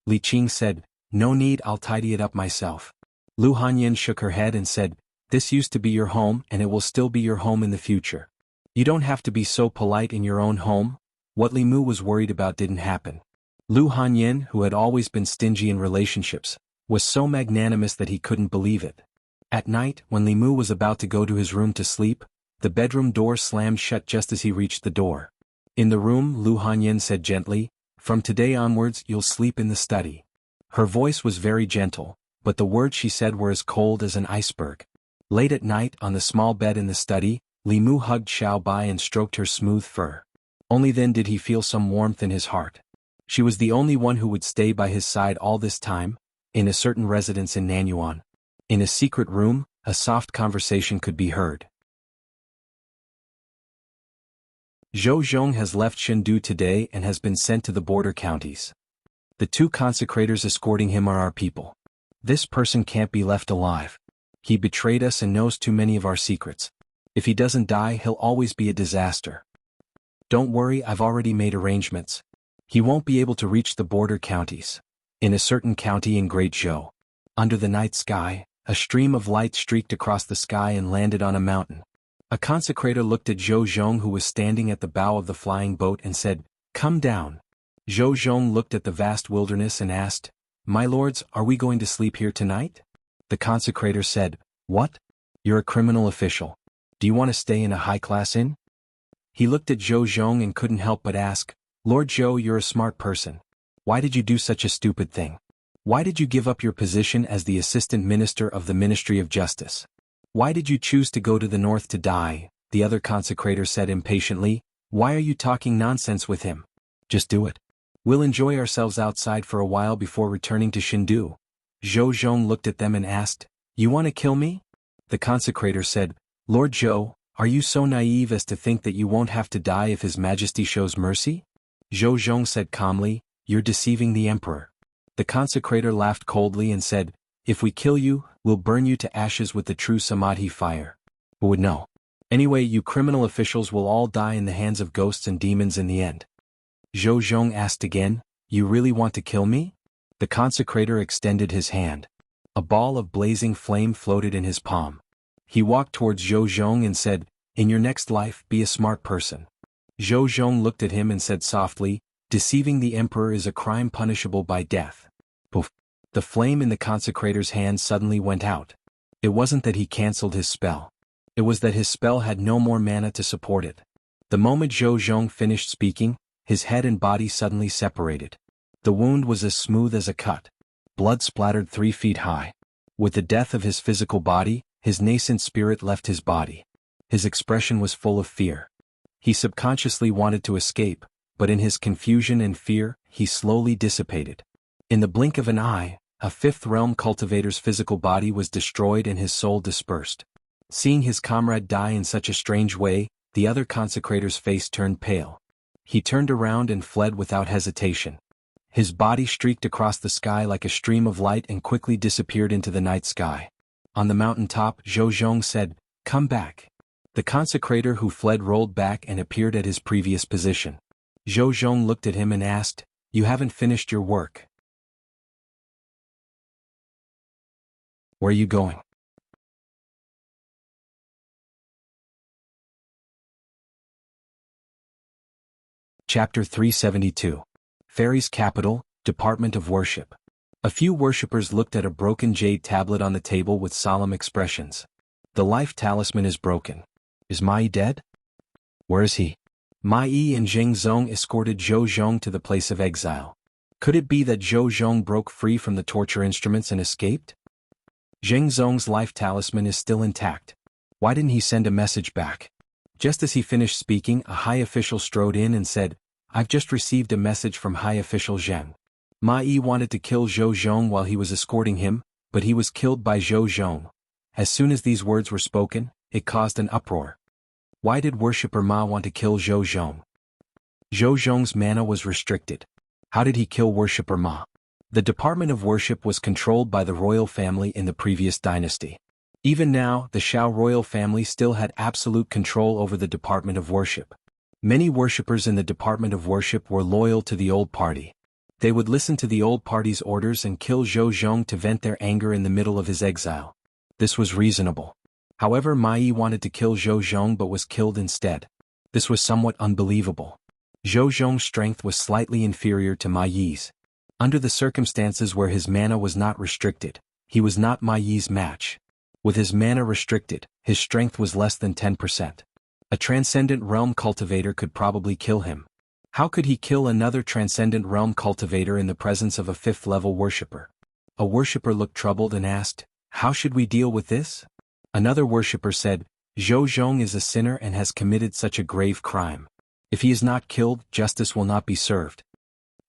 Li Qing said, "No need, I'll tidy it up myself." Lu Hanyan shook her head and said, "This used to be your home and it will still be your home in the future. You don't have to be so polite in your own home." What Li Mu was worried about didn't happen. Lu Hanyan, who had always been stingy in relationships, was so magnanimous that he couldn't believe it. At night, when Li Mu was about to go to his room to sleep, the bedroom door slammed shut just as he reached the door. In the room, Lu Hanyan said gently, "From today onwards you'll sleep in the study." Her voice was very gentle, but the words she said were as cold as an iceberg. Late at night, on the small bed in the study, Li Mu hugged Xiao Bai and stroked her smooth fur. Only then did he feel some warmth in his heart. She was the only one who would stay by his side all this time, in a certain residence in Nanyuan. In a secret room, a soft conversation could be heard. Zhou Zhong has left Chengdu today and has been sent to the border counties. The two consecrators escorting him are our people. This person can't be left alive. He betrayed us and knows too many of our secrets. If he doesn't die, he'll always be a disaster. Don't worry, I've already made arrangements. He won't be able to reach the border counties. In a certain county in Great Zhou. Under the night sky, a stream of light streaked across the sky and landed on a mountain. A consecrator looked at Zhou Zhong, who was standing at the bow of the flying boat, and said, "Come down." Zhou Zhong looked at the vast wilderness and asked, "My lords, are we going to sleep here tonight?" The consecrator said, "What? You're a criminal official. Do you want to stay in a high-class inn?" He looked at Zhou Zhong and couldn't help but ask, "Lord Zhou, you're a smart person. Why did you do such a stupid thing? Why did you give up your position as the assistant minister of the Ministry of Justice? Why did you choose to go to the north to die?" The other consecrator said impatiently, "Why are you talking nonsense with him? Just do it. We'll enjoy ourselves outside for a while before returning to Chengdu." Zhou Zhong looked at them and asked, "You want to kill me?" The consecrator said, "Lord Zhou, are you so naive as to think that you won't have to die if His Majesty shows mercy?" Zhou Zhong said calmly, "You're deceiving the emperor." The consecrator laughed coldly and said, "If we kill you, we'll burn you to ashes with the true Samadhi fire." Who would know? Anyway, you criminal officials will all die in the hands of ghosts and demons in the end. Zhou Zhong asked again, "You really want to kill me?" The consecrator extended his hand. A ball of blazing flame floated in his palm. He walked towards Zhou Zhong and said, "In your next life, be a smart person." Zhou Zhong looked at him and said softly, "Deceiving the emperor is a crime punishable by death." Poof! The flame in the consecrator's hand suddenly went out. It wasn't that he cancelled his spell. It was that his spell had no more mana to support it. The moment Zhou Zhong finished speaking, his head and body suddenly separated. The wound was as smooth as a cut. Blood splattered 3 feet high. With the death of his physical body, his nascent spirit left his body. His expression was full of fear. He subconsciously wanted to escape, but in his confusion and fear, he slowly dissipated. In the blink of an eye, a fifth realm cultivator's physical body was destroyed and his soul dispersed. Seeing his comrade die in such a strange way, the other consecrator's face turned pale. He turned around and fled without hesitation. His body streaked across the sky like a stream of light and quickly disappeared into the night sky. On the mountain top, Zhou Zhong said, "Come back." The consecrator who fled rolled back and appeared at his previous position. Zhou Zhong looked at him and asked, "You haven't finished your work. Where are you going?" Chapter 372. Fairies' Capital, Department of Worship. A few worshippers looked at a broken jade tablet on the table with solemn expressions. The life talisman is broken. Is Mai dead? Where is he? Mai and Zheng Zong escorted Zhou Zhong to the place of exile. Could it be that Zhou Zhong broke free from the torture instruments and escaped? Zheng Zong's life talisman is still intact. Why didn't he send a message back? Just as he finished speaking, a high official strode in and said, "I've just received a message from High Official Zheng. Mai wanted to kill Zhou Zhong while he was escorting him, but he was killed by Zhou Zhong." As soon as these words were spoken, it caused an uproar. Why did worshipper Ma want to kill Zhou Zhong? Zhou Zhong's mana was restricted. How did he kill worshipper Ma? The Department of Worship was controlled by the royal family in the previous dynasty. Even now, the Shao royal family still had absolute control over the Department of Worship. Many worshippers in the Department of Worship were loyal to the old party. They would listen to the old party's orders and kill Zhou Zhong to vent their anger in the middle of his exile. This was reasonable. However, Mai wanted to kill Zhou Zhong but was killed instead. This was somewhat unbelievable. Zhou Zhong's strength was slightly inferior to Mai's. Under the circumstances where his mana was not restricted, he was not Mai's match. With his mana restricted, his strength was less than 10%. A transcendent realm cultivator could probably kill him. How could he kill another transcendent realm cultivator in the presence of a 5th level worshipper? A worshipper looked troubled and asked, "How should we deal with this?" Another worshipper said, "Zhou Zhong is a sinner and has committed such a grave crime. If he is not killed, justice will not be served."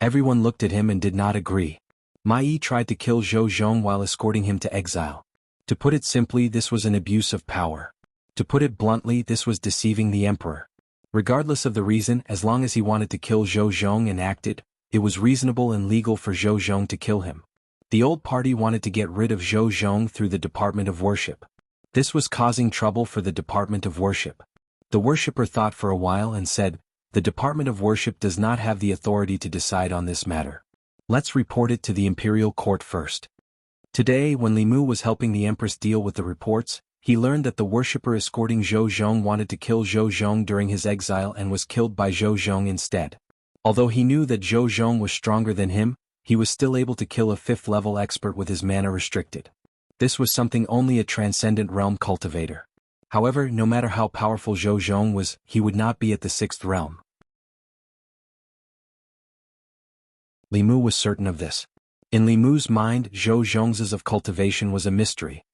Everyone looked at him and did not agree. Mai tried to kill Zhou Zhong while escorting him to exile. To put it simply, this was an abuse of power. To put it bluntly, this was deceiving the emperor. Regardless of the reason, as long as he wanted to kill Zhou Zhong and acted, it was reasonable and legal for Zhou Zhong to kill him. The old party wanted to get rid of Zhou Zhong through the Department of Worship. This was causing trouble for the Department of Worship. The worshipper thought for a while and said, "The Department of Worship does not have the authority to decide on this matter. Let's report it to the imperial court first." Today, when Li Mu was helping the empress deal with the reports, he learned that the worshipper escorting Zhou Zhong wanted to kill Zhou Zhong during his exile and was killed by Zhou Zhong instead. Although he knew that Zhou Zhong was stronger than him, he was still able to kill a 5th level expert with his mana restricted. This was something only a transcendent realm cultivator. However, no matter how powerful Zhou Zhong was, he would not be at the 6th realm. Li Mu was certain of this. In Li Mu's mind, Zhou Zhong's of cultivation was a mystery.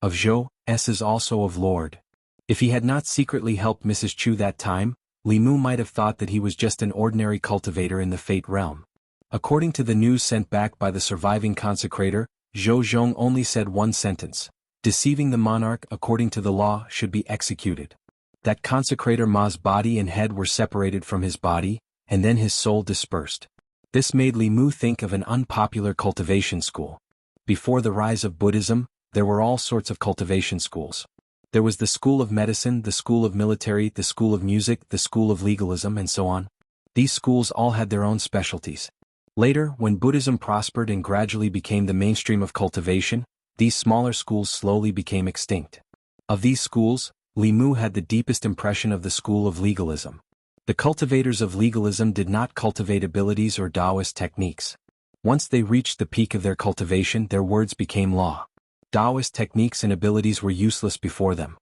Of Zhou's is also of Lord. If he had not secretly helped Mrs. Chu that time, Li Mu might have thought that he was just an ordinary cultivator in the Fate realm. According to the news sent back by the surviving consecrator, Zhou Zhong only said one sentence: "Deceiving the monarch according to the law should be executed." That consecrator Ma's body and head were separated from his body, and then his soul dispersed. This made Li Mu think of an unpopular cultivation school. Before the rise of Buddhism, there were all sorts of cultivation schools. There was the school of medicine, the school of military, the school of music, the school of legalism, and so on. These schools all had their own specialties. Later, when Buddhism prospered and gradually became the mainstream of cultivation, these smaller schools slowly became extinct. Of these schools, Li Mu had the deepest impression of the school of legalism. The cultivators of legalism did not cultivate abilities or Taoist techniques. Once they reached the peak of their cultivation, their words became law. Taoist techniques and abilities were useless before them.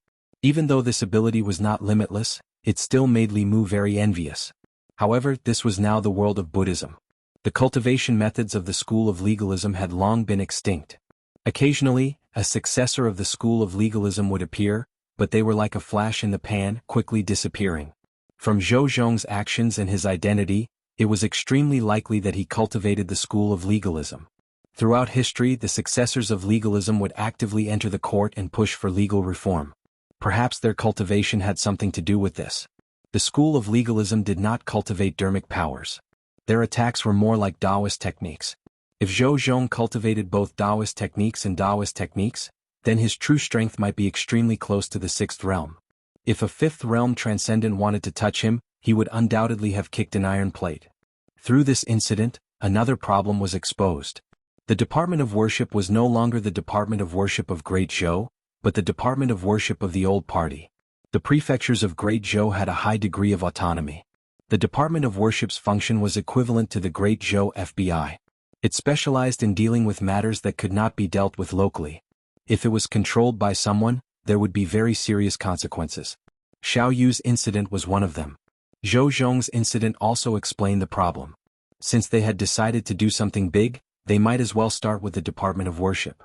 Even though this ability was not limitless, it still made Li Mu very envious. However, this was now the world of Buddhism. The cultivation methods of the school of legalism had long been extinct. Occasionally, a successor of the school of legalism would appear, but they were like a flash in the pan, quickly disappearing. From Zhou Zhong's actions and his identity, it was extremely likely that he cultivated the school of legalism. Throughout history, the successors of legalism would actively enter the court and push for legal reform. Perhaps their cultivation had something to do with this. The school of legalism did not cultivate dharmic powers. Their attacks were more like Taoist techniques. If Zhou Zhong cultivated both Taoist techniques and Taoist techniques, then his true strength might be extremely close to the sixth realm. If a fifth realm transcendent wanted to touch him, he would undoubtedly have kicked an iron plate. Through this incident, another problem was exposed. The Department of Worship was no longer the Department of Worship of Great Zhou, but the Department of Worship of the Old Party. The prefectures of Great Zhou had a high degree of autonomy. The Department of Worship's function was equivalent to the Great Zhou FBI. It specialized in dealing with matters that could not be dealt with locally. If it was controlled by someone, there would be very serious consequences. Xiao Yu's incident was one of them. Zhou Zhong's incident also explained the problem. Since they had decided to do something big, they might as well start with the Department of Worship.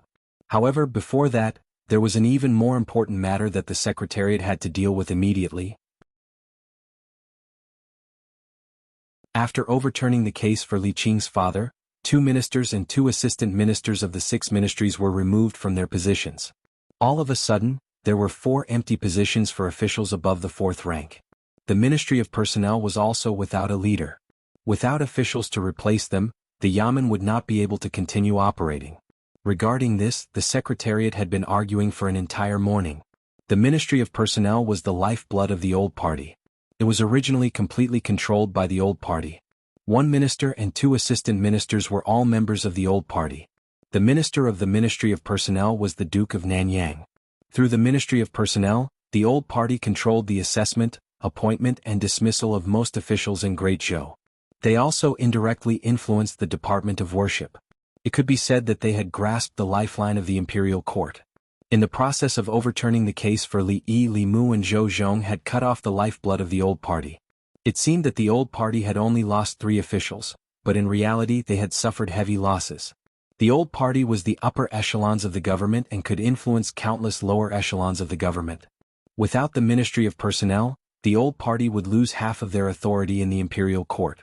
However, before that, there was an even more important matter that the Secretariat had to deal with immediately. After overturning the case for Li Qing's father, 2 ministers and 2 assistant ministers of the 6 ministries were removed from their positions. All of a sudden, there were 4 empty positions for officials above the 4th rank. The Ministry of Personnel was also without a leader. Without officials to replace them, the Yamen would not be able to continue operating. Regarding this, the Secretariat had been arguing for an entire morning. The Ministry of Personnel was the lifeblood of the Old Party. It was originally completely controlled by the Old Party. 1 minister and 2 assistant ministers were all members of the Old Party. The minister of the Ministry of Personnel was the Duke of Nanyang. Through the Ministry of Personnel, the Old Party controlled the assessment, appointment and dismissal of most officials in Great Zhou. They also indirectly influenced the Department of Worship. It could be said that they had grasped the lifeline of the imperial court. In the process of overturning the case for Li Yi, Li Mu and Zhou Zhong had cut off the lifeblood of the Old Party. It seemed that the Old Party had only lost 3 officials, but in reality they had suffered heavy losses. The Old Party was the upper echelons of the government and could influence countless lower echelons of the government. Without the Ministry of Personnel, the Old Party would lose half of their authority in the imperial court.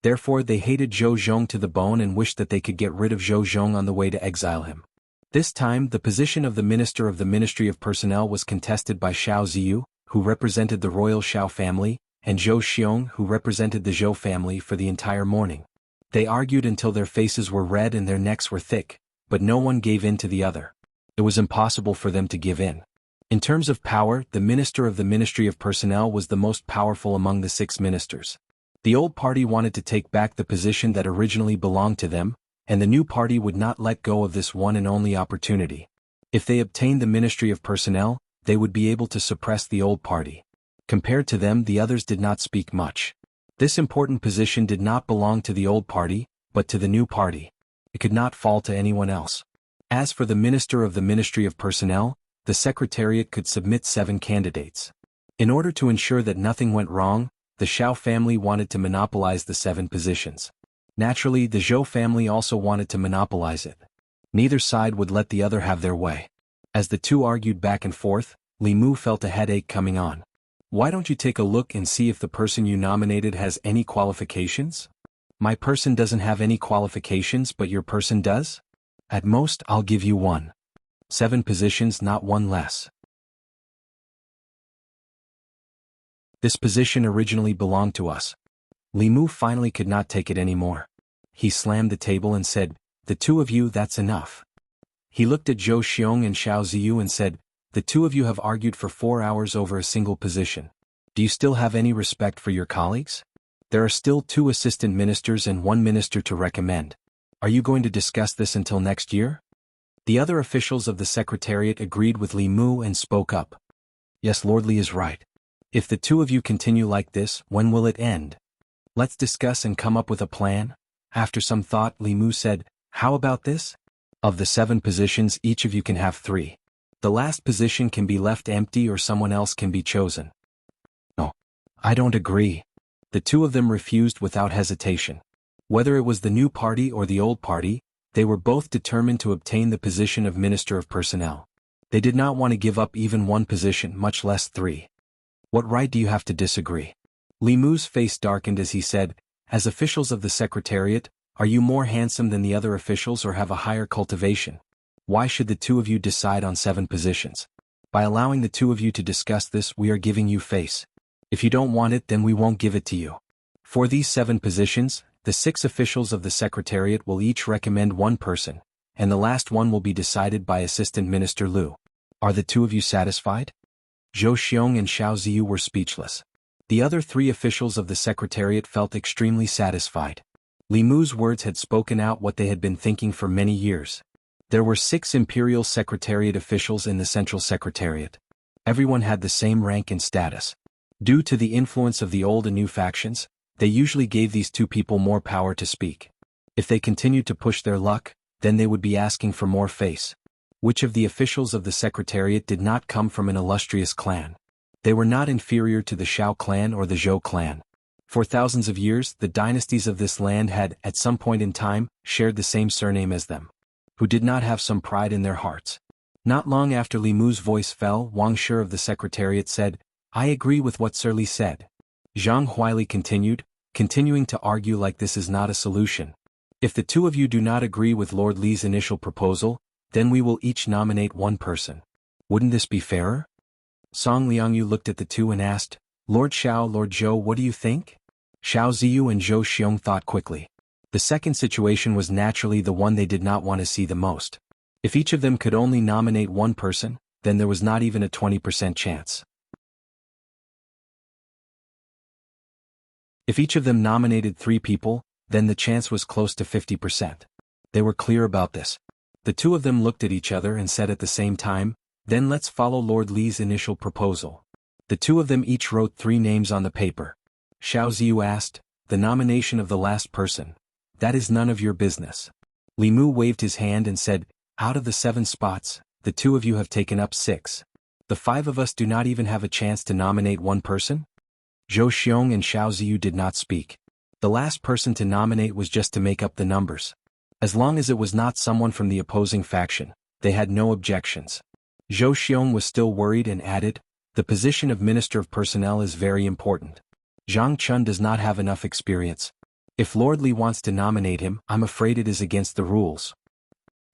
Therefore they hated Zhou Zhong to the bone and wished that they could get rid of Zhou Zhong on the way to exile him. This time the position of the Minister of the Ministry of Personnel was contested by Xiao Ziyu, who represented the royal Xiao family, and Zhou Xiong, who represented the Zhou family, for the entire morning. They argued until their faces were red and their necks were thick, but no one gave in to the other. It was impossible for them to give in. In terms of power, the Minister of the Ministry of Personnel was the most powerful among the 6 ministers. The Old Party wanted to take back the position that originally belonged to them, and the new party would not let go of this one and only opportunity. If they obtained the Ministry of Personnel, they would be able to suppress the Old Party. Compared to them, the others did not speak much. This important position did not belong to the Old Party, but to the new party. It could not fall to anyone else. As for the Minister of the Ministry of Personnel, the Secretariat could submit 7 candidates. In order to ensure that nothing went wrong, the Xiao family wanted to monopolize the 7 positions. Naturally, the Zhou family also wanted to monopolize it. Neither side would let the other have their way. As the two argued back and forth, Li Mu felt a headache coming on. Why don't you take a look and see if the person you nominated has any qualifications? My person doesn't have any qualifications, but your person does? At most, I'll give you 1. 7 positions, not 1 less. This position originally belonged to us. Li Mu finally could not take it anymore. He slammed the table and said, "The 2 of you, that's enough." He looked at Zhou Xiong and Xiao Ziyu and said, "The 2 of you have argued for 4 hours over a single position. Do you still have any respect for your colleagues? There are still 2 assistant ministers and 1 minister to recommend. Are you going to discuss this until next year?" The other officials of the Secretariat agreed with Li Mu and spoke up. "Yes, Lord Li is right. If the 2 of you continue like this, when will it end? Let's discuss and come up with a plan." After some thought, Li Mu said, "How about this? Of the 7 positions, each of you can have 3. The last position can be left empty or someone else can be chosen. No. I don't agree. The two of them refused without hesitation. Whether it was the new party or the old party, they were both determined to obtain the position of Minister of Personnel. They did not want to give up even one position, much less three. What right do you have to disagree? Li Mu's face darkened as he said, as officials of the Secretariat, are you more handsome than the other officials or have a higher cultivation? Why should the two of you decide on 7 positions? By allowing the two of you to discuss this, we are giving you face. If you don't want it, then we won't give it to you. For these 7 positions, the 6 officials of the Secretariat will each recommend one person, and the last one will be decided by Assistant Minister Lu. Are the two of you satisfied? Zhou Xiong and Xiao Ziyu were speechless. The other 3 officials of the Secretariat felt extremely satisfied. Li Mu's words had spoken out what they had been thinking for many years. There were 6 Imperial Secretariat officials in the Central Secretariat. Everyone had the same rank and status. Due to the influence of the old and new factions, they usually gave these 2 people more power to speak. If they continued to push their luck, then they would be asking for more face. Which of the officials of the Secretariat did not come from an illustrious clan? They were not inferior to the Shao clan or the Zhou clan. For thousands of years, the dynasties of this land had, at some point in time, shared the same surname as them. Who did not have some pride in their hearts? Not long after Li Mu's voice fell, Wang Shi of the Secretariat said, I agree with what Sir Li said. Zhang Huili continuing to argue like this is not a solution. If the two of you do not agree with Lord Li's initial proposal, then we will each nominate one person. Wouldn't this be fairer? Song Liangyu looked at the two and asked, Lord Xiao, Lord Zhou, what do you think? Xiao Ziyu and Zhou Xiong thought quickly. The second situation was naturally the one they did not want to see the most. If each of them could only nominate one person, then there was not even a 20% chance. If each of them nominated 3 people, then the chance was close to 50%. They were clear about this. The two of them looked at each other and said at the same time, then let's follow Lord Li's initial proposal. The two of them each wrote 3 names on the paper. Xiao Ziyu asked, the nomination of the last person. That is none of your business. Li Mu waved his hand and said, out of the 7 spots, the 2 of you have taken up 6. The 5 of us do not even have a chance to nominate one person? Zhou Xiong and Xiao Ziyu did not speak. The last person to nominate was just to make up the numbers. As long as it was not someone from the opposing faction, they had no objections. Zhou Xiong was still worried and added, the position of Minister of Personnel is very important. Zhang Chun does not have enough experience. If Lord Li wants to nominate him, I'm afraid it is against the rules.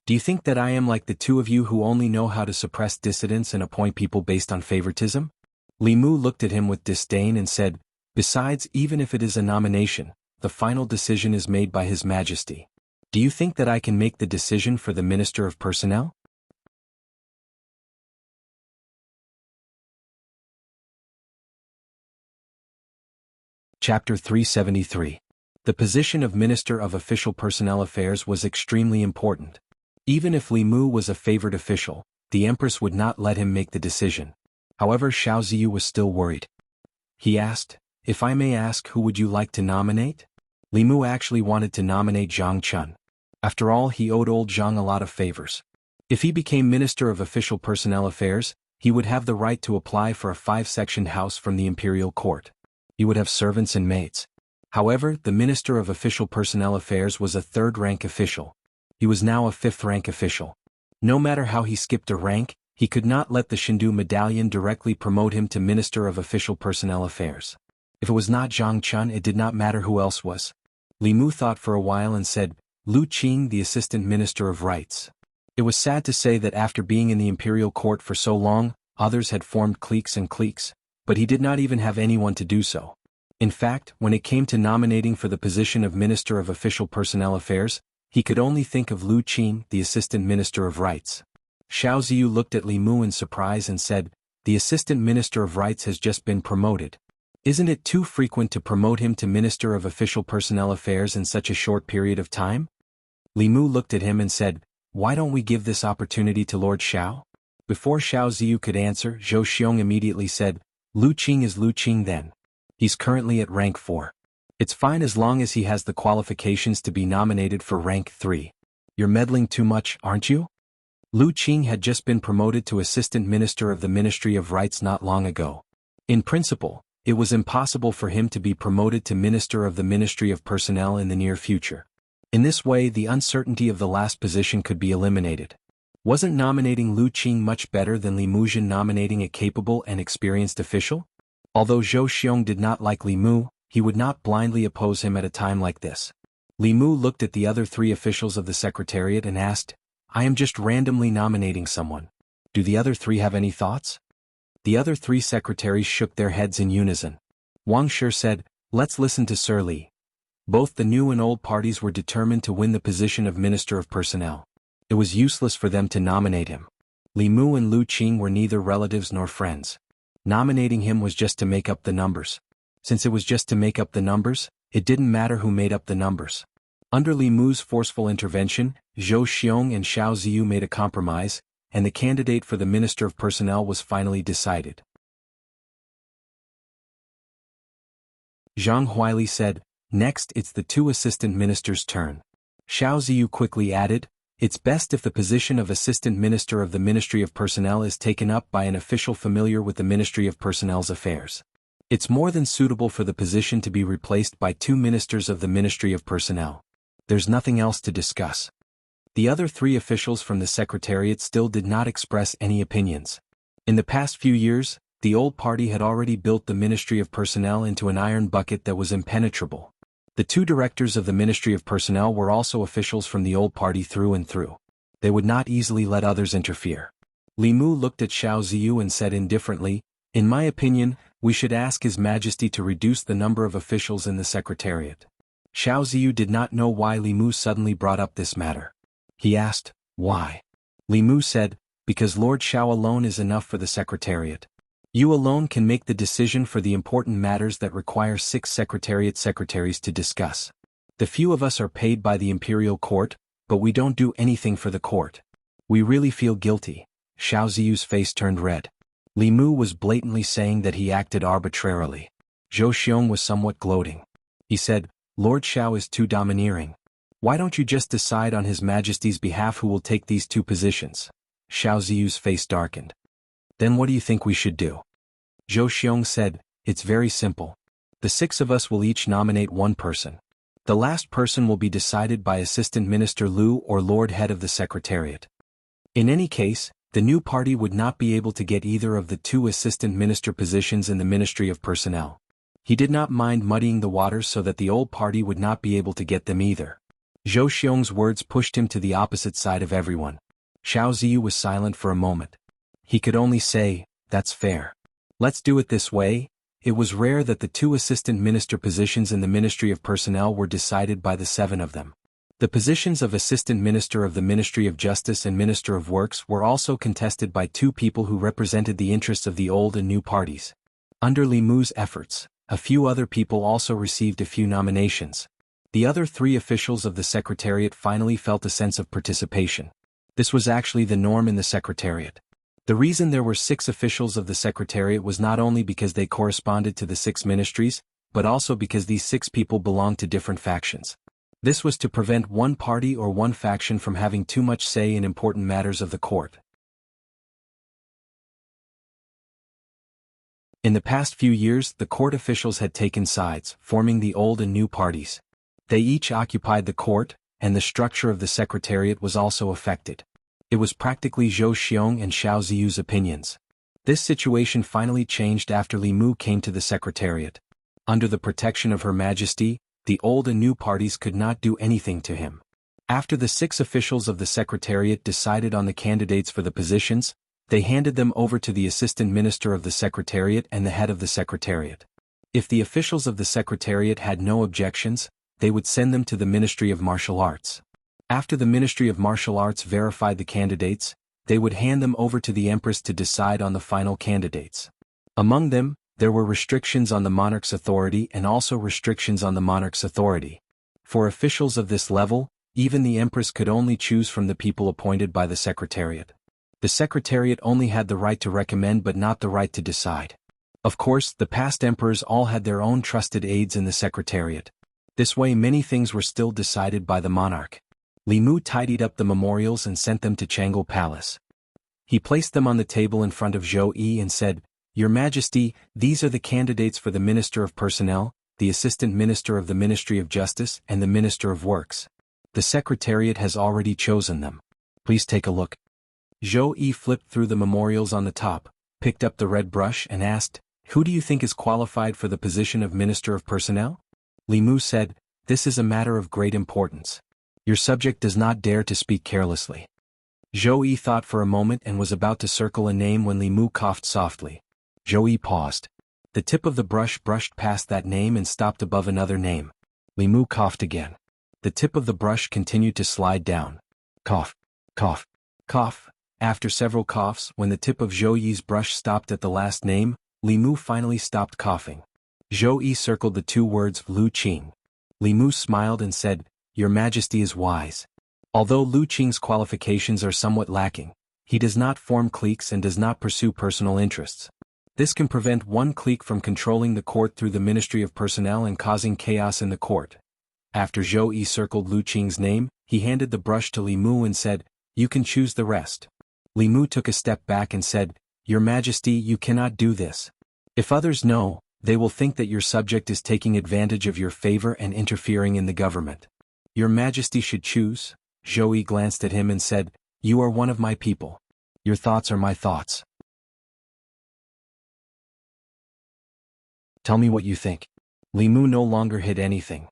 Do you think that I am like the two of you who only know how to suppress dissidents and appoint people based on favoritism? Li Mu looked at him with disdain and said, besides, even if it is a nomination, the final decision is made by His Majesty. Do you think that I can make the decision for the Minister of Personnel? Chapter 373. The position of Minister of Official Personnel Affairs was extremely important. Even if Li Mu was a favored official, the Empress would not let him make the decision. However, Xiao Ziyu was still worried. He asked, if I may ask, who would you like to nominate? Li Mu actually wanted to nominate Zhang Chun. After all, he owed old Zhang a lot of favors. If he became Minister of Official Personnel Affairs, he would have the right to apply for a 5-sectioned house from the imperial court. He would have servants and maids. However, the Minister of Official Personnel Affairs was a 3rd-rank official. He was now a 5th-rank official. No matter how he skipped a rank, he could not let the Shindu medallion directly promote him to Minister of Official Personnel Affairs. If it was not Zhang Chun, it did not matter who else was. Li Mu thought for a while and said, Lu Qing, the Assistant Minister of Rights. It was sad to say that after being in the imperial court for so long, others had formed cliques and cliques, but he did not even have anyone to do so. In fact, when it came to nominating for the position of Minister of Official Personnel Affairs, he could only think of Lu Qing, the Assistant Minister of Rights. Xiao Ziyu looked at Li Mu in surprise and said, the Assistant Minister of Rights has just been promoted. Isn't it too frequent to promote him to Minister of Official Personnel Affairs in such a short period of time? Li Mu looked at him and said, why don't we give this opportunity to Lord Xiao? Before Xiao Ziyu could answer, Zhou Xiong immediately said, Lu Qing is Lu Qing then. He's currently at rank 4. It's fine as long as he has the qualifications to be nominated for rank 3. You're meddling too much, aren't you? Lu Qing had just been promoted to assistant minister of the Ministry of Rights not long ago. In principle, it was impossible for him to be promoted to minister of the Ministry of Personnel in the near future. In this way, the uncertainty of the last position could be eliminated. Wasn't nominating Lu Qing much better than Li Muzhen nominating a capable and experienced official? Although Zhou Xiong did not like Li Mu, he would not blindly oppose him at a time like this. Li Mu looked at the other three officials of the Secretariat and asked, "I am just randomly nominating someone. Do the other three have any thoughts?" The other three secretaries shook their heads in unison. Wang Shi said, "Let's listen to Sir Li." Both the new and old parties were determined to win the position of Minister of Personnel. It was useless for them to nominate him. Li Mu and Lu Qing were neither relatives nor friends. Nominating him was just to make up the numbers. Since it was just to make up the numbers, it didn't matter who made up the numbers. Under Li Mu's forceful intervention, Zhou Xiong and Xiao Ziyu made a compromise, and the candidate for the Minister of Personnel was finally decided. Zhang Huili said, "Next it's the two assistant ministers' turn." Xiao Ziyu quickly added, "It's best if the position of assistant minister of the Ministry of Personnel is taken up by an official familiar with the Ministry of Personnel's affairs. It's more than suitable for the position to be replaced by two ministers of the Ministry of Personnel. There's nothing else to discuss." The other three officials from the Secretariat still did not express any opinions. In the past few years, the old party had already built the Ministry of Personnel into an iron bucket that was impenetrable. The two directors of the Ministry of Personnel were also officials from the old party through and through. They would not easily let others interfere. Li Mu looked at Xiao Ziyu and said indifferently, "In my opinion, we should ask His Majesty to reduce the number of officials in the Secretariat." Xiao Ziyu did not know why Li Mu suddenly brought up this matter. He asked, "Why?" Li Mu said, "Because Lord Xiao alone is enough for the Secretariat. You alone can make the decision for the important matters that require 6 Secretariat secretaries to discuss. The few of us are paid by the Imperial Court, but we don't do anything for the court. We really feel guilty." Xiao Ziyu's face turned red. Li Mu was blatantly saying that he acted arbitrarily. Zhou Xiong was somewhat gloating. He said, "Lord Xiao is too domineering. Why don't you just decide on His Majesty's behalf who will take these 2 positions?" Xiao Ziyu's face darkened. "Then what do you think we should do?" Zhou Xiong said, "It's very simple. The 6 of us will each nominate one person. The last person will be decided by Assistant Minister Lu or Lord Head of the Secretariat. In any case, the new party would not be able to get either of the 2 assistant minister positions in the Ministry of Personnel." He did not mind muddying the waters so that the old party would not be able to get them either. Zhou Xiong's words pushed him to the opposite side of everyone. Xiao Ziyu was silent for a moment. He could only say, "That's fair. Let's do it this way." It was rare that the 2 assistant minister positions in the Ministry of Personnel were decided by the 7 of them. The positions of Assistant Minister of the Ministry of Justice and Minister of Works were also contested by 2 people who represented the interests of the old and new parties. Under Li Mu's efforts, a few other people also received a few nominations. The other 3 officials of the Secretariat finally felt a sense of participation. This was actually the norm in the Secretariat. The reason there were 6 officials of the Secretariat was not only because they corresponded to the 6 ministries, but also because these 6 people belonged to different factions. This was to prevent one party or one faction from having too much say in important matters of the court. In the past few years, the court officials had taken sides, forming the old and new parties. They each occupied the court, and the structure of the Secretariat was also affected. It was practically Zhou Xiong and Xiao Ziyu's opinions. This situation finally changed after Li Mu came to the Secretariat. Under the protection of Her Majesty, the old and new parties could not do anything to him. After the 6 officials of the Secretariat decided on the candidates for the positions, they handed them over to the Assistant Minister of the Secretariat and the head of the Secretariat. If the officials of the Secretariat had no objections, they would send them to the Ministry of Martial Arts. After the Ministry of Martial Arts verified the candidates, they would hand them over to the Empress to decide on the final candidates. Among them, there were restrictions on the monarch's authority and also restrictions on the monarch's authority. For officials of this level, even the Empress could only choose from the people appointed by the Secretariat. The Secretariat only had the right to recommend but not the right to decide. Of course, the past emperors all had their own trusted aides in the Secretariat. This way many things were still decided by the monarch. Li Mu tidied up the memorials and sent them to Jianghu Palace. He placed them on the table in front of Zhou Yi and said, "Your Majesty, these are the candidates for the Minister of Personnel, the Assistant Minister of the Ministry of Justice and the Minister of Works. The Secretariat has already chosen them. Please take a look." Zhou Yi flipped through the memorials on the top, picked up the red brush and asked, "Who do you think is qualified for the position of Minister of Personnel?" Li Mu said, "This is a matter of great importance. Your subject does not dare to speak carelessly." Zhou Yi thought for a moment and was about to circle a name when Li Mu coughed softly. Zhou Yi paused. The tip of the brush brushed past that name and stopped above another name. Li Mu coughed again. The tip of the brush continued to slide down. Cough, cough, cough. After several coughs, when the tip of Zhou Yi's brush stopped at the last name, Li Mu finally stopped coughing. Zhou Yi circled the two words Lu Qing. Li Mu smiled and said, "Your Majesty is wise. Although Lu Qing's qualifications are somewhat lacking, he does not form cliques and does not pursue personal interests. This can prevent one clique from controlling the court through the Ministry of Personnel and causing chaos in the court." After Zhou Yi circled Lu Qing's name, he handed the brush to Li Mu and said, "You can choose the rest." Li Mu took a step back and said, "Your Majesty, you cannot do this. If others know, they will think that your subject is taking advantage of your favor and interfering in the government. Your Majesty should choose." Zhou Yi glanced at him and said, "You are one of my people. Your thoughts are my thoughts. Tell me what you think." Li Mu no longer hid anything.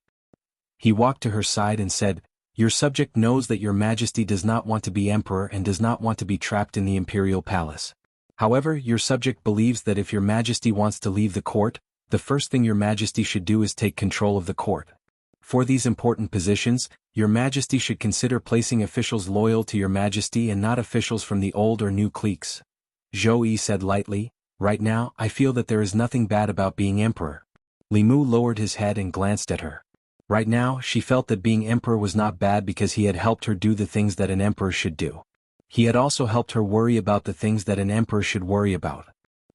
He walked to her side and said, "Your subject knows that your Majesty does not want to be emperor and does not want to be trapped in the imperial palace. However, your subject believes that if your Majesty wants to leave the court, the first thing your Majesty should do is take control of the court. For these important positions, your Majesty should consider placing officials loyal to your Majesty and not officials from the old or new cliques." Zhou Yi said lightly, "Right now, I feel that there is nothing bad about being emperor." Li Mu lowered his head and glanced at her. Right now, she felt that being emperor was not bad because he had helped her do the things that an emperor should do. He had also helped her worry about the things that an emperor should worry about.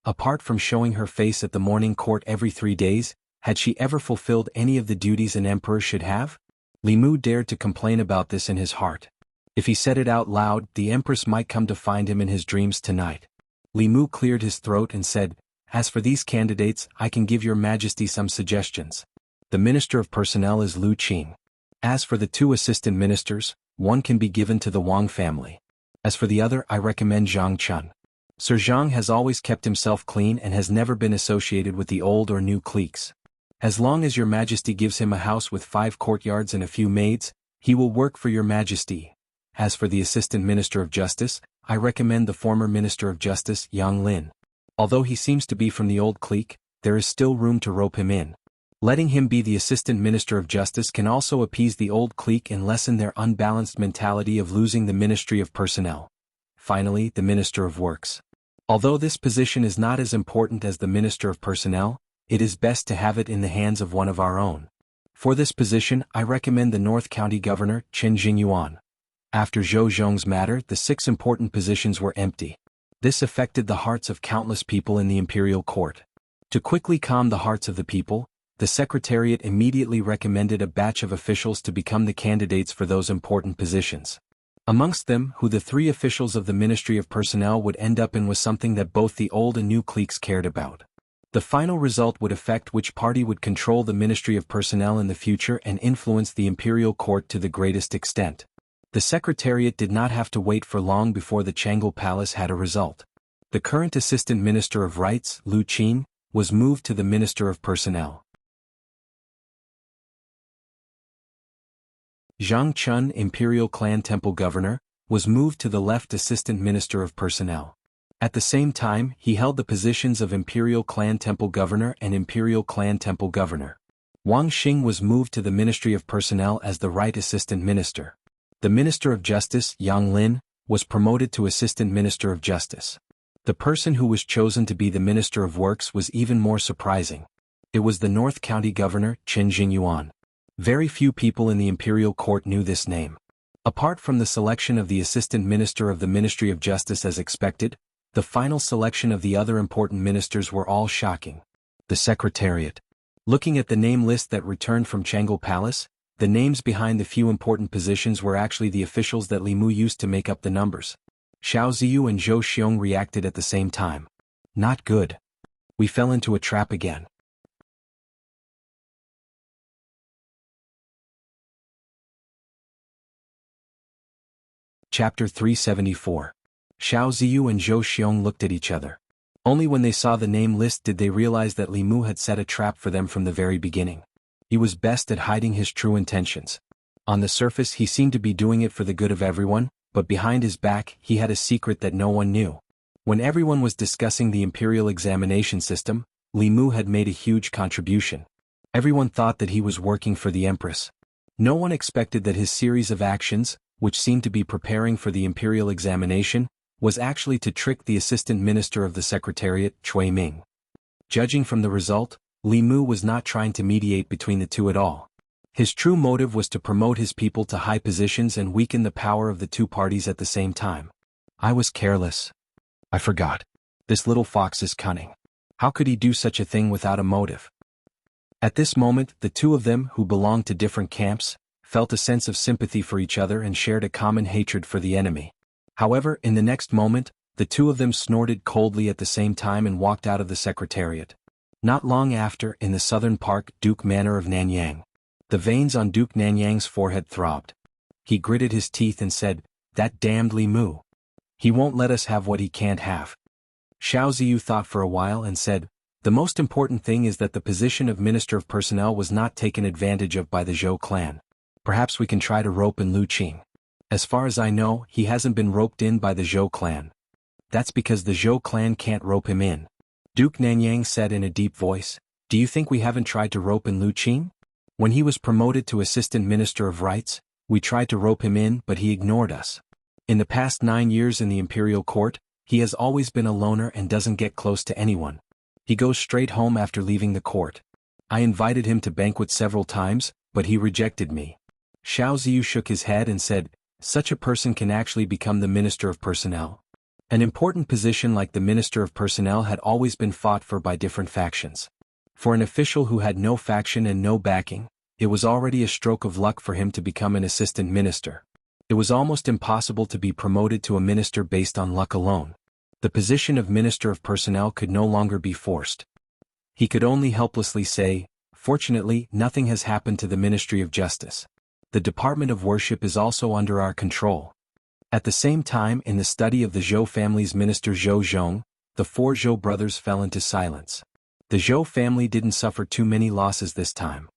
Apart from showing her face at the morning court every 3 days, had she ever fulfilled any of the duties an emperor should have? Li Mu dared to complain about this in his heart. If he said it out loud, the empress might come to find him in his dreams tonight. Li Mu cleared his throat and said, "As for these candidates, I can give your Majesty some suggestions. The Minister of Personnel is Lu Qing. As for the 2 assistant ministers, one can be given to the Wang family. As for the other, I recommend Zhang Chun. Sir Zhang has always kept himself clean and has never been associated with the old or new cliques. As long as your Majesty gives him a house with 5 courtyards and a few maids, he will work for your Majesty. As for the Assistant Minister of Justice, I recommend the former Minister of Justice, Yang Lin. Although he seems to be from the old clique, there is still room to rope him in. Letting him be the Assistant Minister of Justice can also appease the old clique and lessen their unbalanced mentality of losing the Ministry of Personnel. Finally, the Minister of Works. Although this position is not as important as the Minister of Personnel, it is best to have it in the hands of one of our own. For this position, I recommend the North County Governor, Chen Jingyuan. After Zhou Zhong's matter, the 6 important positions were empty. This affected the hearts of countless people in the imperial court. To quickly calm the hearts of the people, the Secretariat immediately recommended a batch of officials to become the candidates for those important positions. Amongst them, who the 3 officials of the Ministry of Personnel would end up in was something that both the old and new cliques cared about. The final result would affect which party would control the Ministry of Personnel in the future and influence the imperial court to the greatest extent. The Secretariat did not have to wait for long before the Jianghu Palace had a result. The current Assistant Minister of Rights, Lu Qing, was moved to the Minister of Personnel. Zhang Chun, Imperial Clan Temple Governor, was moved to the left Assistant Minister of Personnel. At the same time, he held the positions of Imperial Clan Temple Governor and Imperial Clan Temple Governor. Wang Xing was moved to the Ministry of Personnel as the right Assistant Minister. The Minister of Justice, Yang Lin, was promoted to Assistant Minister of Justice. The person who was chosen to be the Minister of Works was even more surprising. It was the North County Governor, Chen Jingyuan. Very few people in the imperial court knew this name. Apart from the selection of the Assistant Minister of the Ministry of Justice as expected, the final selection of the other important ministers were all shocking. The Secretariat. Looking at the name list that returned from Jianghu Palace, The names behind the few important positions were actually the officials that Li Mu used to make up the numbers. Xiao Ziyu and Zhou Xiong reacted at the same time. Not good. We fell into a trap again. Chapter 374. Xiao Ziyu and Zhou Xiong looked at each other. Only when they saw the name list did they realize that Li Mu had set a trap for them from the very beginning. He was best at hiding his true intentions. On the surface he seemed to be doing it for the good of everyone, but behind his back he had a secret that no one knew. When everyone was discussing the imperial examination system, Li Mu had made a huge contribution. Everyone thought that he was working for the Empress. No one expected that his series of actions, which seemed to be preparing for the imperial examination, was actually to trick the assistant minister of the secretariat, Cui Ming. Judging from the result, Li Mu was not trying to mediate between the two at all. His true motive was to promote his people to high positions and weaken the power of the two parties at the same time. I was careless. I forgot. This little fox is cunning. How could he do such a thing without a motive? At this moment, the two of them, who belonged to different camps, felt a sense of sympathy for each other and shared a common hatred for the enemy. However, in the next moment, the two of them snorted coldly at the same time and walked out of the secretariat. Not long after, in the southern park, Duke Manor of Nanyang. The veins on Duke Nanyang's forehead throbbed. He gritted his teeth and said, "That damned Li Mu. He won't let us have what he can't have." Xiao Ziyu thought for a while and said, "The most important thing is that the position of Minister of Personnel was not taken advantage of by the Zhou clan. Perhaps we can try to rope in Lu Qing. As far as I know, he hasn't been roped in by the Zhou clan." "That's because the Zhou clan can't rope him in," Duke Nanyang said in a deep voice. "Do you think we haven't tried to rope in Lu Qing? When he was promoted to Assistant Minister of Rights, we tried to rope him in but he ignored us. In the past 9 years in the imperial court, he has always been a loner and doesn't get close to anyone. He goes straight home after leaving the court. I invited him to banquet several times, but he rejected me." Xiao Ziyu shook his head and said, "Such a person can actually become the Minister of Personnel. An important position like the Minister of Personnel had always been fought for by different factions. For an official who had no faction and no backing, it was already a stroke of luck for him to become an assistant minister. It was almost impossible to be promoted to a minister based on luck alone. The position of Minister of Personnel could no longer be forced. He could only helplessly say, 'Fortunately, nothing has happened to the Ministry of Justice. The Department of Worship is also under our control.'" At the same time, in the study of the Zhou family's minister Zhou Zhong, the 4 Zhou brothers fell into silence. The Zhou family didn't suffer too many losses this time.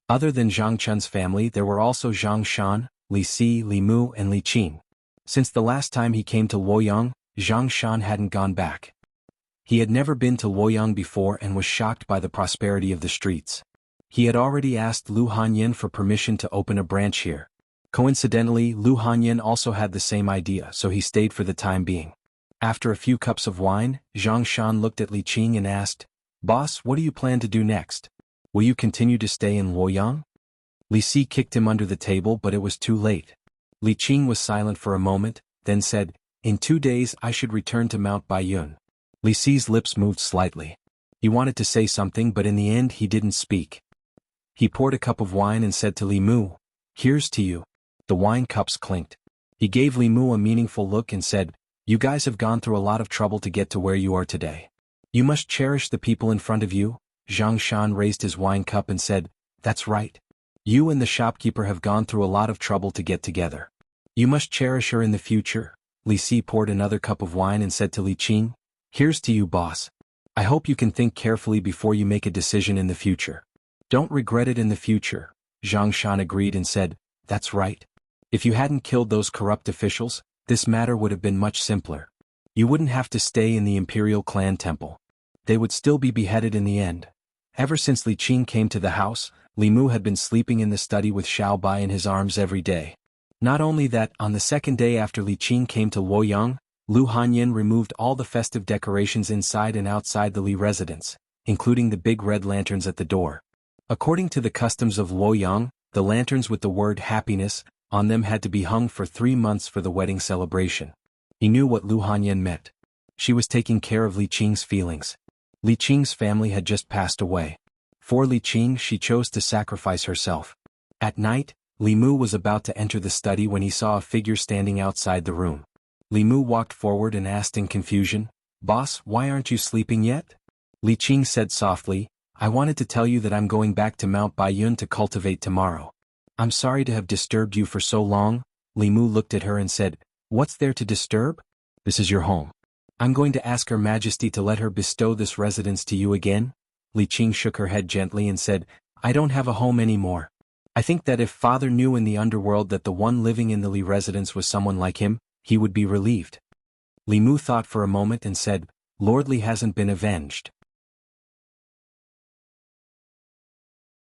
Other than Zhang Chun's family, there were also Zhang Shan, Li Si, Li Mu, and Li Qin. Since the last time he came to Luoyang, Zhang Shan hadn't gone back. He had never been to Luoyang before and was shocked by the prosperity of the streets. He had already asked Lu Hanyan for permission to open a branch here. Coincidentally, Lu Hanyan also had the same idea, so he stayed for the time being. After a few cups of wine, Zhang Shan looked at Li Qing and asked, "Boss, what do you plan to do next? Will you continue to stay in Luoyang?" Li Si kicked him under the table, but it was too late. Li Qing was silent for a moment, then said, "In 2 days I should return to Mount Baiyun." Li Si's lips moved slightly. He wanted to say something, but in the end he didn't speak. He poured a cup of wine and said to Li Mu, "Here's to you." The wine cups clinked. He gave Li Mu a meaningful look and said, "You guys have gone through a lot of trouble to get to where you are today. You must cherish the people in front of you." Zhang Shan raised his wine cup and said, "That's right. You and the shopkeeper have gone through a lot of trouble to get together. You must cherish her in the future." Li Si poured another cup of wine and said to Li Qing, "Here's to you, boss. I hope you can think carefully before you make a decision in the future. Don't regret it in the future." Zhang Shan agreed and said, "That's right. If you hadn't killed those corrupt officials, this matter would have been much simpler. You wouldn't have to stay in the Imperial Clan Temple. They would still be beheaded in the end." Ever since Li Qing came to the house, Li Mu had been sleeping in the study with Xiao Bai in his arms every day. Not only that, on the second day after Li Qing came to Luoyang, Lu Hanyan removed all the festive decorations inside and outside the Li residence, including the big red lanterns at the door. According to the customs of Luoyang, the lanterns with the word happiness on them had to be hung for 3 months for the wedding celebration. He knew what Lu Hanyan meant. She was taking care of Li Qing's feelings. Li Qing's family had just passed away. For Li Qing, she chose to sacrifice herself. At night, Li Mu was about to enter the study when he saw a figure standing outside the room. Li Mu walked forward and asked in confusion, "Boss, why aren't you sleeping yet?" Li Qing said softly, "I wanted to tell you that I'm going back to Mount Baiyun to cultivate tomorrow." "I'm sorry to have disturbed you for so long." Li Mu looked at her and said, "What's there to disturb? This is your home. I'm going to ask Her Majesty to let her bestow this residence to you again." Li Qing shook her head gently and said, "I don't have a home anymore. I think that if father knew in the underworld that the one living in the Li residence was someone like him, he would be relieved." Li Mu thought for a moment and said, "Lord Li hasn't been avenged.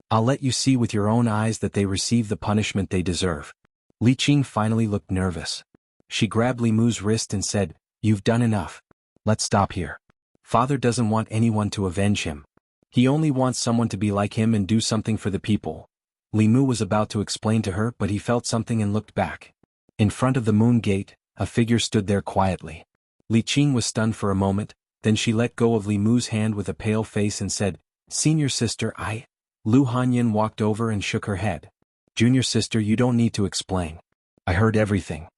I'll let you see with your own eyes that they receive the punishment they deserve." Li Qing finally looked nervous. She grabbed Li Mu's wrist and said, "You've done enough. Let's stop here. Father doesn't want anyone to avenge him. He only wants someone to be like him and do something for the people." Li Mu was about to explain to her, but he felt something and looked back. In front of the moon gate, a figure stood there quietly. Li Qing was stunned for a moment, then she let go of Li Mu's hand with a pale face and said, "Senior sister, I—" Lu Hanyin walked over and shook her head. "Junior sister, you don't need to explain. I heard everything."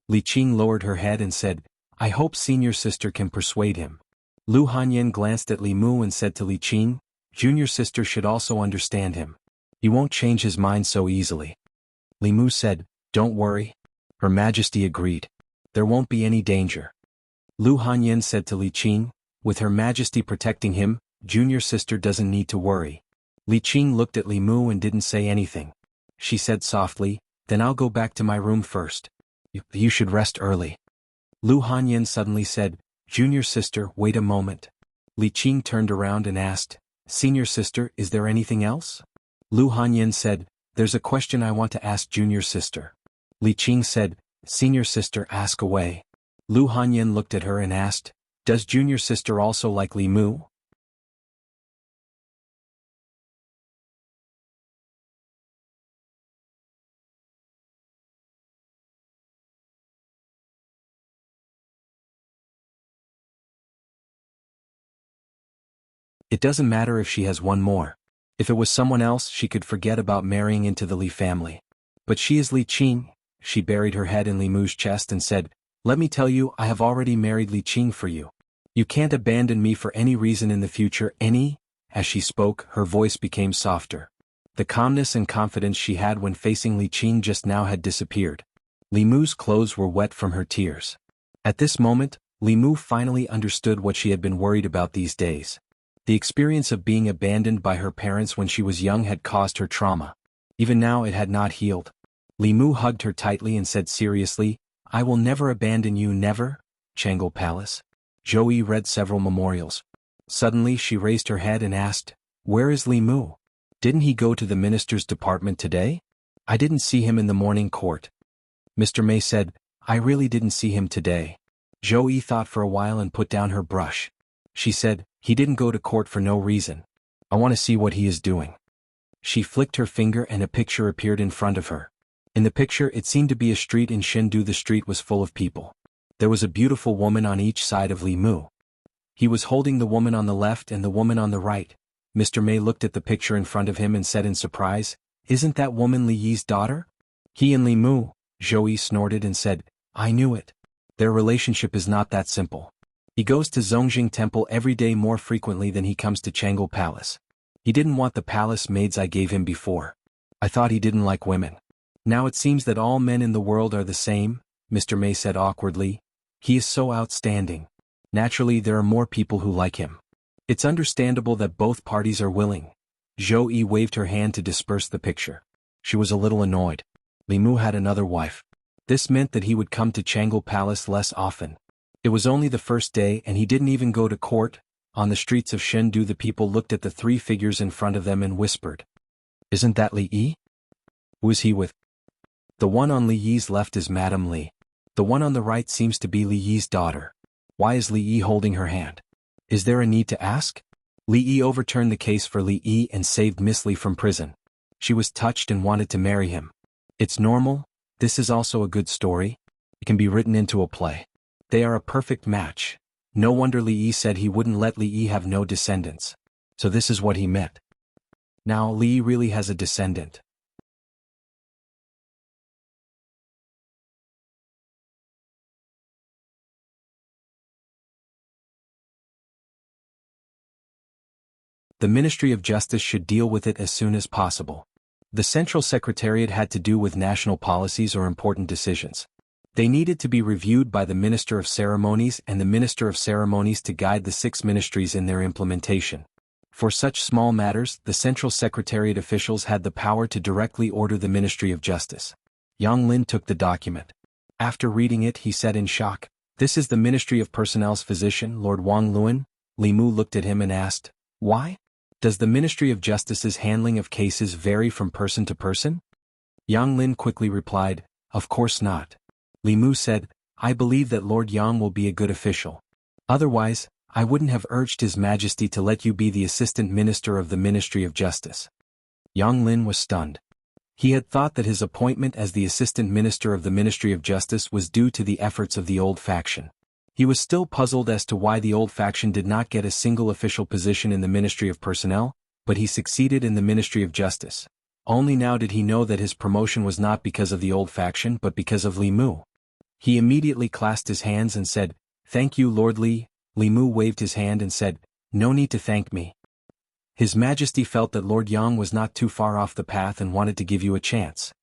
Li Qing lowered her head and said, "I hope senior sister can persuade him." Lu Hanyin glanced at Li Mu and said to Li Qing, "Junior sister should also understand him. He won't change his mind so easily." Li Mu said, "Don't worry." Her Majesty agreed. "There won't be any danger." Lu Hanyin said to Li Qing, "With Her Majesty protecting him, junior sister doesn't need to worry." Li Qing looked at Li Mu and didn't say anything. She said softly, "Then I'll go back to my room first. You should rest early." Lu Hanyin suddenly said, "Junior sister, wait a moment." Li Qing turned around and asked, "Senior sister, is there anything else?" Lu Hanyin said, "There's a question I want to ask junior sister." Li Qing said, "Senior sister, ask away." Lu Hanyin looked at her and asked, "Does junior sister also like Li Mu?" It doesn't matter if she has one more. If it was someone else, she could forget about marrying into the Li family. But she is Li Qing. She buried her head in Li Mu's chest and said, "Let me tell you, I have already married Li Qing for you. You can't abandon me for any reason in the future, any?" As she spoke, her voice became softer. The calmness and confidence she had when facing Li Qing just now had disappeared. Li Mu's clothes were wet from her tears. At this moment, Li Mu finally understood what she had been worried about these days. The experience of being abandoned by her parents when she was young had caused her trauma. Even now it had not healed. Li Mu hugged her tightly and said seriously, "I will never abandon you, never." Jianghu Palace. Zhou read several memorials. Suddenly she raised her head and asked, "Where is Li Mu? Didn't he go to the minister's department today? I didn't see him in the morning court." Mr. Mei said, "I really didn't see him today." Zhou thought for a while and put down her brush. She said, "He didn't go to court for no reason. I want to see what he is doing." She flicked her finger and a picture appeared in front of her. In the picture it seemed to be a street in Chengdu. The street was full of people. There was a beautiful woman on each side of Li Mu. He was holding the woman on the left and the woman on the right. Mr. Mei looked at the picture in front of him and said in surprise, "Isn't that woman Li Yi's daughter?" "He and Li Mu," Zhou snorted and said, "I knew it. Their relationship is not that simple. He goes to Zongjing Temple every day more frequently than he comes to Jianghu Palace. He didn't want the palace maids I gave him before. I thought he didn't like women. Now it seems that all men in the world are the same," Mr. Mei said awkwardly. "He is so outstanding. Naturally there are more people who like him. It's understandable that both parties are willing." Zhou waved her hand to disperse the picture. She was a little annoyed. Li Mu had another wife. This meant that he would come to Jianghu Palace less often. It was only the first day and he didn't even go to court. On the streets of Chengdu the people looked at the three figures in front of them and whispered, "Isn't that Li Yi? Who is he with?" The one on Li Yi's left is Madame Li. The one on the right seems to be Li Yi's daughter. Why is Li Yi holding her hand? Is there a need to ask? Li Yi overturned the case for Li Yi and saved Miss Li from prison. She was touched and wanted to marry him. It's normal. This is also a good story. It can be written into a play. They are a perfect match. No wonder Li Yi said he wouldn't let Li Yi have no descendants. So this is what he meant. Now Li Yi really has a descendant. The Ministry of Justice should deal with it as soon as possible. The Central Secretariat had to do with national policies or important decisions. They needed to be reviewed by the Minister of Ceremonies and the Minister of Ceremonies to guide the 6 ministries in their implementation. For such small matters, the Central Secretariat officials had the power to directly order the Ministry of Justice. Yang Lin took the document. After reading it, he said in shock, "This is the Ministry of Personnel's physician, Lord Wang Luan." Li Mu looked at him and asked, "Why? Does the Ministry of Justice's handling of cases vary from person to person?" Yang Lin quickly replied, "Of course not." Li Mu said, "I believe that Lord Yang will be a good official. Otherwise, I wouldn't have urged His Majesty to let you be the Assistant Minister of the Ministry of Justice." Yang Lin was stunned. He had thought that his appointment as the Assistant Minister of the Ministry of Justice was due to the efforts of the old faction. He was still puzzled as to why the old faction did not get a single official position in the Ministry of Personnel, but he succeeded in the Ministry of Justice. Only now did he know that his promotion was not because of the old faction but because of Li Mu. He immediately clasped his hands and said, "Thank you, Lord Li." Li Mu waved his hand and said, "No need to thank me. His Majesty felt that Lord Yang was not too far off the path and wanted to give you a chance."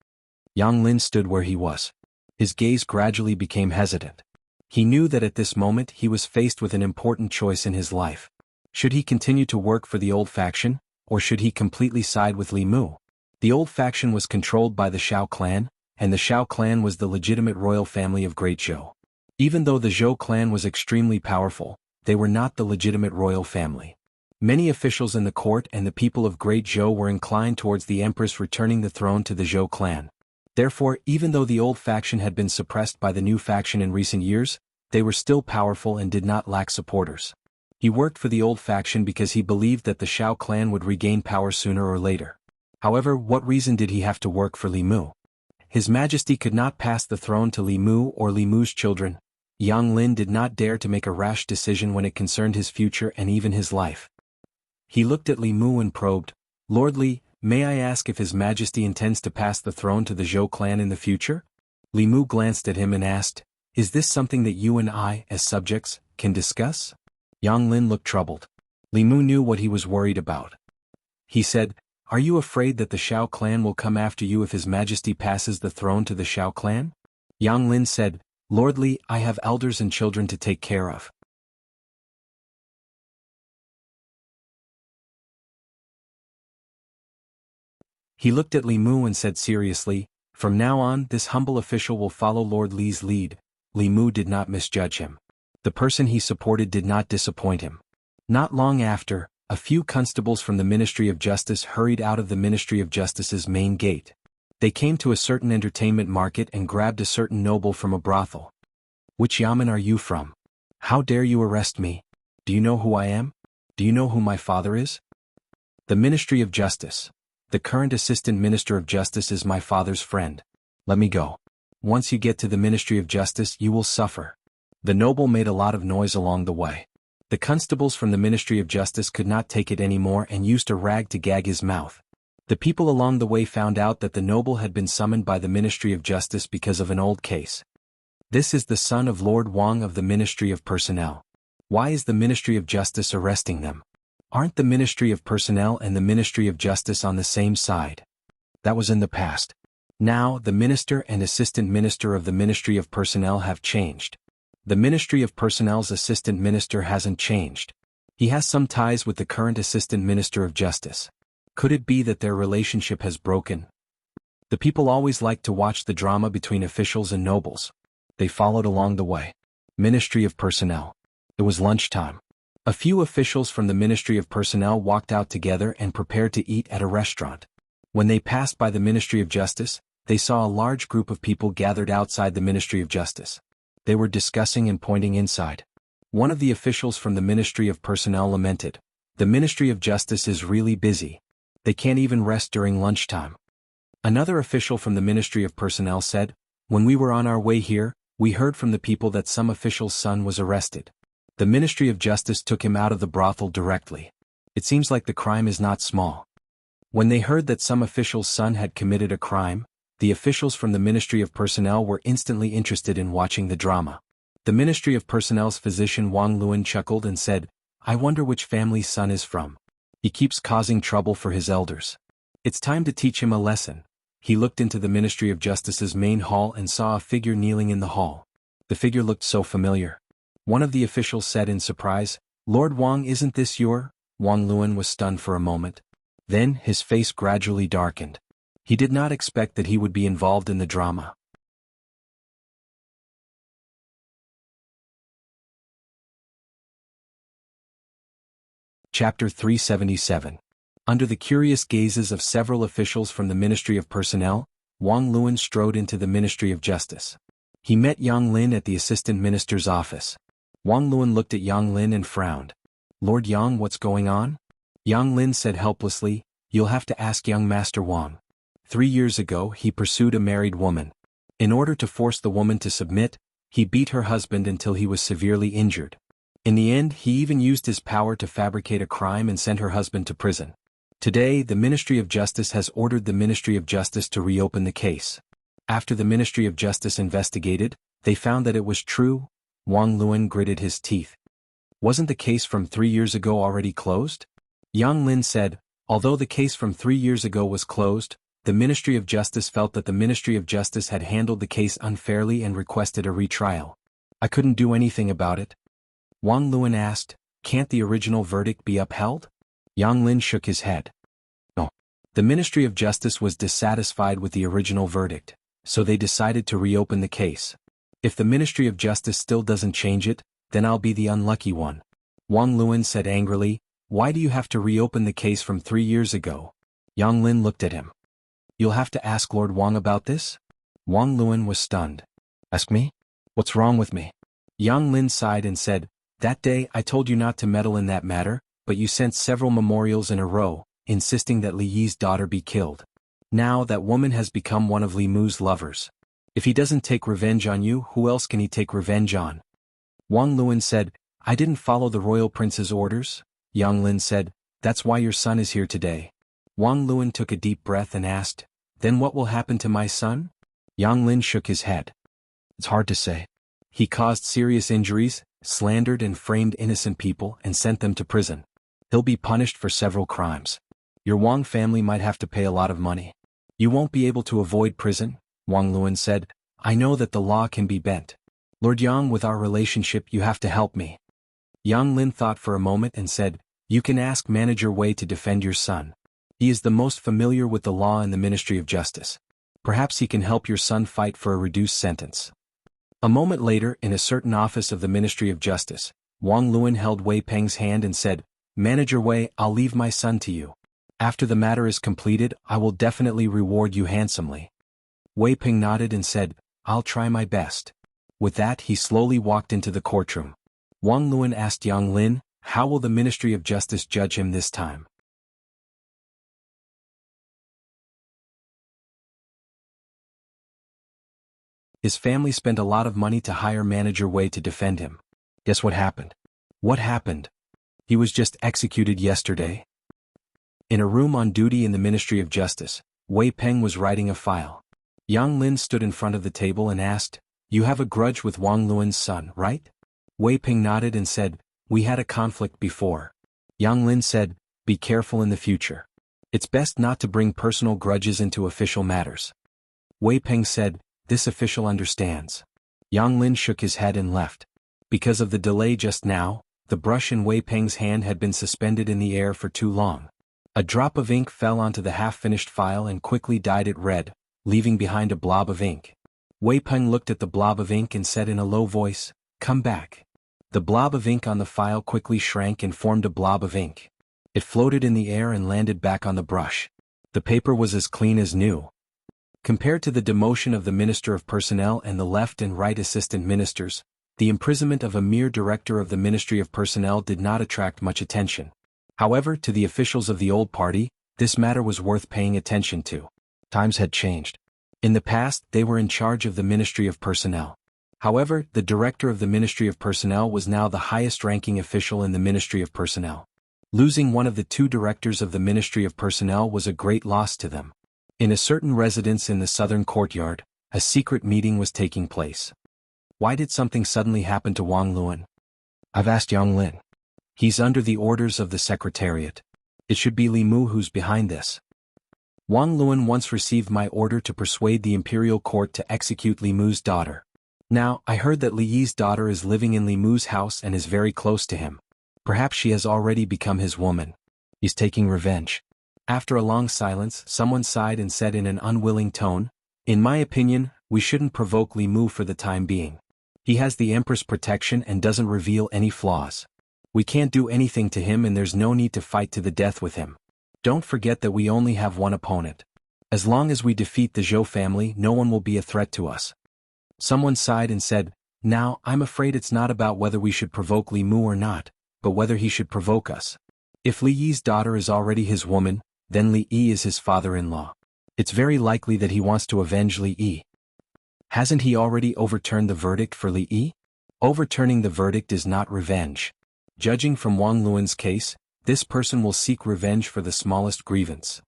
Yang Lin stood where he was. His gaze gradually became hesitant. He knew that at this moment he was faced with an important choice in his life. Should he continue to work for the old faction, or should he completely side with Li Mu? The old faction was controlled by the Shao clan, and the Shao clan was the legitimate royal family of Great Zhou. Even though the Zhou clan was extremely powerful, they were not the legitimate royal family. Many officials in the court and the people of Great Zhou were inclined towards the empress returning the throne to the Zhou clan. Therefore, even though the old faction had been suppressed by the new faction in recent years, they were still powerful and did not lack supporters. He worked for the old faction because he believed that the Shao clan would regain power sooner or later. However, what reason did he have to work for Li Mu? His Majesty could not pass the throne to Li Mu or Li Mu's children. Yang Lin did not dare to make a rash decision when it concerned his future and even his life. He looked at Li Mu and probed, "Lord Li, may I ask if His Majesty intends to pass the throne to the Zhou clan in the future?" Li Mu glanced at him and asked, "Is this something that you and I, as subjects, can discuss?" Yang Lin looked troubled. Li Mu knew what he was worried about. He said, "Are you afraid that the Shao clan will come after you if His Majesty passes the throne to the Shao clan?" Yang Lin said, "Lord Li, I have elders and children to take care of." He looked at Li Mu and said seriously, "From now on, this humble official will follow Lord Li's lead." Li Mu did not misjudge him. The person he supported did not disappoint him. Not long after, a few constables from the Ministry of Justice hurried out of the Ministry of Justice's main gate. They came to a certain entertainment market and grabbed a certain noble from a brothel. "Which yamen are you from? How dare you arrest me? Do you know who I am? Do you know who my father is?" "The Ministry of Justice. The current Assistant Minister of Justice is my father's friend. Let me go. Once you get to the Ministry of Justice you will suffer." The noble made a lot of noise along the way. The constables from the Ministry of Justice could not take it anymore and used a rag to gag his mouth. The people along the way found out that the noble had been summoned by the Ministry of Justice because of an old case. "This is the son of Lord Wang of the Ministry of Personnel. Why is the Ministry of Justice arresting them? Aren't the Ministry of Personnel and the Ministry of Justice on the same side?" That was in the past. Now, the Minister and Assistant Minister of the Ministry of Personnel have changed. The Ministry of Personnel's Assistant Minister hasn't changed. He has some ties with the current Assistant Minister of Justice. Could it be that their relationship has broken? The people always liked to watch the drama between officials and nobles. They followed along the way. Ministry of Personnel. It was lunchtime. A few officials from the Ministry of Personnel walked out together and prepared to eat at a restaurant. When they passed by the Ministry of Justice, they saw a large group of people gathered outside the Ministry of Justice. They were discussing and pointing inside. One of the officials from the Ministry of Personnel lamented, "The Ministry of Justice is really busy. They can't even rest during lunchtime." Another official from the Ministry of Personnel said, "When we were on our way here, we heard from the people that some official's son was arrested. The Ministry of Justice took him out of the brothel directly. It seems like the crime is not small. When they heard that some official's son had committed a crime, the officials from the Ministry of Personnel were instantly interested in watching the drama. The Ministry of Personnel's physician Wang Luan chuckled and said, "I wonder which family's son is from. He keeps causing trouble for his elders. It's time to teach him a lesson." He looked into the Ministry of Justice's main hall and saw a figure kneeling in the hall. The figure looked so familiar. One of the officials said in surprise, "Lord Wang, isn't this your?" Wang Luan was stunned for a moment. Then, his face gradually darkened. He did not expect that he would be involved in the drama. Chapter 377. Under the curious gazes of several officials from the Ministry of Personnel, Wang Luan strode into the Ministry of Justice. He met Yang Lin at the Assistant Minister's office. Wang Luan looked at Yang Lin and frowned. "Lord Yang, what's going on?" Yang Lin said helplessly, "You'll have to ask young Master Wang. 3 years ago he pursued a married woman. In order to force the woman to submit, he beat her husband until he was severely injured. In the end he even used his power to fabricate a crime and sent her husband to prison. Today the Ministry of Justice has ordered the Ministry of Justice to reopen the case. After the Ministry of Justice investigated, they found that it was true." Wang Luan gritted his teeth. "Wasn't the case from 3 years ago already closed?" Yang Lin said, "Although the case from 3 years ago was closed, the Ministry of Justice felt that the Ministry of Justice had handled the case unfairly and requested a retrial. I couldn't do anything about it." Wang Luan asked, "Can't the original verdict be upheld?" Yang Lin shook his head. "No. The Ministry of Justice was dissatisfied with the original verdict, so they decided to reopen the case. If the Ministry of Justice still doesn't change it, then I'll be the unlucky one." Wang Luan said angrily, "Why do you have to reopen the case from 3 years ago?" Yang Lin looked at him. "You'll have to ask Lord Wang about this?" Wang Luan was stunned. "Ask me? What's wrong with me?" Yang Lin sighed and said, "That day I told you not to meddle in that matter, but you sent several memorials in a row, insisting that Li Yi's daughter be killed. Now that woman has become one of Li Mu's lovers. If he doesn't take revenge on you, who else can he take revenge on?" Wang Luan said, "I didn't follow the royal prince's orders." Yang Lin said, "That's why your son is here today." Wang Luan took a deep breath and asked, "Then what will happen to my son?" Yang Lin shook his head. "It's hard to say. He caused serious injuries, slandered and framed innocent people and sent them to prison. He'll be punished for several crimes. Your Wang family might have to pay a lot of money. You won't be able to avoid prison," Wang Luan said. "I know that the law can be bent. Lord Yang, with our relationship you have to help me." Yang Lin thought for a moment and said, "You can ask Manager Wei to defend your son. He is the most familiar with the law in the Ministry of Justice. Perhaps he can help your son fight for a reduced sentence." A moment later, in a certain office of the Ministry of Justice, Wang Luan held Wei Peng's hand and said, "Manager Wei, I'll leave my son to you. After the matter is completed, I will definitely reward you handsomely." Wei Peng nodded and said, "I'll try my best." With that he slowly walked into the courtroom. Wang Luan asked Yang Lin, "How will the Ministry of Justice judge him this time?" His family spent a lot of money to hire Manager Wei to defend him. Guess what happened? What happened? He was just executed yesterday. In a room on duty in the Ministry of Justice, Wei Peng was writing a file. Yang Lin stood in front of the table and asked, "You have a grudge with Wang Luan's son, right?" Wei Peng nodded and said, "We had a conflict before." Yang Lin said, "Be careful in the future. It's best not to bring personal grudges into official matters." Wei Peng said, "This official understands." Yang Lin shook his head and left. Because of the delay just now, the brush in Wei Peng's hand had been suspended in the air for too long. A drop of ink fell onto the half-finished file and quickly dyed it red, leaving behind a blob of ink. Wei Peng looked at the blob of ink and said in a low voice, "Come back." The blob of ink on the file quickly shrank and formed a blob of ink. It floated in the air and landed back on the brush. The paper was as clean as new. Compared to the demotion of the Minister of Personnel and the left and right assistant ministers, the imprisonment of a mere director of the Ministry of Personnel did not attract much attention. However, to the officials of the old party, this matter was worth paying attention to. Times had changed. In the past, they were in charge of the Ministry of Personnel. However, the director of the Ministry of Personnel was now the highest-ranking official in the Ministry of Personnel. Losing one of the two directors of the Ministry of Personnel was a great loss to them. In a certain residence in the southern courtyard, a secret meeting was taking place. Why did something suddenly happen to Wang Luan? I've asked Yang Lin. He's under the orders of the Secretariat. It should be Li Mu who's behind this. Wang Luan once received my order to persuade the imperial court to execute Li Mu's daughter. Now, I heard that Li Yi's daughter is living in Li Mu's house and is very close to him. Perhaps she has already become his woman. He's taking revenge. After a long silence, someone sighed and said in an unwilling tone, "In my opinion, we shouldn't provoke Li Mu for the time being. He has the Empress protection and doesn't reveal any flaws. We can't do anything to him and there's no need to fight to the death with him. Don't forget that we only have one opponent. As long as we defeat the Zhou family, no one will be a threat to us." Someone sighed and said, "Now, I'm afraid it's not about whether we should provoke Li Mu or not, but whether he should provoke us. If Li Yi's daughter is already his woman, then Li Yi is his father-in-law. It's very likely that he wants to avenge Li Yi. Hasn't he already overturned the verdict for Li Yi? Overturning the verdict is not revenge. Judging from Wang Luan's case, this person will seek revenge for the smallest grievance.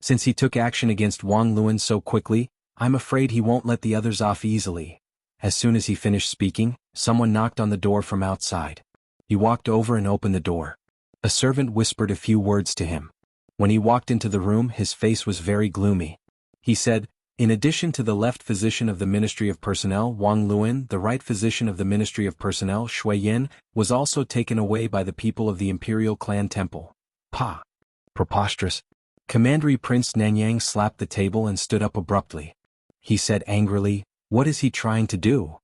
Since he took action against Wang Luan so quickly, I'm afraid he won't let the others off easily." As soon as he finished speaking, someone knocked on the door from outside. He walked over and opened the door. A servant whispered a few words to him. When he walked into the room, his face was very gloomy. He said, "In addition to the left physician of the Ministry of Personnel, Wang Luan, the right physician of the Ministry of Personnel, Shui Yin, was also taken away by the people of the Imperial Clan Temple." Pa! Preposterous. Commandery Prince Nanyang slapped the table and stood up abruptly. He said angrily, "What is he trying to do?"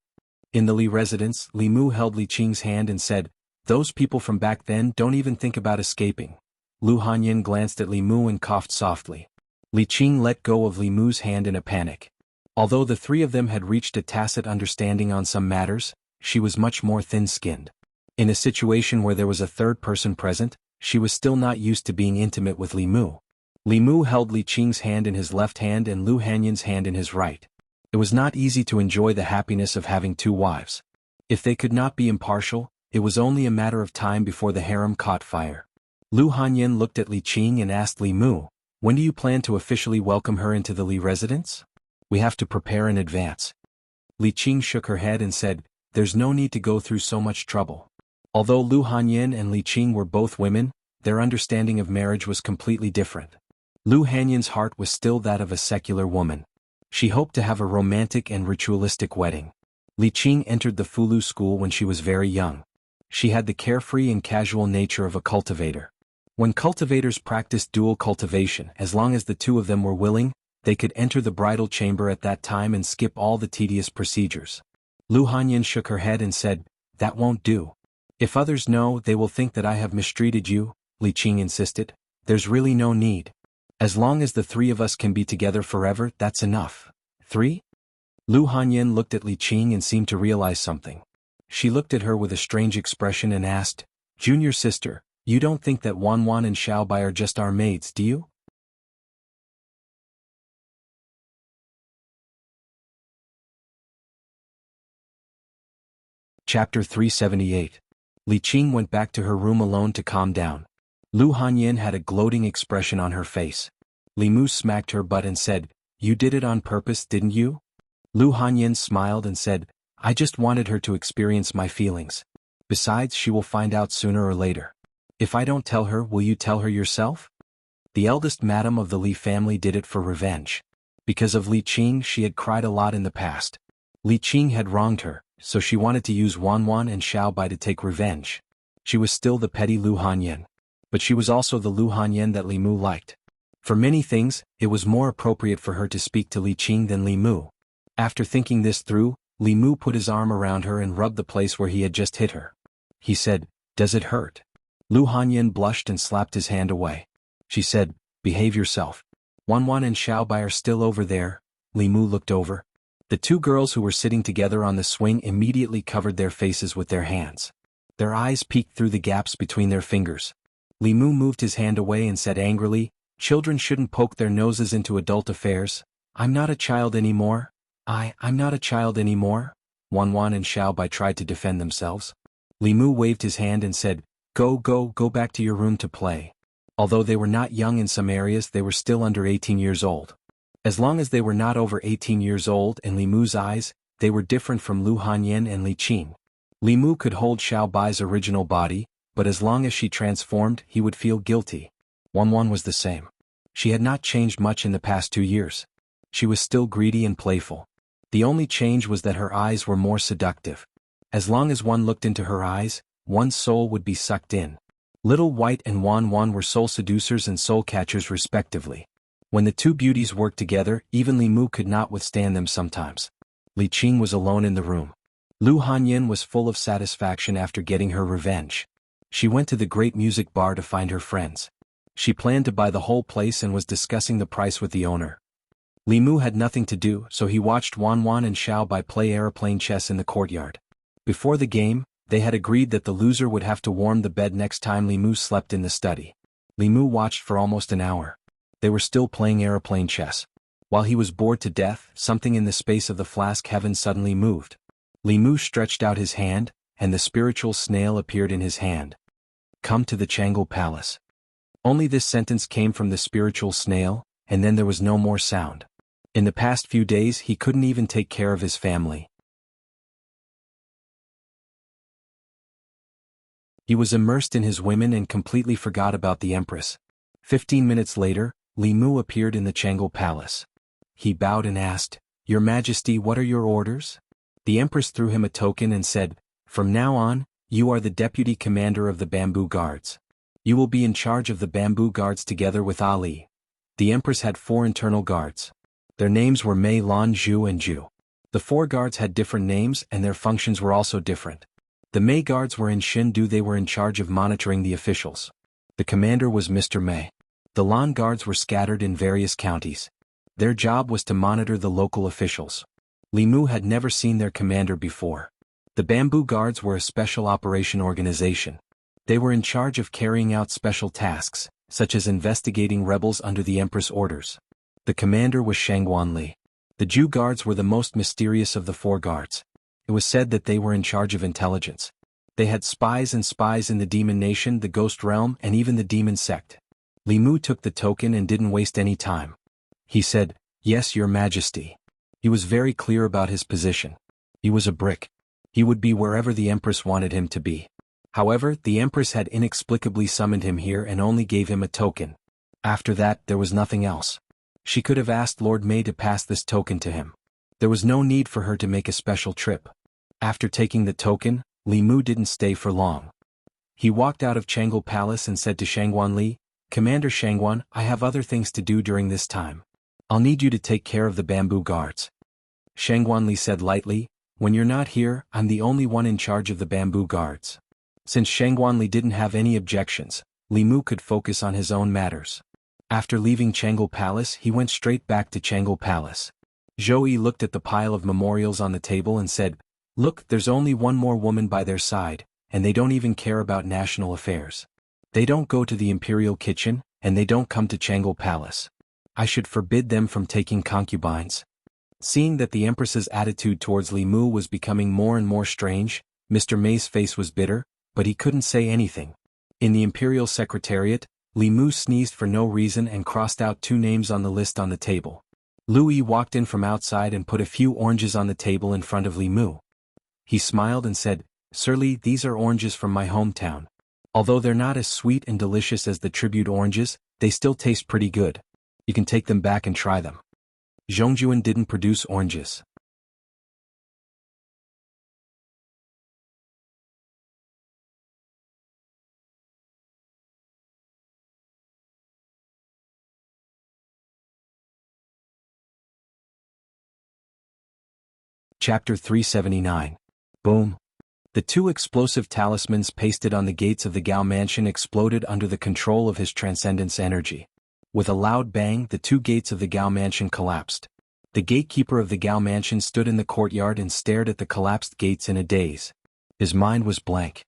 In the Li residence, Li Mu held Li Qing's hand and said, "Those people from back then don't even think about escaping." Lu Hanyin glanced at Li Mu and coughed softly. Li Qing let go of Li Mu's hand in a panic. Although the three of them had reached a tacit understanding on some matters, she was much more thin-skinned. In a situation where there was a third person present, she was still not used to being intimate with Li Mu. Li Mu held Li Qing's hand in his left hand and Lu Hanyin's hand in his right. It was not easy to enjoy the happiness of having two wives. If they could not be impartial, it was only a matter of time before the harem caught fire. Lu Hanyin looked at Li Qing and asked Li Mu, "When do you plan to officially welcome her into the Li residence?" "We have to prepare in advance." Li Qing shook her head and said, "There's no need to go through so much trouble." Although Lu Hanyin and Li Qing were both women, their understanding of marriage was completely different. Lu Hanyin's heart was still that of a secular woman. She hoped to have a romantic and ritualistic wedding. Li Qing entered the Fulu school when she was very young. She had the carefree and casual nature of a cultivator. When cultivators practiced dual cultivation, as long as the two of them were willing, they could enter the bridal chamber at that time and skip all the tedious procedures. Lu Hanyin shook her head and said, "That won't do. If others know, they will think that I have mistreated you," Li Qing insisted. "There's really no need. As long as the three of us can be together forever, that's enough." "Three?" Lu Hanyin looked at Li Qing and seemed to realize something. She looked at her with a strange expression and asked, "Junior sister, you don't think that Wan Wan and Xiaobai are just our maids, do you?" Chapter 378. Li Qing went back to her room alone to calm down. Lu Hanyin had a gloating expression on her face. Li Mu smacked her butt and said, "You did it on purpose, didn't you?" Lu Hanyin smiled and said, "I just wanted her to experience my feelings. Besides, she will find out sooner or later. If I don't tell her, will you tell her yourself?" The eldest madam of the Li family did it for revenge. Because of Li Qing, she had cried a lot in the past. Li Qing had wronged her, so she wanted to use Wan Wan and Xiaobai to take revenge. She was still the petty Lu Hanyin. But she was also the Lu Hanyin that Li Mu liked. For many things, it was more appropriate for her to speak to Li Qing than Li Mu. After thinking this through, Li Mu put his arm around her and rubbed the place where he had just hit her. He said, "Does it hurt?" Lu Hanyin blushed and slapped his hand away. She said, "Behave yourself. Wan Wan and Xiaobai are still over there." Li Mu looked over. The two girls who were sitting together on the swing immediately covered their faces with their hands. Their eyes peeked through the gaps between their fingers. Li Mu moved his hand away and said angrily, "Children shouldn't poke their noses into adult affairs." I'm not a child anymore. I'm not a child anymore. Wanwan and Xiaobai tried to defend themselves. Li Mu waved his hand and said, go back to your room to play. Although they were not young in some areas, they were still under 18 years old. As long as they were not over 18 years old in Li Mu's eyes, they were different from Lu Hanyan and Li Qing. Li Mu could hold Xiaobai's original body, but as long as she transformed, he would feel guilty. Wanwan was the same. She had not changed much in the past 2 years. She was still greedy and playful. The only change was that her eyes were more seductive. As long as one looked into her eyes, one's soul would be sucked in. Little White and Wanwan were soul seducers and soul catchers respectively. When the two beauties worked together, even Li Mu could not withstand them sometimes. Li Qing was alone in the room. Lu Hanyin was full of satisfaction after getting her revenge. She went to the great music bar to find her friends. She planned to buy the whole place and was discussing the price with the owner. Li Mu had nothing to do, so he watched Wanwan and Xiaobai play aeroplane chess in the courtyard. Before the game, they had agreed that the loser would have to warm the bed next time Li Mu slept in the study. Li Mu watched for almost an hour. They were still playing aeroplane chess. While he was bored to death, something in the space of the flask heaven suddenly moved. Li Mu stretched out his hand, and the spiritual snail appeared in his hand. Come to the Jianghu palace. Only this sentence came from the spiritual snail, and then there was no more sound. In the past few days he couldn't even take care of his family. He was immersed in his women and completely forgot about the Empress. 15 minutes later, Li Mu appeared in the Jianghu palace. He bowed and asked, "Your Majesty, what are your orders?" The Empress threw him a token and said, "From now on, you are the deputy commander of the bamboo guards. You will be in charge of the bamboo guards together with Ali." The Empress had 4 internal guards. Their names were Mei, Lan, Zhu and Zhu. The 4 guards had different names and their functions were also different. The Mei guards were in Shindu. They were in charge of monitoring the officials. The commander was Mr. Mei. The Lan guards were scattered in various counties. Their job was to monitor the local officials. Li Mu had never seen their commander before. The bamboo guards were a special operation organization. They were in charge of carrying out special tasks, such as investigating rebels under the Empress orders. The commander was Shangguan Li. The Jew guards were the most mysterious of the 4 guards. It was said that they were in charge of intelligence. They had spies in the demon nation, the ghost realm, and even the demon sect. Li Mu took the token and didn't waste any time. He said, "Yes, Your Majesty." He was very clear about his position. He was a brick. He would be wherever the Empress wanted him to be. However, the Empress had inexplicably summoned him here and only gave him a token. After that, there was nothing else. She could have asked Lord Mei to pass this token to him. There was no need for her to make a special trip. After taking the token, Li Mu didn't stay for long. He walked out of Jianghu Palace and said to Shangguan Li, "Commander Shangguan, I have other things to do during this time. I'll need you to take care of the bamboo guards." Shangguan Li said lightly, "When you're not here, I'm the only one in charge of the bamboo guards." Since Shangguan Li didn't have any objections, Li Mu could focus on his own matters. After leaving Jianghu Palace, he went straight back to Jianghu Palace. Zhou Yi looked at the pile of memorials on the table and said, "Look, there's only one more woman by their side, and they don't even care about national affairs. They don't go to the imperial kitchen, and they don't come to Jianghu Palace. I should forbid them from taking concubines." Seeing that the Empress's attitude towards Li Mu was becoming more and more strange, Mr. Mei's face was bitter, but he couldn't say anything. In the imperial secretariat, Li Mu sneezed for no reason and crossed out 2 names on the list on the table. Louis walked in from outside and put a few oranges on the table in front of Li Mu. He smiled and said, "Sir Li, these are oranges from my hometown. Although they're not as sweet and delicious as the tribute oranges, they still taste pretty good. You can take them back and try them." Zhongjuan didn't produce oranges. Chapter 379. Boom. The 2 explosive talismans pasted on the gates of the Gao mansion exploded under the control of his transcendence energy. With a loud bang, the 2 gates of the Gao mansion collapsed. The gatekeeper of the Gao mansion stood in the courtyard and stared at the collapsed gates in a daze. His mind was blank.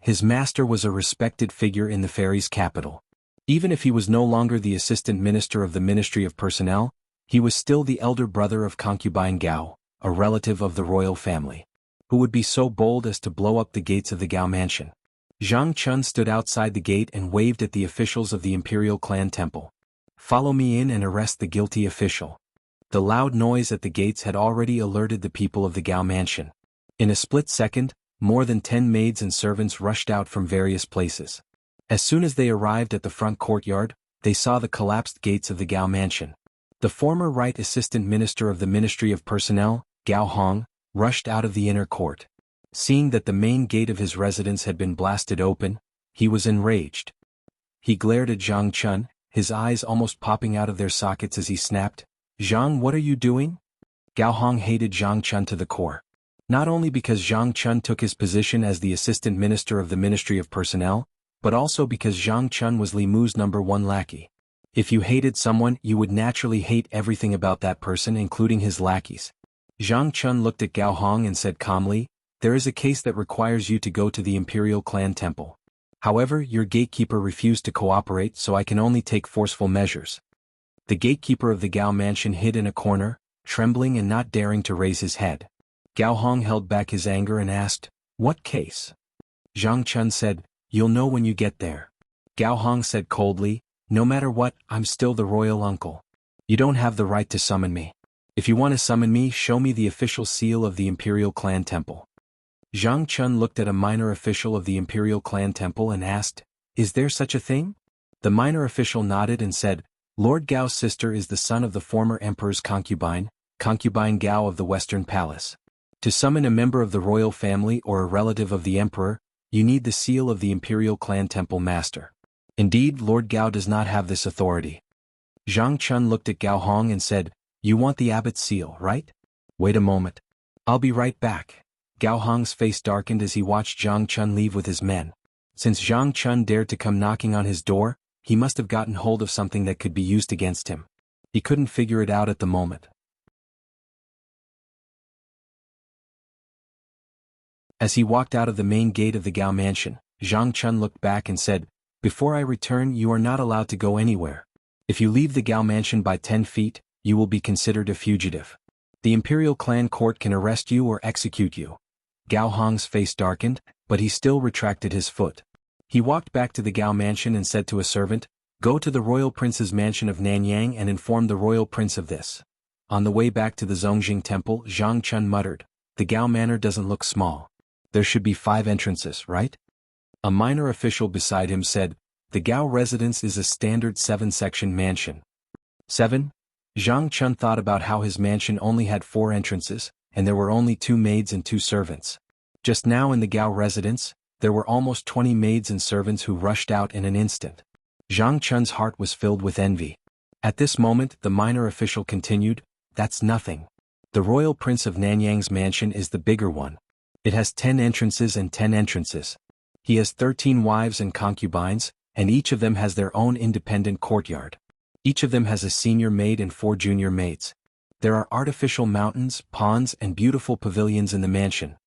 His master was a respected figure in the fairies' capital. Even if he was no longer the assistant minister of the Ministry of Personnel, He was still the elder brother of concubine Gao, a relative of the royal family. Who would be so bold as to blow up the gates of the Gao mansion? Zhang Chun stood outside the gate and waved at the officials of the imperial clan temple. Follow me in and arrest the guilty official. The loud noise at the gates had already alerted the people of the Gao mansion. In a split second, more than 10 maids and servants rushed out from various places. As soon as they arrived at the front courtyard, they saw the collapsed gates of the Gao mansion. The former Right Assistant Minister of the Ministry of Personnel, Gao Hong, rushed out of the inner court. Seeing that the main gate of his residence had been blasted open, he was enraged. He glared at Zhang Chun, his eyes almost popping out of their sockets as he snapped, "Zhang, what are you doing?" Gao Hong hated Zhang Chun to the core. Not only because Zhang Chun took his position as the Assistant Minister of the Ministry of Personnel, but also because Zhang Chun was Li Mu's #1 lackey. If you hated someone, you would naturally hate everything about that person, including his lackeys. Zhang Chun looked at Gao Hong and said calmly, "There is a case that requires you to go to the Imperial Clan Temple. However, your gatekeeper refused to cooperate, so I can only take forceful measures." The gatekeeper of the Gao mansion hid in a corner, trembling and not daring to raise his head. Gao Hong held back his anger and asked, "What case?" Zhang Chun said, "You'll know when you get there." Gao Hong said coldly, "No matter what, I'm still the royal uncle. You don't have the right to summon me. If you want to summon me, show me the official seal of the Imperial Clan Temple." Zhang Chun looked at a minor official of the Imperial Clan Temple and asked, "Is there such a thing?" The minor official nodded and said, "Lord Gao's sister is the son of the former emperor's concubine, concubine Gao of the Western Palace. To summon a member of the royal family or a relative of the emperor, you need the seal of the Imperial Clan Temple Master. Indeed, Lord Gao does not have this authority." Zhang Chun looked at Gao Hong and said, "You want the abbot's seal, right? Wait a moment. I'll be right back." Gao Hong's face darkened as he watched Zhang Chun leave with his men. Since Zhang Chun dared to come knocking on his door, he must have gotten hold of something that could be used against him. He couldn't figure it out at the moment. As he walked out of the main gate of the Gao mansion, Zhang Chun looked back and said, "Before I return, you are not allowed to go anywhere. If you leave the Gao mansion by 10 feet, you will be considered a fugitive. The Imperial Clan Court can arrest you or execute you." Gao Hong's face darkened, but he still retracted his foot. He walked back to the Gao mansion and said to a servant, "Go to the royal prince's mansion of Nanyang and inform the royal prince of this." On the way back to the Zongjing temple, Zhang Chun muttered, "The Gao manor doesn't look small. There should be 5 entrances, right?" A minor official beside him said, "The Gao residence is a standard 7-section mansion." 7? Zhang Chun thought about how his mansion only had 4 entrances, and there were only 2 maids and 2 servants. Just now in the Gao residence, there were almost 20 maids and servants who rushed out in an instant. Zhang Chun's heart was filled with envy. At this moment, the minor official continued, "That's nothing. The royal prince of Nanyang's mansion is the bigger one. It has 10 entrances and 10 entrances. He has 13 wives and concubines, and each of them has their own independent courtyard. Each of them has a senior maid and 4 junior maids. There are artificial mountains, ponds, and beautiful pavilions in the mansion."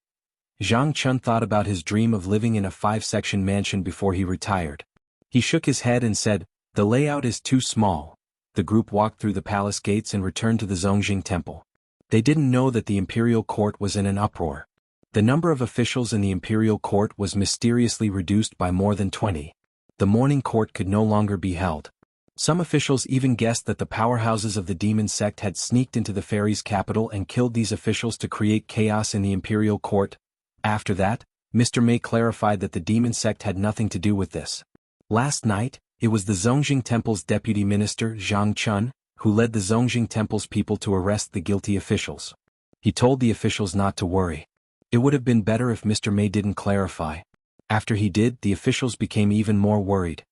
Zhang Chun thought about his dream of living in a 5-section mansion before he retired. He shook his head and said, "The layout is too small." The group walked through the palace gates and returned to the Zongjing temple. They didn't know that the imperial court was in an uproar. The number of officials in the imperial court was mysteriously reduced by more than 20. The morning court could no longer be held. Some officials even guessed that the powerhouses of the demon sect had sneaked into the fairies' capital and killed these officials to create chaos in the imperial court. After that, Mr. May clarified that the demon sect had nothing to do with this. Last night, it was the Zongjing Temple's deputy minister, Zhang Chun, who led the Zongjing Temple's people to arrest the guilty officials. He told the officials not to worry. It would have been better if Mr. May didn't clarify. After he did, the officials became even more worried.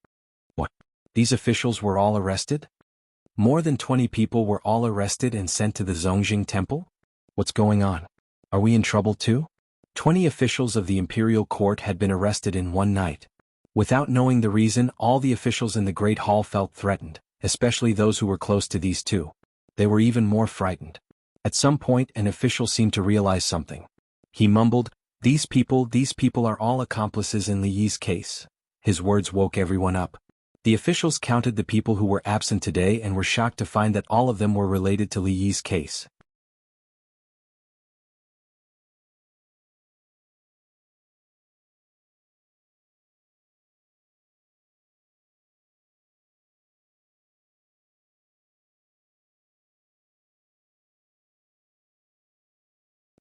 What? These officials were all arrested? More than 20 people were all arrested and sent to the Zongjing Temple? What's going on? Are we in trouble too? 20 officials of the imperial court had been arrested in one night. Without knowing the reason, all the officials in the Great Hall felt threatened, especially those who were close to these 2. They were even more frightened. At some point, an official seemed to realize something. He mumbled, these people are all accomplices in Li Yi's case." His words woke everyone up. The officials counted the people who were absent today and were shocked to find that all of them were related to Li Yi's case.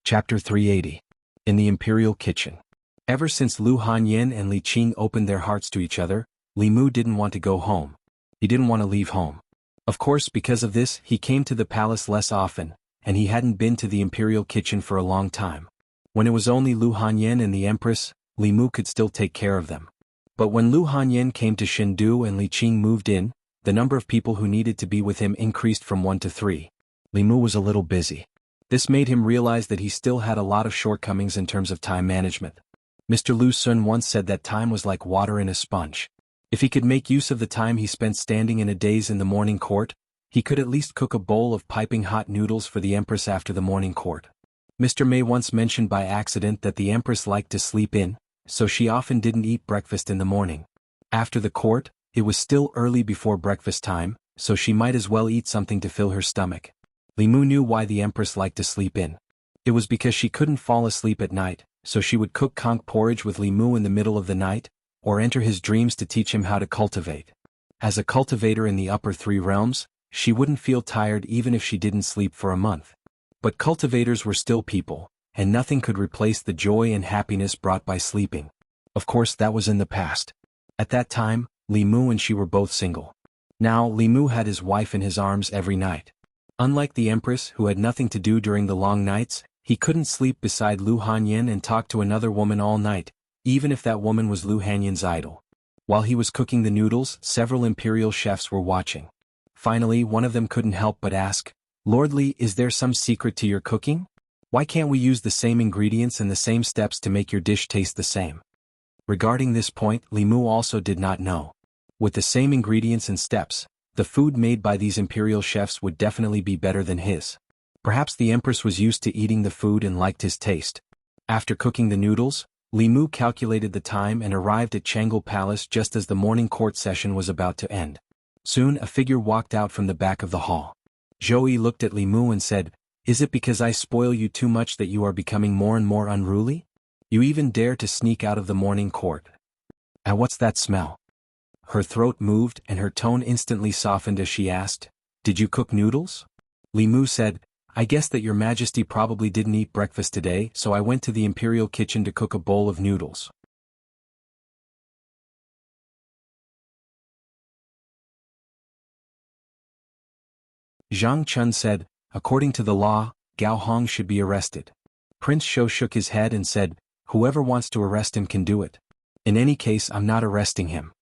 Chapter 380. In the Imperial Kitchen. Ever since Lu Hanyin and Li Qing opened their hearts to each other, Li Mu didn't want to go home. He didn't want to leave home. Of course, because of this, he came to the palace less often, and he hadn't been to the Imperial Kitchen for a long time. When it was only Lu Hanyin and the Empress, Li Mu could still take care of them. But when Lu Hanyin came to Chengdu and Li Qing moved in, the number of people who needed to be with him increased from 1 to 3. Li Mu was a little busy. This made him realize that he still had a lot of shortcomings in terms of time management. Mr. Lu Sun once said that time was like water in a sponge. If he could make use of the time he spent standing in a daze in the morning court, he could at least cook a bowl of piping hot noodles for the Empress after the morning court. Mr. May once mentioned by accident that the Empress liked to sleep in, so she often didn't eat breakfast in the morning. After the court, it was still early before breakfast time, so she might as well eat something to fill her stomach. Li Mu knew why the Empress liked to sleep in. It was because she couldn't fall asleep at night, so she would cook conch porridge with Li Mu in the middle of the night, or enter his dreams to teach him how to cultivate. As a cultivator in the upper 3 realms, she wouldn't feel tired even if she didn't sleep for a month. But cultivators were still people, and nothing could replace the joy and happiness brought by sleeping. Of course, that was in the past. At that time, Li Mu and she were both single. Now, Li Mu had his wife in his arms every night. Unlike the Empress, who had nothing to do during the long nights, he couldn't sleep beside Lu Hanyin and talk to another woman all night, even if that woman was Lu Hanyin's idol. While he was cooking the noodles, several imperial chefs were watching. Finally, one of them couldn't help but ask, "Lord Li, is there some secret to your cooking? Why can't we use the same ingredients and the same steps to make your dish taste the same?" Regarding this point, Li Mu also did not know. With the same ingredients and steps, the food made by these imperial chefs would definitely be better than his. Perhaps the Empress was used to eating the food and liked his taste. After cooking the noodles, Li Mu calculated the time and arrived at Jianghu Palace just as the morning court session was about to end. Soon a figure walked out from the back of the hall. Zhou looked at Li Mu and said, "Is it because I spoil you too much that you are becoming more and more unruly? You even dare to sneak out of the morning court. And what's that smell?" Her throat moved and her tone instantly softened as she asked, "Did you cook noodles?" Li Mu said, "I guess that your majesty probably didn't eat breakfast today, so I went to the imperial kitchen to cook a bowl of noodles." Zhang Chun said, "According to the law, Gao Hong should be arrested." Prince Shou shook his head and said, "Whoever wants to arrest him can do it. In any case, I'm not arresting him."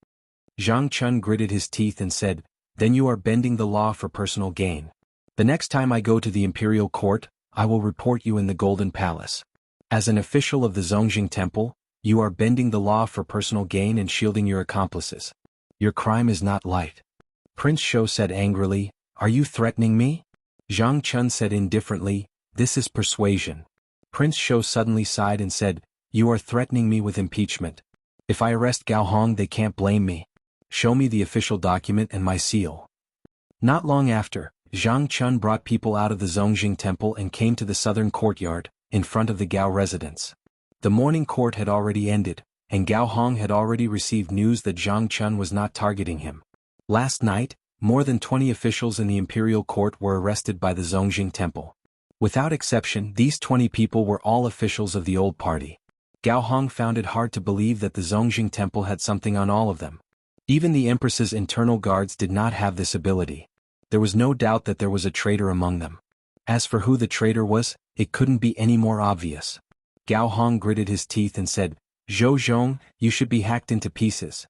Zhang Chun gritted his teeth and said, "Then you are bending the law for personal gain. The next time I go to the imperial court, I will report you in the Golden Palace. As an official of the Zongjing Temple, you are bending the law for personal gain and shielding your accomplices. Your crime is not light." Prince Shou said angrily, "Are you threatening me?" Zhang Chun said indifferently, "This is persuasion." Prince Shou suddenly sighed and said, "You are threatening me with impeachment. If I arrest Gao Hong, they can't blame me. Show me the official document and my seal." Not long after, Zhang Chun brought people out of the Zongjing Temple and came to the southern courtyard, in front of the Gao residence. The morning court had already ended, and Gao Hong had already received news that Zhang Chun was not targeting him. Last night, more than 20 officials in the imperial court were arrested by the Zongjing Temple. Without exception, these 20 people were all officials of the old party. Gao Hong found it hard to believe that the Zongjing Temple had something on all of them. Even the Empress's internal guards did not have this ability. There was no doubt that there was a traitor among them. As for who the traitor was, it couldn't be any more obvious. Gao Hong gritted his teeth and said, "Zhou Zhong, you should be hacked into pieces."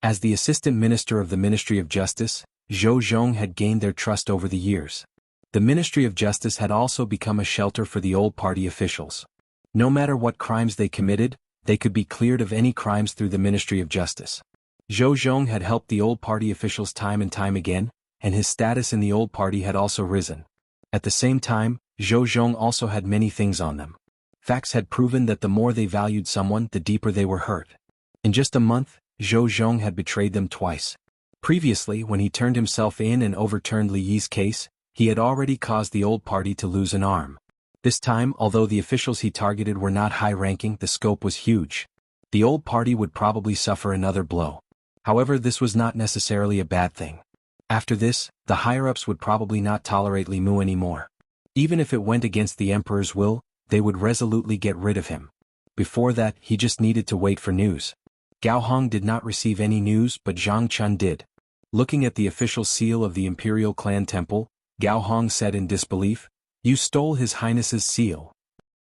As the assistant minister of the Ministry of Justice, Zhou Zhong had gained their trust over the years. The Ministry of Justice had also become a shelter for the old party officials. No matter what crimes they committed, they could be cleared of any crimes through the Ministry of Justice. Zhou Zhong had helped the old party officials time and time again, and his status in the old party had also risen. At the same time, Zhou Zhong also had many things on them. Facts had proven that the more they valued someone, the deeper they were hurt. In just a month, Zhou Zhong had betrayed them twice. Previously, when he turned himself in and overturned Li Yi's case, he had already caused the old party to lose an arm. This time, although the officials he targeted were not high-ranking, the scope was huge. The old party would probably suffer another blow. However, this was not necessarily a bad thing. After this, the higher-ups would probably not tolerate Li Mu anymore. Even if it went against the emperor's will, they would resolutely get rid of him. Before that, he just needed to wait for news. Gao Hong did not receive any news, but Zhang Chun did. Looking at the official seal of the Imperial Clan Temple, Gao Hong said in disbelief, "You stole His Highness's seal."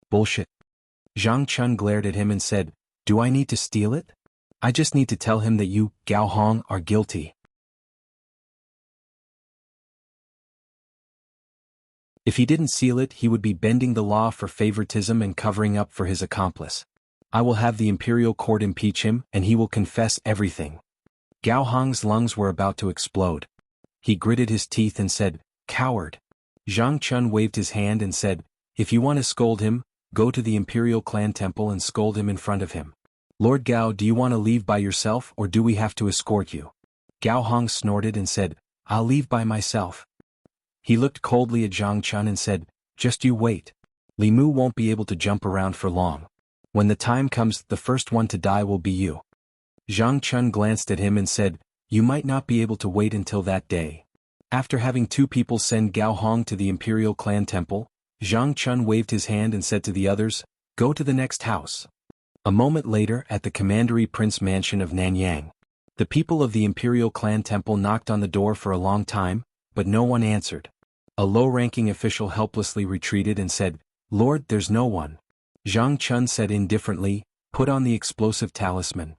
"Bullshit." Zhang Chun glared at him and said, "Do I need to steal it? I just need to tell him that you, Gao Hong, are guilty." If he didn't seal it, he would be bending the law for favoritism and covering up for his accomplice. I will have the imperial court impeach him, and he will confess everything. Gao Hong's lungs were about to explode. He gritted his teeth and said, "Coward." Zhang Chun waved his hand and said, "If you want to scold him, go to the Imperial Clan Temple and scold him in front of him. Lord Gao, do you want to leave by yourself or do we have to escort you?" Gao Hong snorted and said, "I'll leave by myself." He looked coldly at Zhang Chun and said, "Just you wait. Li Mu won't be able to jump around for long. When the time comes, the first one to die will be you." Zhang Chun glanced at him and said, "You might not be able to wait until that day." After having two people send Gao Hong to the Imperial Clan Temple, Zhang Chun waved his hand and said to the others, "Go to the next house." A moment later, at the Commandery Prince Mansion of Nanyang, the people of the Imperial Clan Temple knocked on the door for a long time, but no one answered. A low-ranking official helplessly retreated and said, "Lord, there's no one." Zhang Chun said indifferently, "Put on the explosive talisman."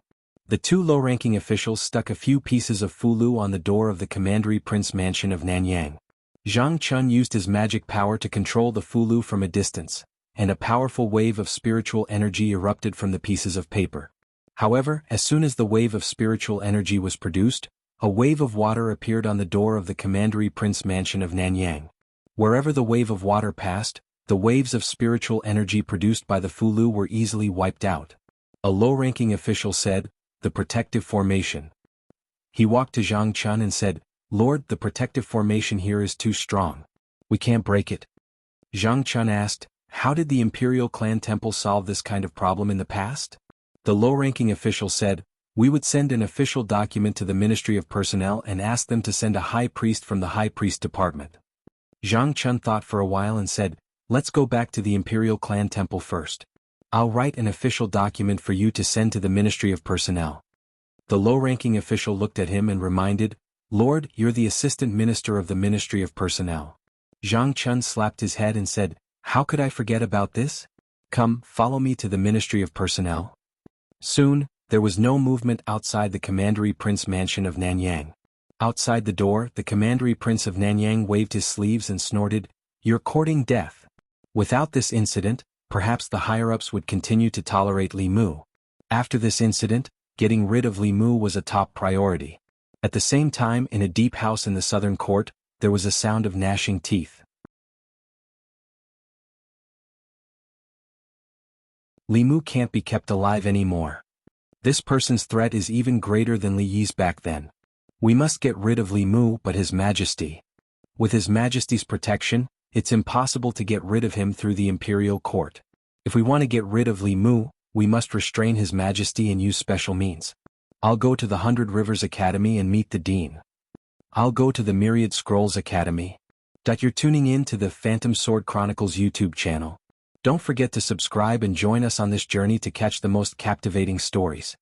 The two low-ranking officials stuck a few pieces of fulu on the door of the Commandery Prince Mansion of Nanyang. Zhang Chun used his magic power to control the fulu from a distance, and a powerful wave of spiritual energy erupted from the pieces of paper. However, as soon as the wave of spiritual energy was produced, a wave of water appeared on the door of the Commandery Prince Mansion of Nanyang. Wherever the wave of water passed, the waves of spiritual energy produced by the fulu were easily wiped out. A low-ranking official said, "The protective formation." He walked to Zhang Chun and said, "Lord, the protective formation here is too strong. We can't break it." Zhang Chun asked, "How did the Imperial Clan Temple solve this kind of problem in the past?" The low-ranking official said, "We would send an official document to the Ministry of Personnel and ask them to send a high priest from the High Priest Department." Zhang Chun thought for a while and said, "Let's go back to the Imperial Clan Temple first. I'll write an official document for you to send to the Ministry of Personnel." The low-ranking official looked at him and reminded, "Lord, you're the Assistant Minister of the Ministry of Personnel." Zhang Chun slapped his head and said, "How could I forget about this? Come, follow me to the Ministry of Personnel." Soon, there was no movement outside the Commandery Prince Mansion of Nanyang. Outside the door, the Commandery Prince of Nanyang waved his sleeves and snorted, "You're courting death." Without this incident, perhaps the higher-ups would continue to tolerate Li Mu. After this incident, getting rid of Li Mu was a top priority. At the same time, in a deep house in the southern court, there was a sound of gnashing teeth. Li Mu can't be kept alive anymore. This person's threat is even greater than Li Yi's back then. We must get rid of Li Mu, but His Majesty. With His Majesty's protection, it's impossible to get rid of him through the imperial court. If we want to get rid of Li Mu, we must restrain His Majesty and use special means. I'll go to the 100 Rivers Academy and meet the Dean. I'll go to the Myriad Scrolls Academy. You're tuning in to the Phantom Sword Chronicles YouTube channel. Don't forget to subscribe and join us on this journey to catch the most captivating stories.